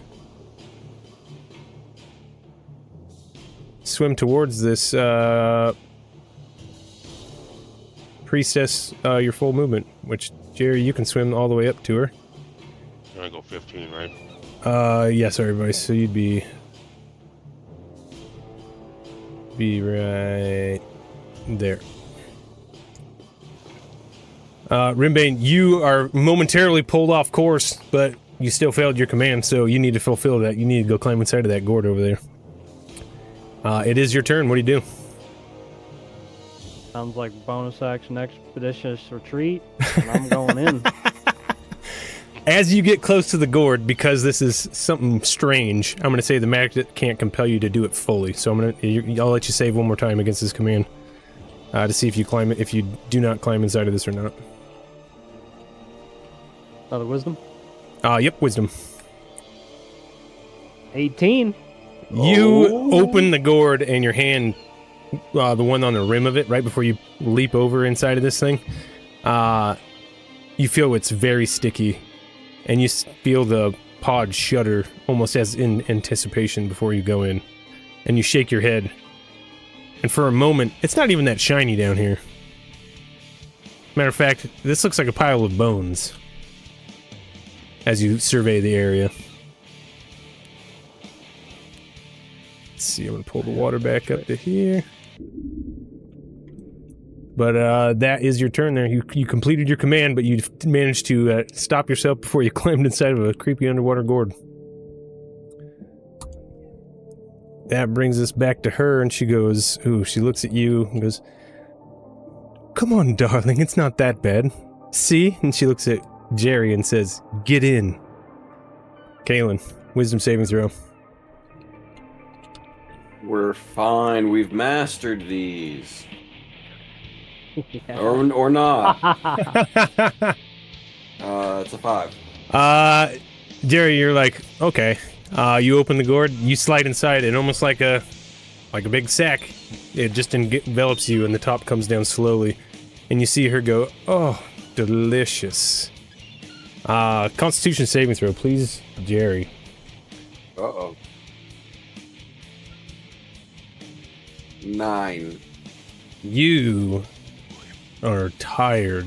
swim towards this priestess, your full movement, which, Jerry, you can swim all the way up to her. I'm gonna go 15, right? Yes, everybody, so you'd be right there. Rimbane, you are momentarily pulled off course, but you still failed your command, so you need to fulfill that. You need to go climb inside of that gourd over there. It is your turn. What do you do? Sounds like bonus action expeditious retreat, and I'm going in. As you get close to the gourd, because this is something strange, I'm going to say the magic can't compel you to do it fully. So I'll let you save one more time against this command to see if you climb it. If you do not climb inside of this or not. Another wisdom. Yep, wisdom. 18. You open the gourd and your hand, the one on the rim of it, right before you leap over inside of this thing, you feel it's very sticky, and you feel the pod shudder almost as in anticipation before you go in, and you shake your head, and for a moment, it's not even that shiny down here. Matter of fact, this looks like a pile of bones as you survey the area. Let's see, I'm going to pull the water back up to here. But that is your turn there. You completed your command, but you managed to stop yourself before you climbed inside of a creepy underwater gourd. That brings us back to her, and she goes, ooh, she looks at you and goes, "Come on, darling, it's not that bad. See?" And she looks at Jerry and says, "Get in." Kaylin, wisdom saving throw. We're fine. We've mastered these. Yeah. Or not. It's a 5. Jerry, you're like, okay. You open the gourd, you slide inside, and almost like a like a big sack. It just envelops you, and the top comes down slowly. And you see her go, oh, delicious. Constitution saving throw, please, Jerry. Uh-oh. 9. You are tired.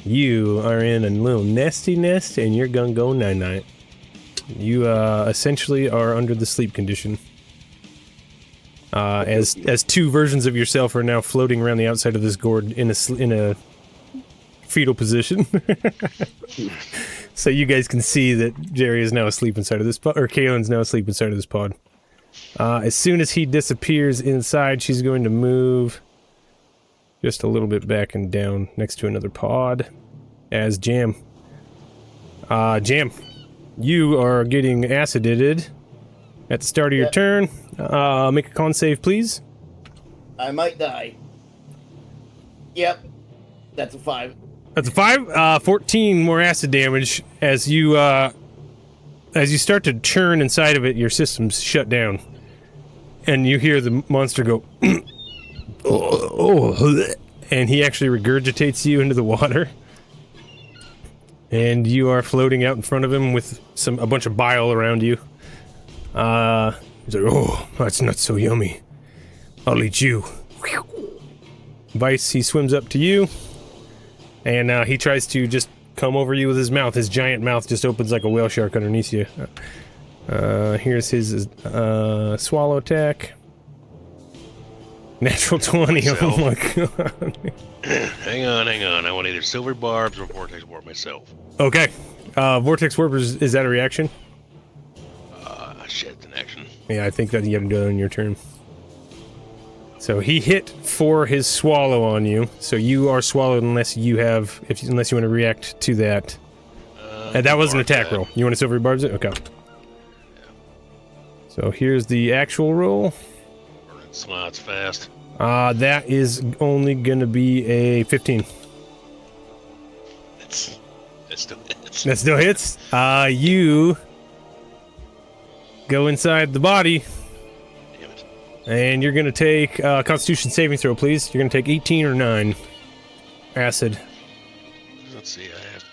You are in a little nesty nest, and you're gonna go night-night. You, essentially are under the sleep condition. As two versions of yourself are now floating around the outside of this gourd in a fetal position. So you guys can see that Jerry is now asleep inside of this pod, or Kaylin's now asleep inside of this pod. As soon as he disappears inside, she's going to move just a little bit back and down next to another pod as Jam. Jam, you are getting acidated at the start of your turn. Make a con save, please. I might die. Yep. That's a 5. That's a 5. 14 more acid damage as you start to churn inside of it. Your system's shut down, and you hear the monster go, and he actually regurgitates you into the water, and you are floating out in front of him with a bunch of bile around you. He's like, oh, that's not so yummy. I'll eat you. Vice, he swims up to you, and he tries to just come over you with his mouth. His giant mouth just opens like a whale shark underneath you. Here's his swallow attack. Natural 20. Oh my god. Hang on. I want either silver barbs or vortex warp myself. Okay. Vortex warp, is that a reaction? Shit, it's an action. Yeah, I think that you have to do it on your turn. So he hit for his swallow on you. So you are swallowed unless you want to react to that. That was an attack roll. You want to silver barbs it? Okay. Yeah. So here's the actual roll. Burning slots fast. That is only gonna be a 15. That still hits. That still hits. You go inside the body. Damn it. And you're gonna take Constitution saving throw, please. You're gonna take 18 or 9 acid. Let's see. I have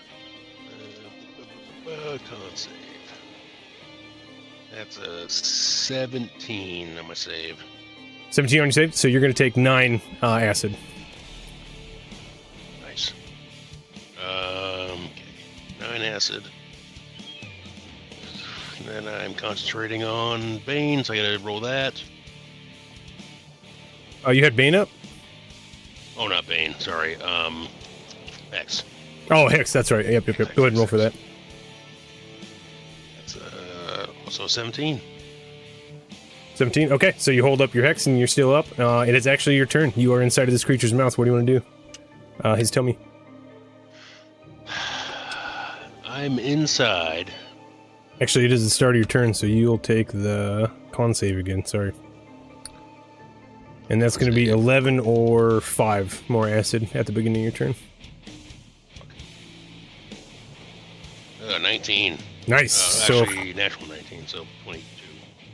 con save. That's a 17 on my save. 17 on your save, so you're gonna take 9 acid. Nice. Okay. 9 acid. And then I'm concentrating on Bane, so I gotta roll that. Oh, you had Bane up? Oh, not Bane, sorry. Hex. Oh, Hex, that's right. Yep. Go ahead and roll for that. That's also 17. 17? Okay, so you hold up your Hex and you're still up. It is actually your turn. You are inside of this creature's mouth. What do you want to do? His tell me. I'm inside. Actually, it is the start of your turn, so you'll take the con save again. Sorry. And that's going to be 11 or 5 more acid at the beginning of your turn. 19. Nice. Actually, natural 19, so 22.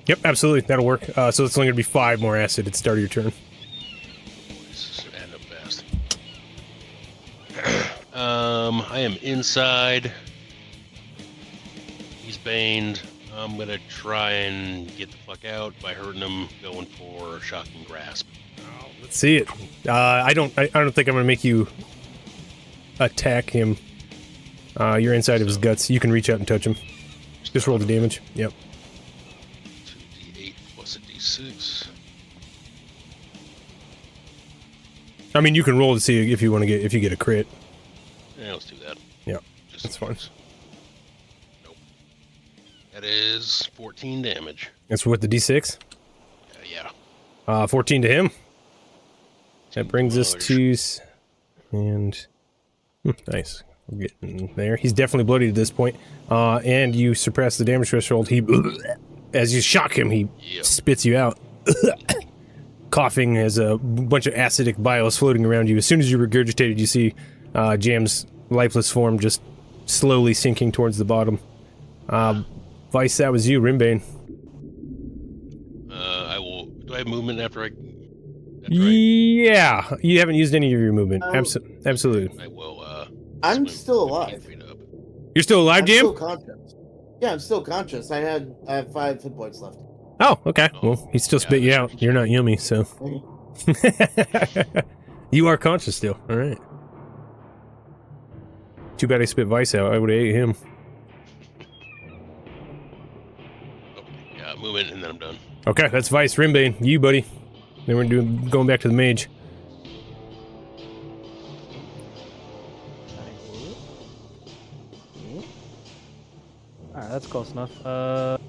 Yep, absolutely. That'll work. So it's only going to be 5 more acid at the start of your turn. This is add up fast. I am inside. He's baned. I'm gonna try and get the fuck out by hurting him, going for shocking grasp. Let's see it. I don't think I'm gonna make you attack him. You're inside of his guts. You can reach out and touch him. Just roll the damage. Yep. 2d8 plus a d6. I mean, you can roll to see if you want to if you get a crit. Yeah, let's do that. Yeah, Just that's fine. Nope. That is 14 damage. That's with the d6. Yeah. 14 to him. That brings us to nice. We're getting there. He's definitely bloody at this point. And you surpass the damage threshold. He, as you shock him, he spits you out. Coughing as a bunch of acidic bile is floating around you. As soon as you regurgitated, you see Jam's lifeless form just slowly sinking towards the bottom. Vice, that was you, Rimbane. I will have movement after I? Yeah, you haven't used any of your movement. Um, Absolutely. I will. I'm swim still 15 alive. feet up. You're still alive, I'm Jam? still conscious. Yeah, I'm still conscious. I have 5 hit points left. Oh, okay. Well, he still spit you out. You're not yummy, so. You are conscious still. All right. Too bad I spit Vice out. I would have ate him. Okay, yeah, movement, and then I'm done. Okay, that's Vice. Rimbane, you, buddy. Then we're going back to the mage. Alright, that's close enough. Okay.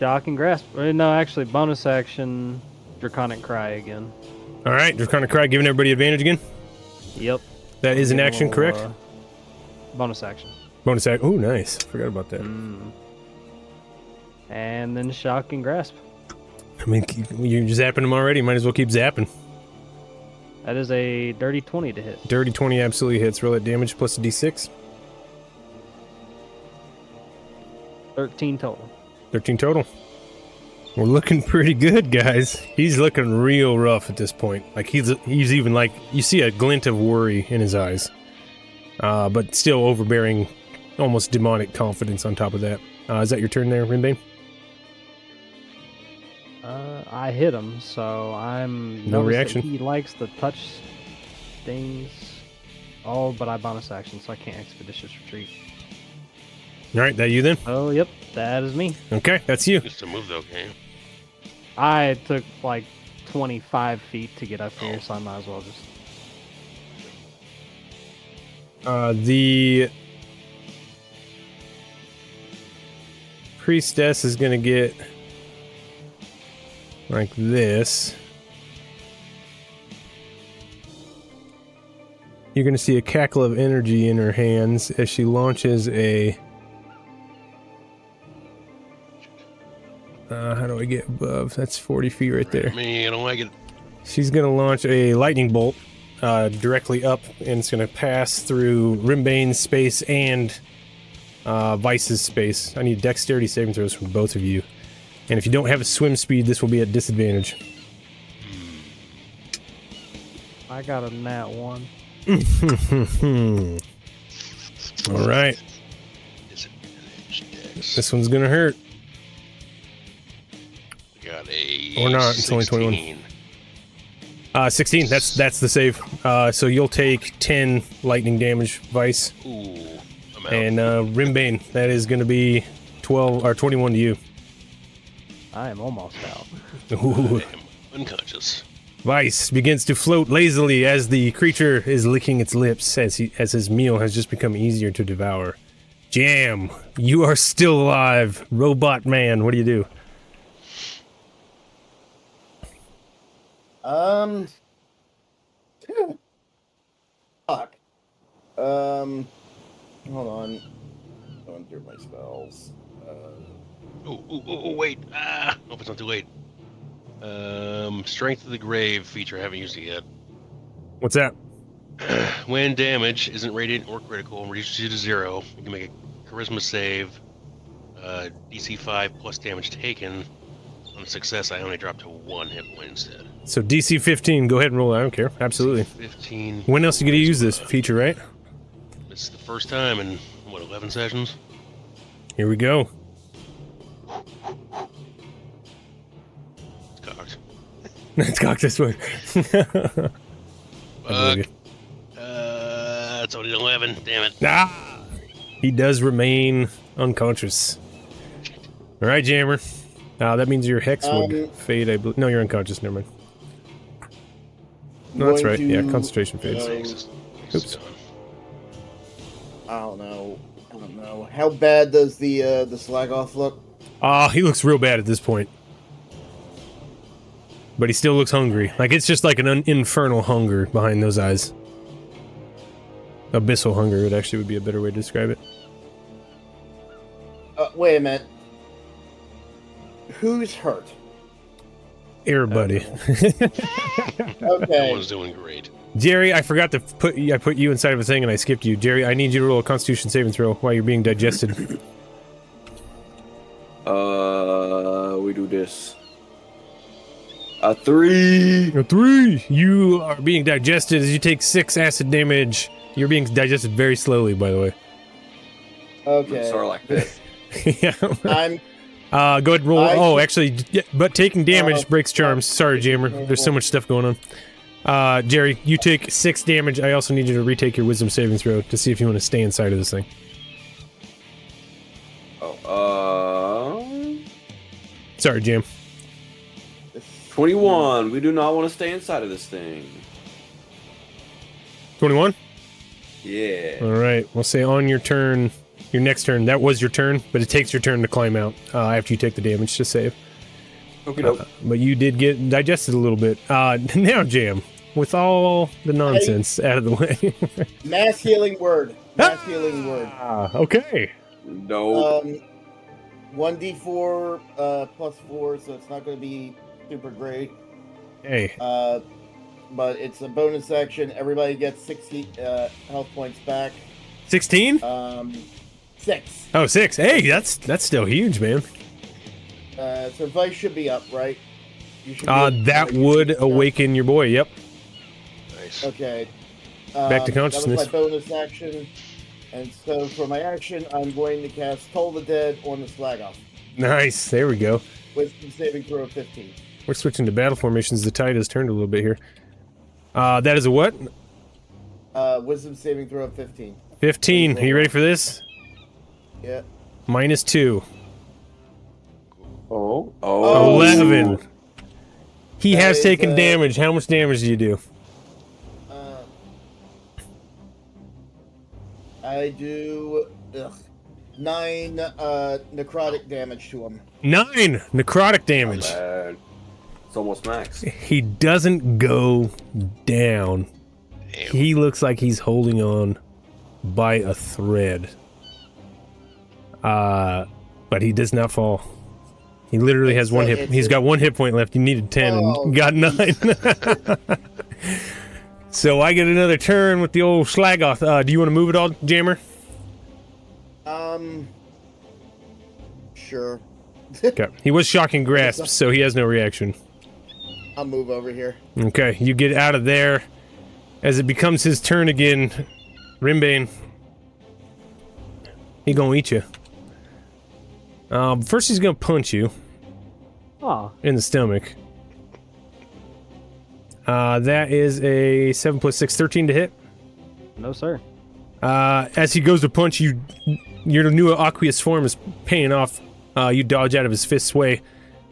Shock and grasp. No, actually, bonus action, Draconic Cry again. All right, Draconic Cry giving everybody advantage again. Yep. That is an Give action, him a correct? little, bonus action. Bonus action. Oh, nice. Forgot about that. And then shock and grasp. I mean, you're zapping them already. Might as well keep zapping. That is a dirty 20 to hit. Dirty 20 absolutely hits. Roll that damage plus a d6. 13 total. 13 total. We're looking pretty good, guys. He's looking real rough at this point. Like he's even like you see a glint of worry in his eyes, but still overbearing, almost demonic confidence on top of that. Is that your turn there, Rimbane? I hit him, so I'm No noticed that reaction. He likes the touch things. Oh, but I bonus action, so I can't expeditious retreat. All right, that you then? Oh, yep, that is me. Okay, that's you. Just to move though, okay? I took like 25 feet to get up here, so I might as well just. The priestess is gonna get like this. You're gonna see a cackle of energy in her hands as she launches a. How do I get above? That's 40 feet right there. Me, I don't like it. She's gonna launch a lightning bolt directly up, and it's gonna pass through Rimbane's space and Vice's space. I need dexterity saving throws from both of you. And if you don't have a swim speed, this will be at disadvantage. I got a nat 1. All right. Disadvantage dex. This one's gonna hurt. Got a Or not, it's only 21. 16, that's the save. So you'll take 10 lightning damage, Vice. Ooh, I'm out. And Rimbane, that is gonna be 12 or 21 to you. I am almost out. Ooh. I am unconscious. Vice begins to float lazily as the creature is licking its lips as his meal has just become easier to devour. Jam, you are still alive. Robot man, what do you do? Fuck. Hold on. Going through my spells. Wait. Hope it's not too late. Strength of the Grave feature. I haven't used it yet. What's that? When damage isn't radiant or critical and reduces you to 0, you can make a charisma save. DC 5 plus damage taken. On a success, I only drop to 1 hit point instead. So DC 15, go ahead and roll. I don't care. Absolutely. 15. When else are you going to use this feature, right? It's the first time in, 11 sessions? Here we go. It's cocked. It's cocked this way. Fuck. It's only 11. Damn it. Ah! He does remain unconscious. All right, Jammer. That means your hex would fade, I believe. No, you're unconscious. Never mind. No, that's right. Yeah, concentration fades. Oops. I don't know. How bad does the slag off look? He looks real bad at this point. But he still looks hungry. Like, it's just like an infernal hunger behind those eyes. Abyssal hunger, it actually would be a better way to describe it. Wait a minute. Who's hurt? Everybody. No Okay. one's doing great. Jerry, I forgot to put you inside of a thing and I skipped you. Jerry, I need you to roll a Constitution saving throw while you're being digested. We do this. A 3. A 3. You are being digested as you take 6 acid damage. You're being digested very slowly, by the way. Okay. Sorry, like this. Yeah. I'm Go ahead and roll. I Actually, yeah, but taking damage breaks charms. Sorry, Jammer. There's so much stuff going on. Jerry, you take 6 damage. I also need you to retake your wisdom saving throw to see if you want to stay inside of this thing. Sorry, Jam. 21. We do not want to stay inside of this thing. 21? Yeah. All right. We'll say on your turn, your next turn. That was your turn, but it takes your turn to climb out after you take the damage to save. Okay. But you did get digested a little bit. Now, Jam, with all the nonsense out of the way. mass healing word. Mass healing word. Okay. No. 1d4 plus 4, so it's not going to be super great. Hey. But it's a bonus action. Everybody gets 60 health points back. 16? 6. Oh, 6. Hey, that's still huge, man. So Vice should be up, right? You should that would awaken your boy. Yep. Nice. Okay. Back to consciousness. That was my bonus action. And so for my action, I'm going to cast Toll the Dead on the Slagoff. Nice. There we go. Wisdom saving throw of 15. We're switching to battle formations. The tide has turned a little bit here. That is a what? Wisdom saving throw of 15. 15. Are you ready for this? Yeah. -2. Oh. 11. He That has is, taken damage. How much damage do you do? I do 9 necrotic damage to him. 9 necrotic damage. Bad. It's almost max. He doesn't go down. Damn. He looks like he's holding on by a thread. But he does not fall. He literally has one hit. He's got 1 hit point left. He needed 10 and got 9. So I get another turn with the old Slagoth. Do you want to move it all, Jammer? Sure. Okay. He was shocking grasp, so he has no reaction. I'll move over here. Okay, you get out of there. As it becomes his turn again, Rimbane. He gonna eat you. First he's gonna punch you in the stomach. That is a 7 + 6, 13 to hit. No, sir. As he goes to punch you, your new aqueous form is paying off. You dodge out of his fist's way.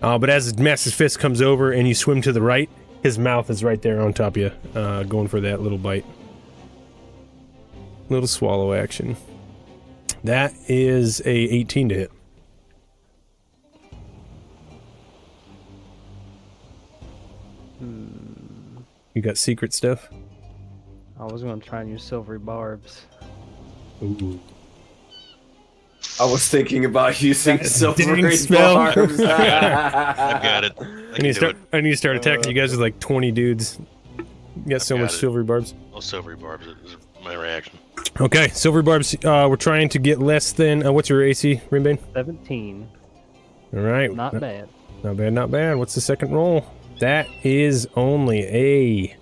But as his massive fist comes over and you swim to the right, his mouth is right there on top of you, going for that little bite. Little swallow action. That is a 18 to hit. You got secret stuff? I was going to try and use silvery barbs. Ooh. I was thinking about using silvery spell. barbs. I've got it. I need to start attacking you guys with like 20 dudes. You got so much silvery barbs. Oh, silvery barbs is my reaction. Okay, silvery barbs. We're trying to get less than. What's your AC, Rimbane? 17. All right. Not bad. Not bad, not bad. What's the second roll? That is only a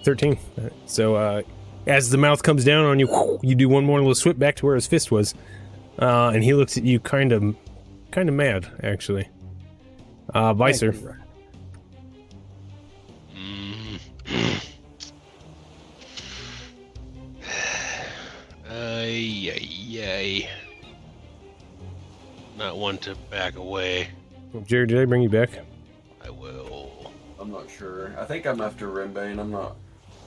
13. So, as the mouth comes down on you, you do one more little swip back to where his fist was. And he looks at you kind of mad, actually. Vicer. Ay. Not one to back away. Well, Jared, did I bring you back? I will. I'm not sure. I think I'm after Rimbane. I'm not.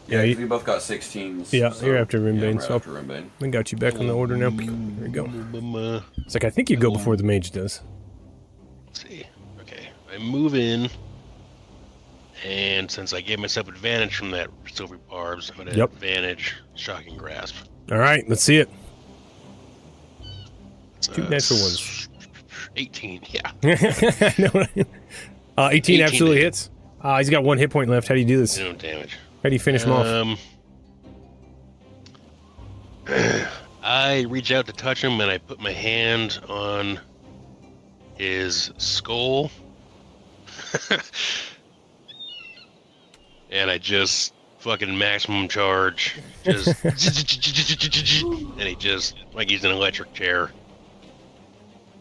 Yeah, Yeah, we both got 16s. Yeah, so- you're after Rimbane, Yeah, so after Rimbane. I got you back on the order now. There you go. It's like, I think you go before the mage does. Let's see. Okay, I move in, and since I gave myself advantage from that silver barbs, I'm gonna Yep. advantage shocking grasp. All right, let's see it. It's, 2 natural ones. 18. Yeah. 18 absolutely to hit. hits. He's got 1 hit point left. How do you do this? No damage. How do you finish him off? I reach out to touch him, and I put my hand on his skull, And I just fucking maximum charge. Just. And he just, like he's an electric chair.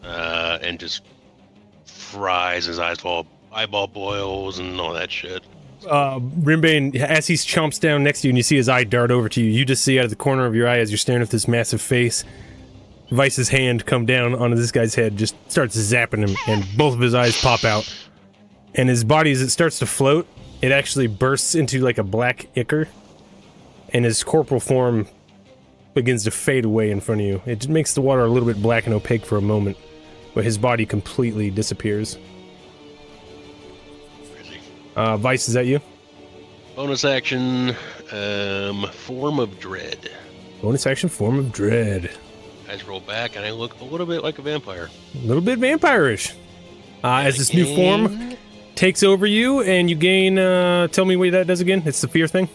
And just fries his eyeball boils and all that shit. Rimbane, as he chomps down next to you and you see his eye dart over to you, you just see out of the corner of your eye as you're staring at this massive face, Vice's hand come down onto this guy's head, just starts zapping him, and both of his eyes pop out. And his body, as it starts to float, it actually bursts into like a black ichor, and his corporal form begins to fade away in front of you. It makes the water a little bit black and opaque for a moment, but his body completely disappears. Vice, is that you? Bonus action, Form of Dread. Bonus action, Form of Dread. I just roll back and I look a little bit like a vampire. A little bit vampire-ish. As this new form takes over you and you gain, tell me what that does again. It's the fear thing?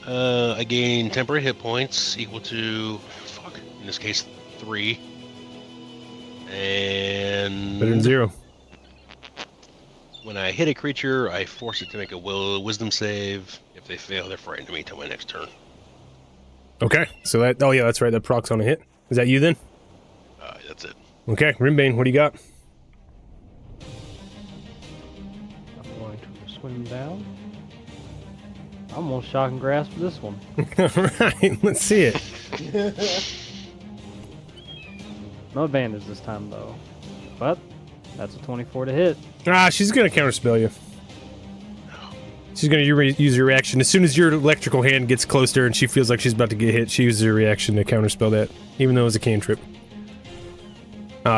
I gain temporary hit points equal to, in this case, 3. And... better than 0. When I hit a creature, I force it to make a wisdom save. If they fail, they're frightened of me until my next turn. Okay, so that, oh yeah, that's right, that procs on a hit. Is that you then? That's it. Okay, Rimbane, what do you got? I'm going to swim down. I'm gonna shock and grasp this one. Alright, let's see it. No advantage this time though. But that's a 24 to hit. She's gonna counterspell you. She's gonna use your reaction. As soon as your electrical hand gets close to her and she feels like she's about to get hit, she uses her reaction to counterspell that, even though it's a cantrip.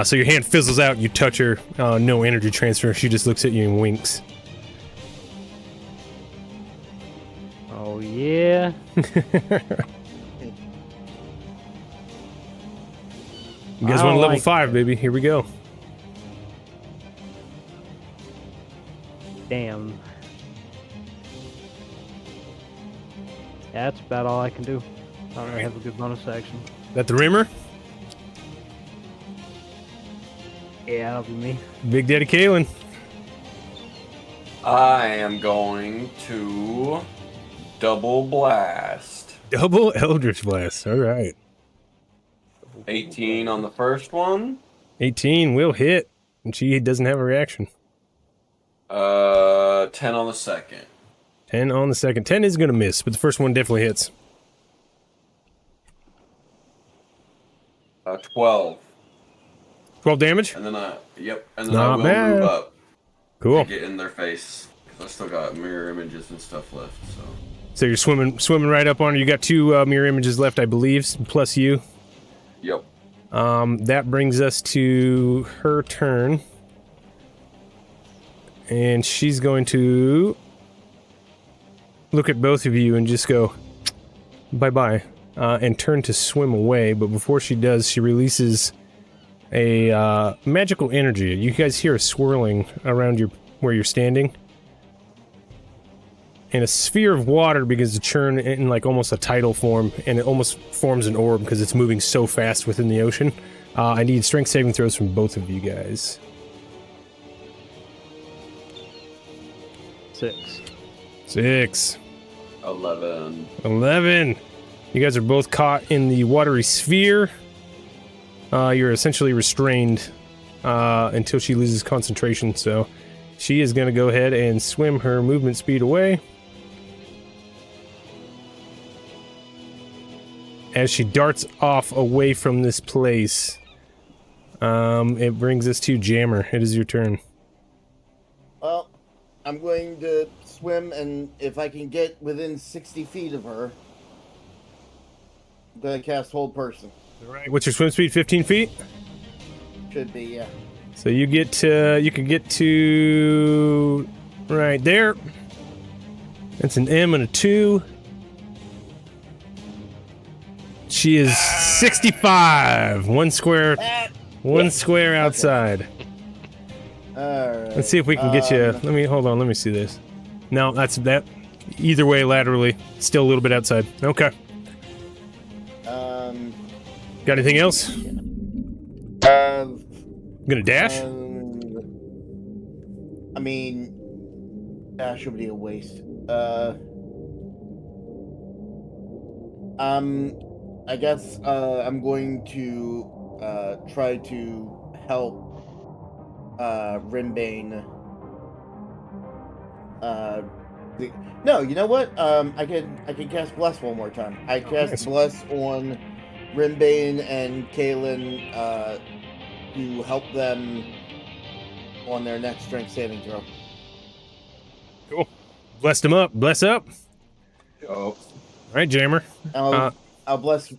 So your hand fizzles out, you touch her, no energy transfer, she just looks at you and winks. Oh yeah. You guys want a level 5, baby, here we go. Damn. Yeah, that's about all I can do. I don't really have a good bonus action. That the Rimmer? Yeah, that'll be me. Big Daddy Kalen. I am going to double blast. Double Eldritch Blast, alright. 18 on the first one. 18 will hit, and she doesn't have a reaction. 10 on the second. 10 on the second. 10 is gonna miss, but the first one definitely hits. 12. 12 damage? And then and then Not I will bad. move up. Cool. And get in their face. 'Cause I still got mirror images and stuff left, so. So you're swimming right up on her. You got 2 mirror images left, I believe, plus you. Yep. That brings us to her turn. And she's going to look at both of you and just go, bye-bye, and turn to swim away. But before she does, she releases a magical energy. You guys hear a swirling around where you're standing. And a sphere of water begins to churn in like almost a tidal form, and it almost forms an orb because it's moving so fast within the ocean. I need strength saving throws from both of you guys. 6. 11. You guys are both caught in the watery sphere. You're essentially restrained until she loses concentration, so she is going to go ahead and swim her movement speed away. As she darts off away from this place, it brings us to Jammer. It is your turn. Well, I'm going to swim, and if I can get within 60 feet of her, I'm going to cast Hold Person. All right. What's your swim speed? 15 feet? Should be, yeah. So you get to, you can get to right there. That's an M and a 2. She is 65. One square outside. Alright. Let's see if we can get you. Hold on. Let me see this. No, that's that. Either way, laterally, still a little bit outside. Okay. Got anything else? Gonna dash? I mean, dash would be a waste. I guess I'm going to try to help Rimbane. No, you know what? I can cast Bless one more time. I cast nice. Bless on Rimbane and Kalen to help them on their next strength saving throw. Cool. Blessed him up. Bless up. Oh, All right, Jammer. I'll bless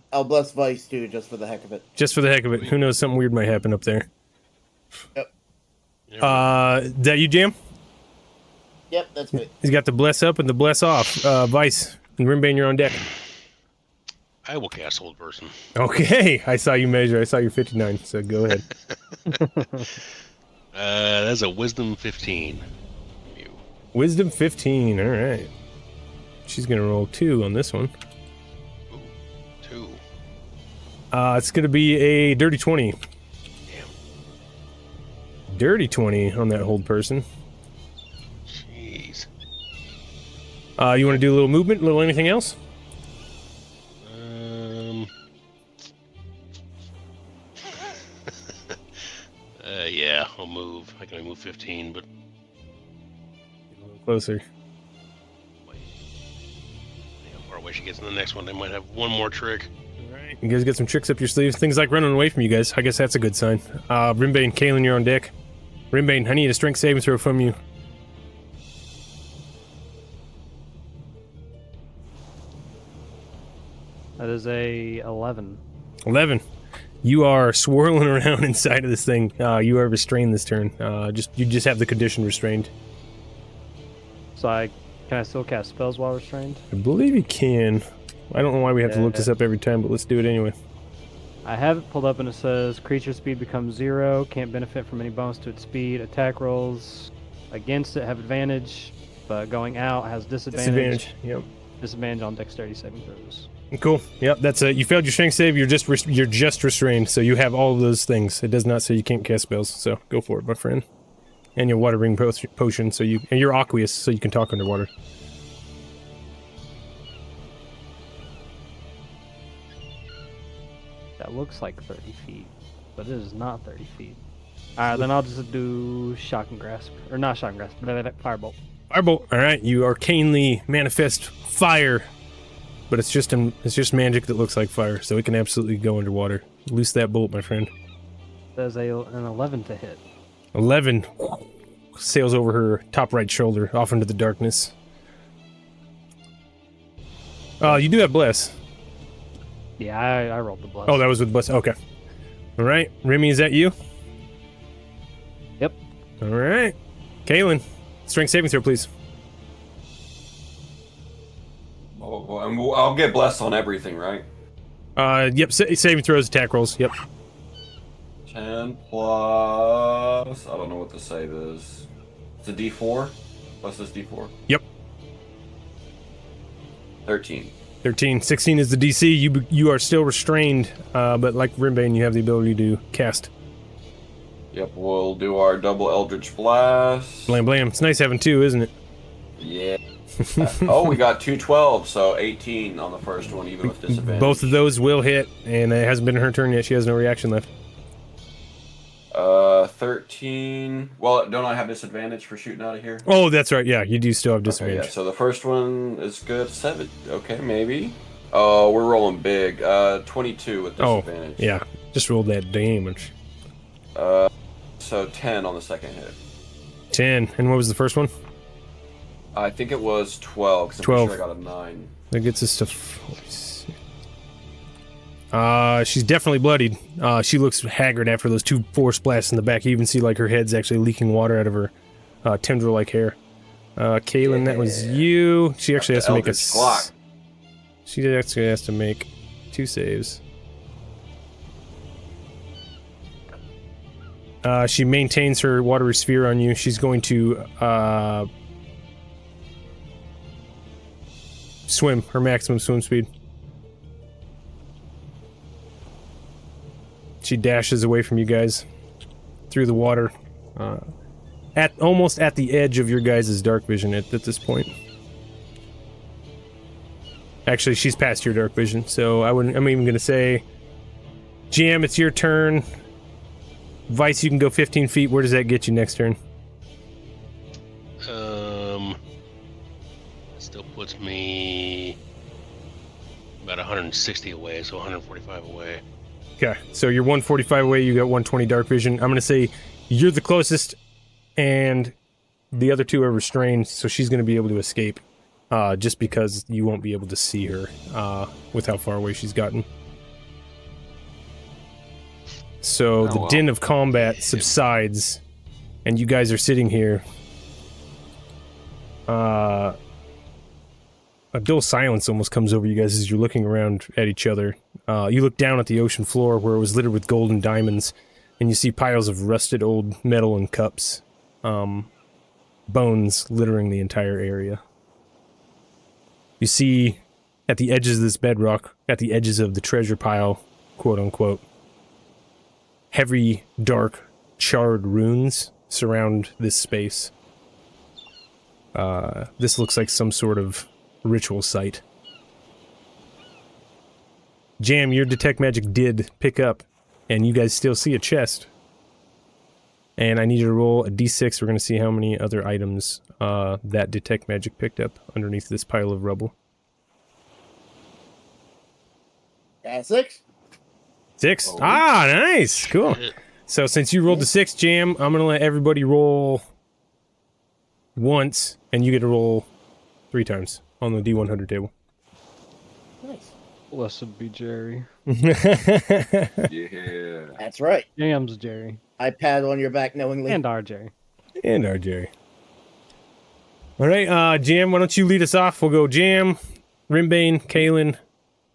Vice too, just for the heck of it. Just for the heck of it. Who knows? Something weird might happen up there. Yep. That you, Jam? Yep, that's me. He's got the bless up and the bless off. Vice and Rimbane, you're on deck. I will cast Hold Person. Okay, I saw you measure. I saw your 59, so go ahead. That's a Wisdom 15. You. Wisdom 15, all right. She's going to roll 2 on this one. Ooh, 2. It's going to be a dirty 20. Damn. Dirty 20 on that hold person. Jeez. You want to do a little movement, a little anything else? Yeah, I'll move. I can only move 15, but A little closer. wait. How far away she gets in the next one, they might have one more trick. All right. You guys got some tricks up your sleeves. Things like running away from you guys. I guess that's a good sign. Rimbane, Kalen, you're on deck. Rimbane, I need a strength saving throw from you. That is a 11. 11. You are swirling around inside of this thing. You are restrained this turn. You just have the condition restrained. So can I still cast spells while restrained? I believe you can. I don't know why we have to look this up every time, but let's do it anyway. I have it pulled up and it says creature speed becomes 0, can't benefit from any bonus to its speed. Attack rolls against it have advantage, but going out has disadvantage. Yep. Disadvantage on dexterity saving throws. Cool. Yep. That's it. You failed your strength save. You're just restrained. So you have all of those things. It does not say you can't cast spells. So go for it, my friend. And your water ring potion. And you're aqueous, so you can talk underwater. That looks like 30 feet, but it is not 30 feet. Alright, then I'll just do Shock and Grasp. Or not Shock and Grasp, but Firebolt. Firebolt. All right. You arcanely manifest fire, but it's just magic that looks like fire, so it can absolutely go underwater. Loose that bolt, my friend. There's an 11 to hit. 11 sails over her top right shoulder, off into the darkness. You do have bless. Yeah, I rolled the bless. Oh, that was with bless. Okay. All right, Remy, is that you? Yep. All right, Kalen, strength saving throw, please. Oh, I'll get blessed on everything, right? Yep. Saving throws, attack rolls. Yep. 10 plus. I don't know what the save is. It's a D4. What's this D4? Yep. 13. 13. 16 is the DC. You are still restrained, but like Rimbane, you have the ability to cast. Yep, we'll do our double Eldritch Blast. Blam blam. It's nice having 2, isn't it? Yeah. Oh, we got 2 12, so 18 on the first one, even with disadvantage. Both of those will hit, and it hasn't been her turn yet. She has no reaction left. 13. Well, don't I have disadvantage for shooting out of here? Oh, that's right. Yeah, you do still have Okay, disadvantage. yeah, so the first one is good. 7. Okay, maybe. Oh, we're rolling big. 22 with disadvantage. Oh, yeah. Just rolled that damage. So 10 on the second hit. 10. And what was the first one? I think it was 12, because I'm 12. pretty sure I got a 9. That gets us to... she's definitely bloodied. She looks haggard after those 2 force blasts in the back. You even see like her head's actually leaking water out of her tendril-like hair. Kaylin, that was you. She actually has to make a... Glock. She actually has to make 2 saves. She maintains her watery sphere on you. She's going to swim, her maximum swim speed. She dashes away from you guys through the water. almost at the edge of your guys' dark vision at this point. Actually, she's past your dark vision, so I'm even gonna say, Jam, it's your turn. Vice, you can go 15 feet. Where does that get you next turn? Still puts me about 160 away, so 145 away. Okay, so you're 145 away, you got 120 dark vision. I'm gonna say you're the closest, and the other two are restrained, so she's gonna be able to escape, just because you won't be able to see her, with how far away she's gotten. So the din of combat subsides, and you guys are sitting here. A dull silence almost comes over you guys as you're looking around at each other. You look down at the ocean floor where it was littered with gold and diamonds, and you see piles of rusted old metal and cups. Bones littering the entire area. You see, at the edges of this bedrock, at the edges of the treasure pile, quote-unquote, heavy, dark, charred runes surround this space. This looks like some sort of ritual site. Jam, your detect magic did pick up, and you guys still see a chest. And I need you to roll a d6. We're going to see how many other items that detect magic picked up underneath this pile of rubble. 6. 6? Oh. Ah, nice! Cool. So since you rolled the 6, Jam, I'm going to let everybody roll once, and you get to roll 3 times on the D100 table. Nice. Blessed be Jerry. Yeah. That's right. Jam's Jerry. I pat on your back knowingly. And our Jerry. And our Jerry. Alright, Jam, why don't you lead us off? We'll go Jam, Rimbane, Kalen,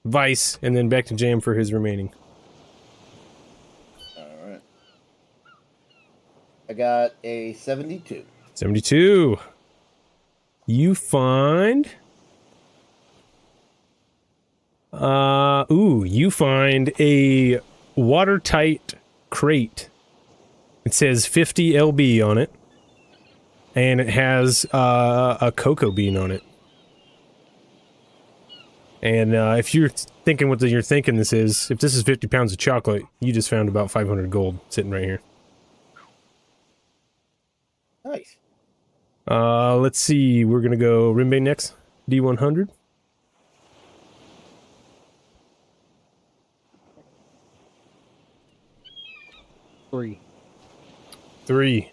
Vice, and then back to Jam for his remaining. All right. I got a 72. 72. You find... you find a watertight crate. It says 50 LB on it. And it has a cocoa bean on it. And if you're thinking what you're thinking this is, if this is 50 pounds of chocolate, you just found about 500 gold sitting right here. Nice. Let's see. We're gonna go Rimbay next. D100. Three.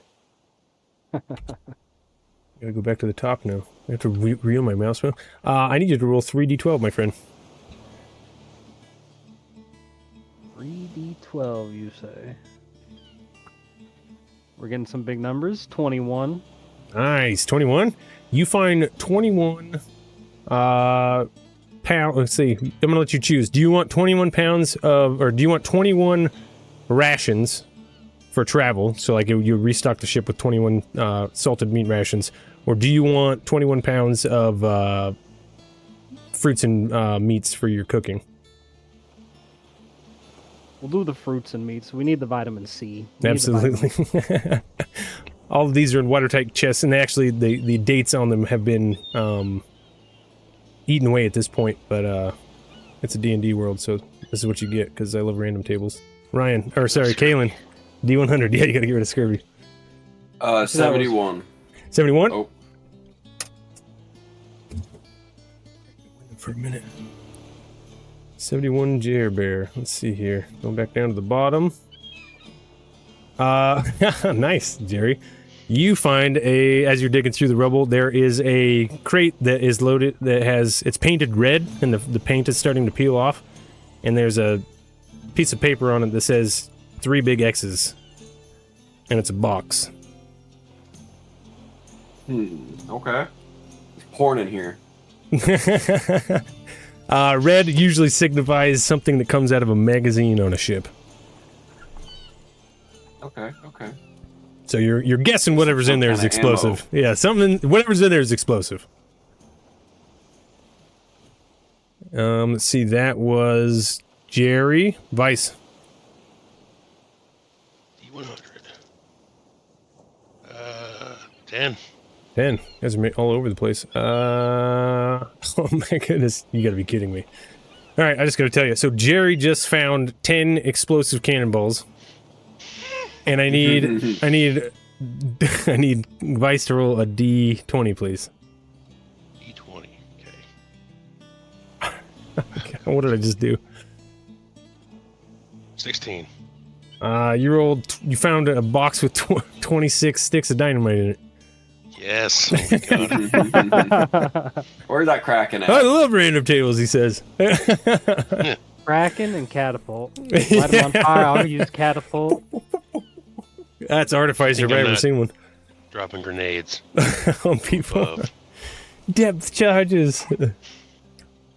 Gotta go back to the top now. I have to reel my mouse wheel. I need you to roll 3d12, my friend. 3d12, you say? We're getting some big numbers. 21. Nice. 21. You find 21 pound. Let's see. I'm gonna let you choose. Do you want 21 pounds of, or do you want 21 rations for travel? So like you restock the ship with 21 salted meat rations, or do you want 21 pounds of fruits and meats for your cooking? We'll do the fruits and meats. We need the vitamin C. We need the Absolutely. All of these are in watertight chests, and actually the dates on them have been eaten away at this point, but it's a D&D world, so this is what you get, because I love random tables. Ryan, or sorry, Kalen, D100, yeah, you gotta get rid of scurvy. 71. 71? Oh. For a minute. 71 Bear. Let's see here. Going back down to the bottom. Nice, Jerry. You find as you're digging through the rubble, there is a crate that is loaded, it's painted red, and the paint is starting to peel off. And there's a piece of paper on it that says 3 big X's. And it's a box. Okay. There's porn in here. Red usually signifies something that comes out of a magazine on a ship. Okay. So you're guessing whatever's in there is explosive. Ammo. Yeah, whatever's in there is explosive. Let's see, that was Jerry. Vice. D100. 10. 10. You guys are all over the place. Oh my goodness. You gotta be kidding me. Alright, I just gotta tell you. So Jerry just found 10 explosive cannonballs. And I need I need Vice to roll a D20, please. D20, okay. What did I just do? 16. You found a box with 26 sticks of dynamite in it. Yes. Oh my god. Where's that Kraken at? I love random tables, he says. Kraken and catapult. Light them on fire. I'll use catapult. That's Artificer if I'm I've ever not seen one. Dropping grenades. On people. Above. Depth charges.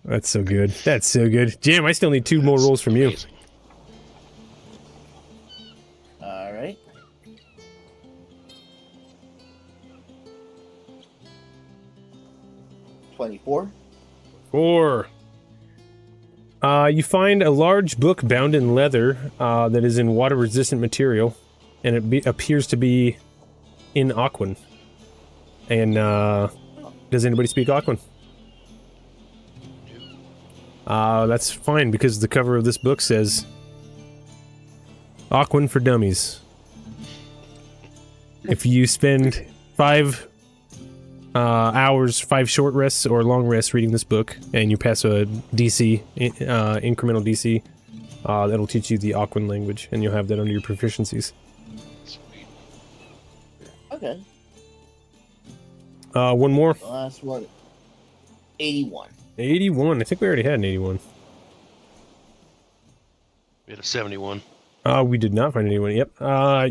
That's so good. That's so good. Jam, I still need 2 more rolls from you. Amazing. All right. $24. 4. You find a large book bound in leather that is in water-resistant material, and it appears to be in Aquan. And does anybody speak Aquan? That's fine, because the cover of this book says Aquan for Dummies. If you spend 5 hours, 5 short rests or long rests reading this book, and you pass a DC, incremental DC, that'll teach you the Aquan language, and you'll have that under your proficiencies. Sweet. Okay. One more. The last one. 81. 81. I think we already had an 81. We had a 71. We did not find anyone. Yep.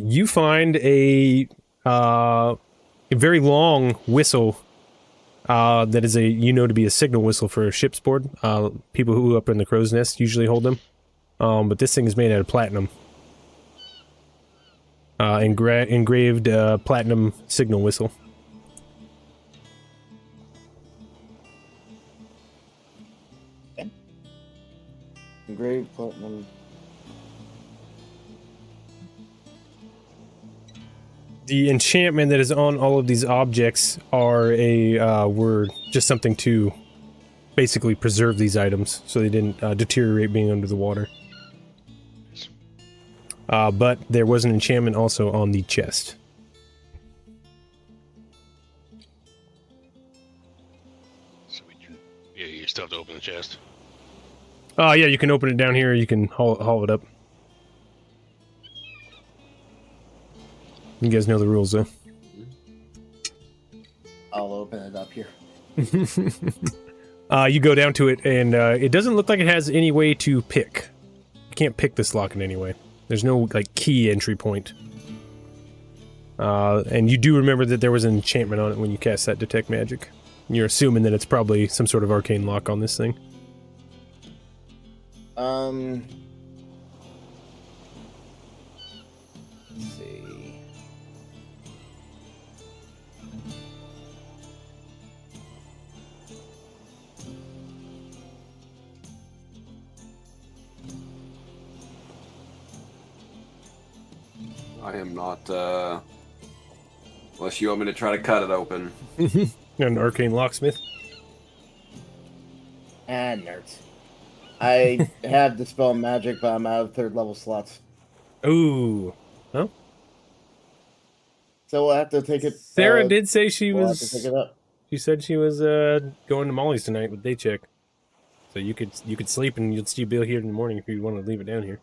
You find a very long whistle that is to be a signal whistle for a ship's board. People who up in the crow's nest usually hold them. But this thing is made out of platinum. Engraved platinum signal whistle. Engraved platinum. The enchantment that is on all of these objects were just something to basically preserve these items so they didn't deteriorate being under the water. But there was an enchantment also on the chest. So you still have to open the chest. Yeah, you can open it down here, you can haul it up. You guys know the rules, though. I'll open it up here. You go down to it, and it doesn't look like it has any way to pick. You can't pick this lock in any way. There's no, key entry point. And you do remember that there was an enchantment on it when you cast that Detect Magic. You're assuming that it's probably some sort of arcane lock on this thing. Let's see. I am not, unless you want me to try to cut it open. An arcane locksmith. And nerds. I have Dispel Magic, but I'm out of 3rd level slots. Ooh. Oh. So we'll have to take it. Sarah did say she we'll was. have to pick it up. She said she was going to Molly's tonight with day check. So you could sleep and you'd still be here in the morning if you want to leave it down here.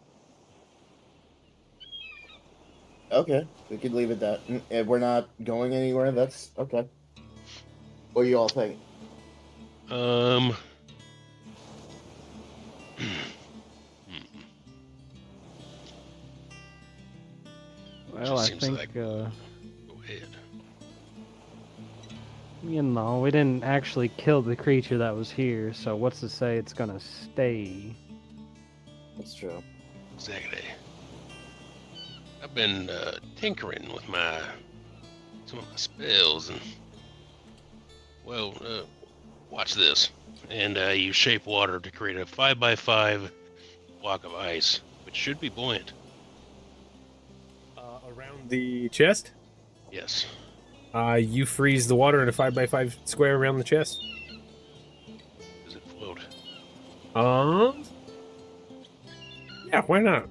Okay, we could leave it that. If we're not going anywhere, that's okay. What do you all think? Well, I Seems think, like- Go ahead. we didn't actually kill the creature that was here, so what's to say it's gonna stay? That's true. Exactly. I've been tinkering with some of my spells, and watch this. And you shape water to create a 5x5 block of ice, which should be buoyant. Around the chest? Yes. You freeze the water in a 5x5 square around the chest. Does it float? Yeah, why not?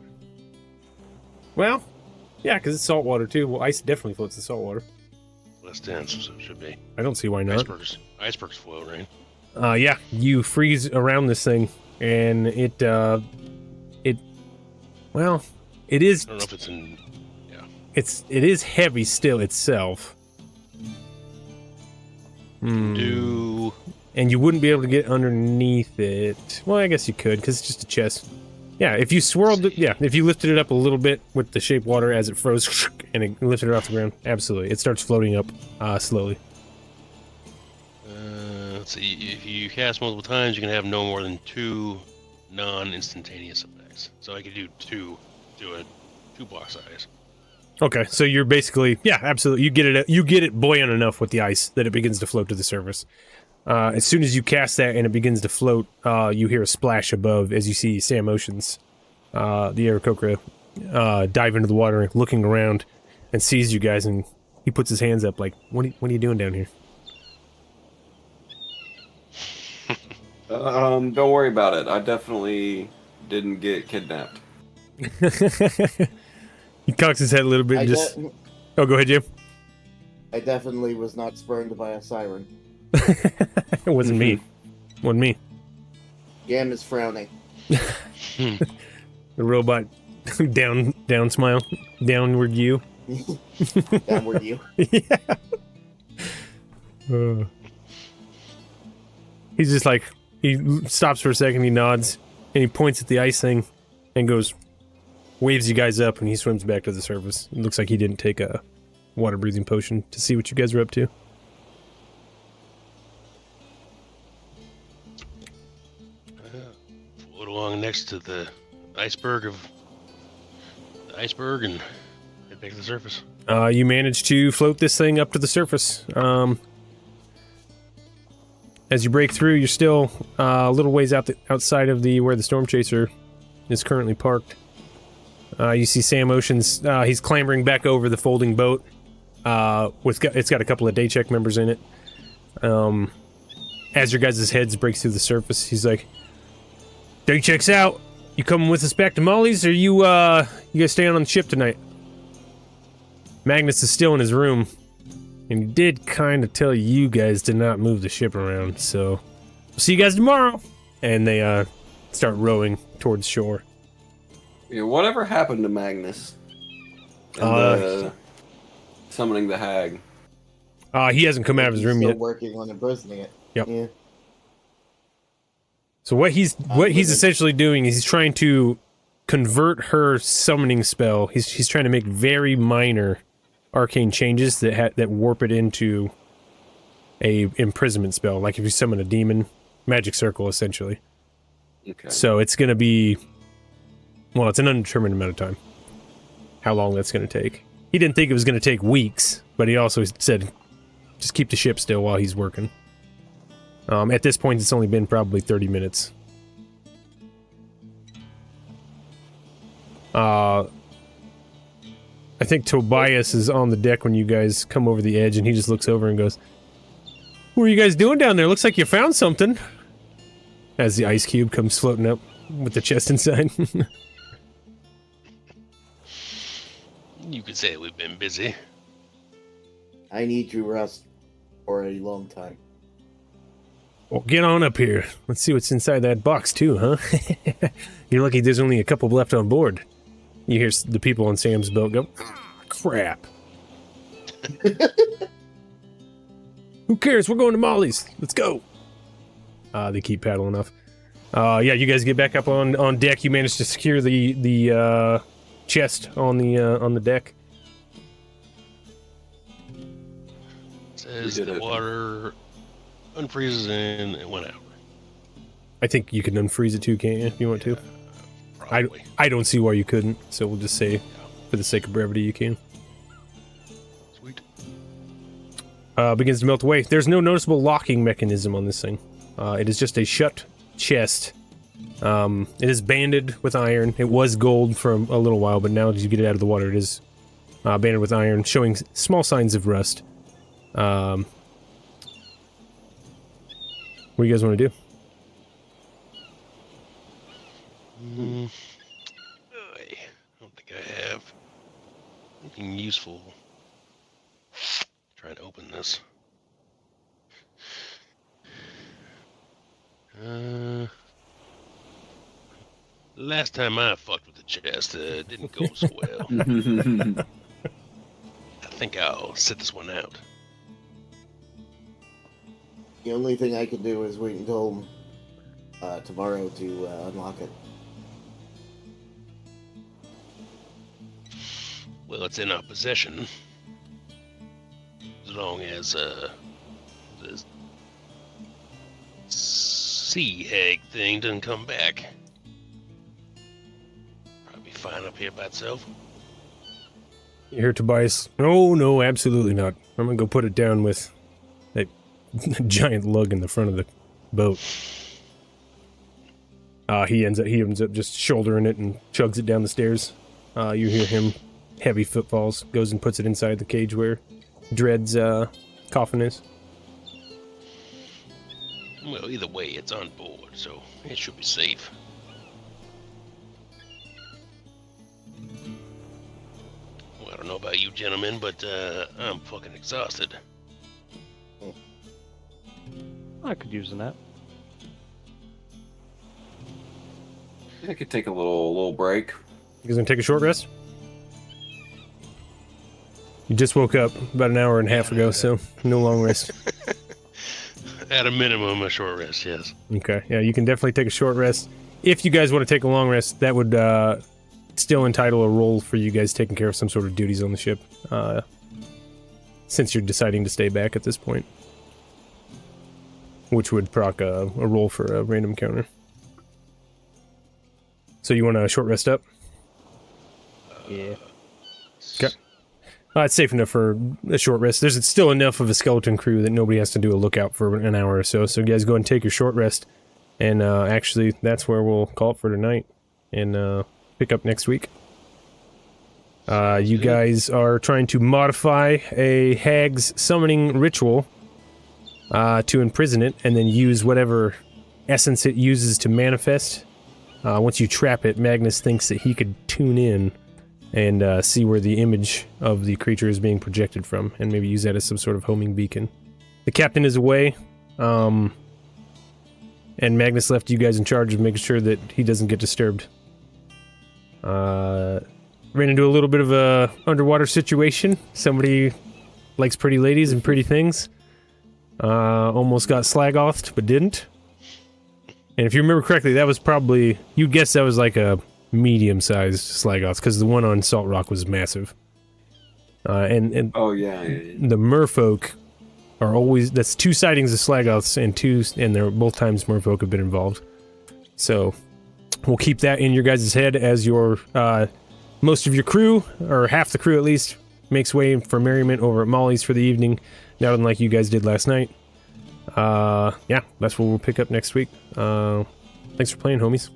Well, yeah, because it's salt water too. Well, ice definitely floats in salt water. Less dense, so it should be. I don't see why not. Icebergs float, right? Yeah, you freeze around this thing, and it is. I don't know if it's in. Yeah. It is heavy still itself. Do. And you wouldn't be able to get underneath it. Well, I guess you could, because it's just a chest. Yeah, if you swirled it, yeah, if you lifted it up a little bit with the shape water as it froze, and it lifted it off the ground, absolutely. It starts floating up slowly. Let's see. If you cast multiple times, you can have no more than 2 non-instantaneous effects. So I could do 2 block size. Okay, so you're basically, yeah, absolutely. You get it buoyant enough with the ice that it begins to float to the surface. As soon as you cast that and it begins to float, you hear a splash above as you see Sam Oceans, the Aarakocra, dive into the water, looking around, and sees you guys, and he puts his hands up like, what are you doing down here? Don't worry about it. I definitely didn't get kidnapped. He cocks his head a little bit and just... Oh, go ahead, Jim. I definitely was not spurned by a siren. It wasn't me. Wasn't me. Yam is frowning. The robot down smile. Downward you. Downward you. Yeah. He's just like, he stops for a second, he nods, and he points at the ice thing and goes, waves you guys up, and he swims back to the surface. It looks like he didn't take a water breathing potion to see what you guys are up to. Float along next to the iceberg and head back to the surface. You manage to float this thing up to the surface. As you break through, you're still a little ways outside of where the Storm Chaser is currently parked. You see Sam Oceans. He's clambering back over the folding boat. It's got a couple of day check members in it. As your guys' heads breaks through the surface, he's like, "Day check's out. You coming with us back to Molly's, or you guys staying on the ship tonight?" Magnus is still in his room, and he did kind of tell you guys to not move the ship around. So, we'll see you guys tomorrow. And they start rowing towards shore. Yeah, whatever happened to Magnus? And summoning the hag. He hasn't come out of his room still yet. Working on imprisoning it. Yep. Yeah. So what he's essentially doing is he's trying to convert her summoning spell. He's trying to make very minor arcane changes that warp it into a imprisonment spell. Like if you summon a demon, magic circle essentially. Okay. So it's going to be, well, it's an undetermined amount of time. How long that's going to take. He didn't think it was going to take weeks, but he also said, just keep the ship still while he's working. At this point, it's only been probably 30 minutes. I think Tobias is on the deck when you guys come over the edge, and he just looks over and goes, "What are you guys doing down there? Looks like you found something." As the ice cube comes floating up with the chest inside. You could say we've been busy. I need to rest for a long time. Well, get on up here. Let's see what's inside that box, too, huh? You're lucky there's only a couple left on board. You hear the people on Sam's boat go, "Ah, crap." Who cares? We're going to Molly's. Let's go. They keep paddling off. Yeah, you guys get back up on deck. You manage to secure the chest on the deck. Says the water unfreezes in 1 hour. I think you can unfreeze it too, can't you, if you want to? Probably. I don't see why you couldn't, so we'll just say, for the sake of brevity, you can. Sweet. Begins to melt away. There's no noticeable locking mechanism on this thing. It is just a shut chest. It is banded with iron. It was gold for a little while, but now as you get it out of the water, it is banded with iron, showing small signs of rust. What do you guys want to do? I don't think I have anything useful. Try and open this. Last time I fucked with the chest, it didn't go so well. I think I'll sit this one out. The only thing I can do is wait until tomorrow to unlock it. Well, it's in our possession. As long as the sea hag thing doesn't come back. Probably fine up here by itself. You hear Tobias? No, no, absolutely not. I'm gonna go put it down with that giant lug in the front of the boat. He ends up just shouldering it and chugs it down the stairs. You hear him, heavy footfalls, goes and puts it inside the cage where Dread's coffin is. Well, either way, it's on board, so it should be safe. Well, I don't know about you gentlemen, but I'm fucking exhausted. I could use a nap. I could take a little break. You guys gonna take a short rest? You just woke up about an hour and a half ago, so no long rest. At a minimum, a short rest, yes. Okay, yeah, you can definitely take a short rest. If you guys want to take a long rest, that would still entitle a roll for you guys taking care of some sort of duties on the ship, since you're deciding to stay back at this point. Which would proc a roll for a random counter. So you want a short rest up? Yeah. Okay. It's safe enough for a short rest. There's still enough of a skeleton crew that nobody has to do a lookout for an hour or so. So you guys go and take your short rest. And actually, that's where we'll call it for tonight. And pick up next week. You guys are trying to modify a hag's summoning ritual to imprison it. And then use whatever essence it uses to manifest. Once you trap it, Magnus thinks that he could tune in and see where the image of the creature is being projected from, and maybe use that as some sort of homing beacon. The captain is away, and Magnus left you guys in charge of making sure that he doesn't get disturbed. Ran into a little bit of a underwater situation. Somebody likes pretty ladies and pretty things. Almost got slag-offed, but didn't. And if you remember correctly, that was probably, you'd guess that was like a medium-sized slag-off, because the one on Salt Rock was massive. And Oh yeah. the merfolk are always, that's 2 sightings of slag-offs, and they're both times merfolk have been involved. So we'll keep that in your guys' head as your most of your crew, or half the crew at least, makes way for merriment over at Molly's for the evening, not unlike you guys did last night. Yeah, that's what we'll pick up next week. Thanks for playing, homies.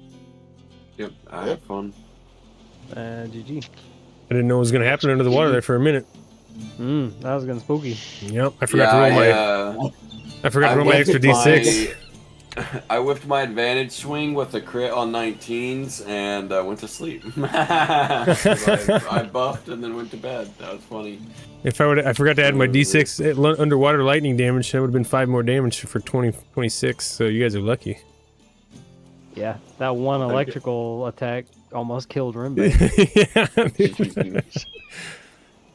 Yep, I had fun. GG. I didn't know what was going to happen under the water there for a minute. That was getting spooky. Yep, I forgot to roll I forgot to roll my extra D6. I whipped my advantage swing with a crit on 19s and went to sleep. I buffed and then went to bed. That was funny. If I forgot to add my D6 underwater lightning damage, that would have been 5 more damage for 26. So you guys are lucky. Yeah, that one electrical attack almost killed Rimbe. Yeah.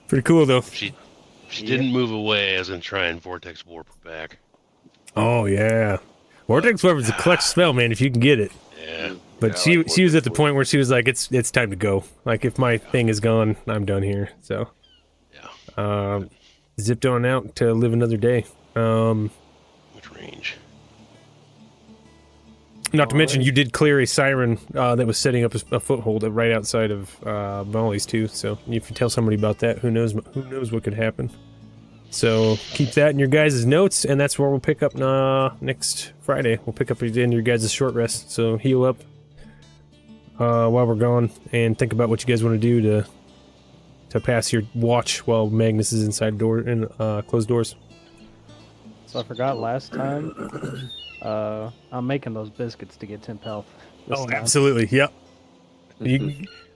Pretty cool though. She didn't move away, as in try and vortex warp her back. Oh yeah, Vortex Warp is a clutch spell, man. If you can get it. Yeah. But Yeah, she was at the point where she was like, it's time to go. Like if my thing is gone, I'm done here. So. Yeah. Zipped on out to live another day. Which range? Not to mention, you did clear a siren that was setting up a foothold right outside of Molly's too. So if you tell somebody about that, who knows what could happen. So keep that in your guys' notes, and that's where we'll pick up next Friday. We'll pick up in your guys' short rest. So heal up while we're gone, and think about what you guys want to do to pass your watch while Magnus is inside closed doors. So I forgot last time. I'm making those biscuits to get temp health. This Oh, time. absolutely. Yep.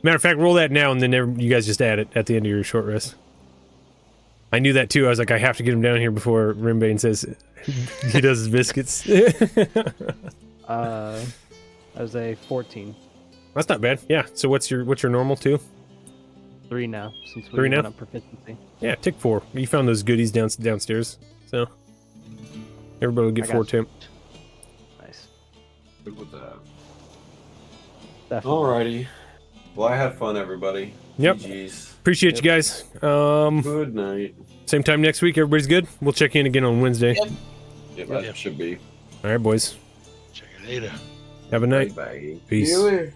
Matter of fact, roll that now, and then you guys just add it at the end of your short rest. I knew that too. I was like, I have to get him down here before Rimbane says he does his biscuits. That was a 14. That's not bad. Yeah. So what's your normal too? 3 now, since we 3 now? went up proficiency. Yeah, take 4. You found those goodies downstairs, so everybody will get I got 4 you. temp. Nice. Good with that. Definitely. Alrighty. Well, I had fun, everybody. Yep. GG's. Appreciate you guys. Good night. Same time next week. Everybody's good. We'll check in again on Wednesday. Yeah, that should be. All right, boys. Check it later. Have a night. Bye. Peace. See you later.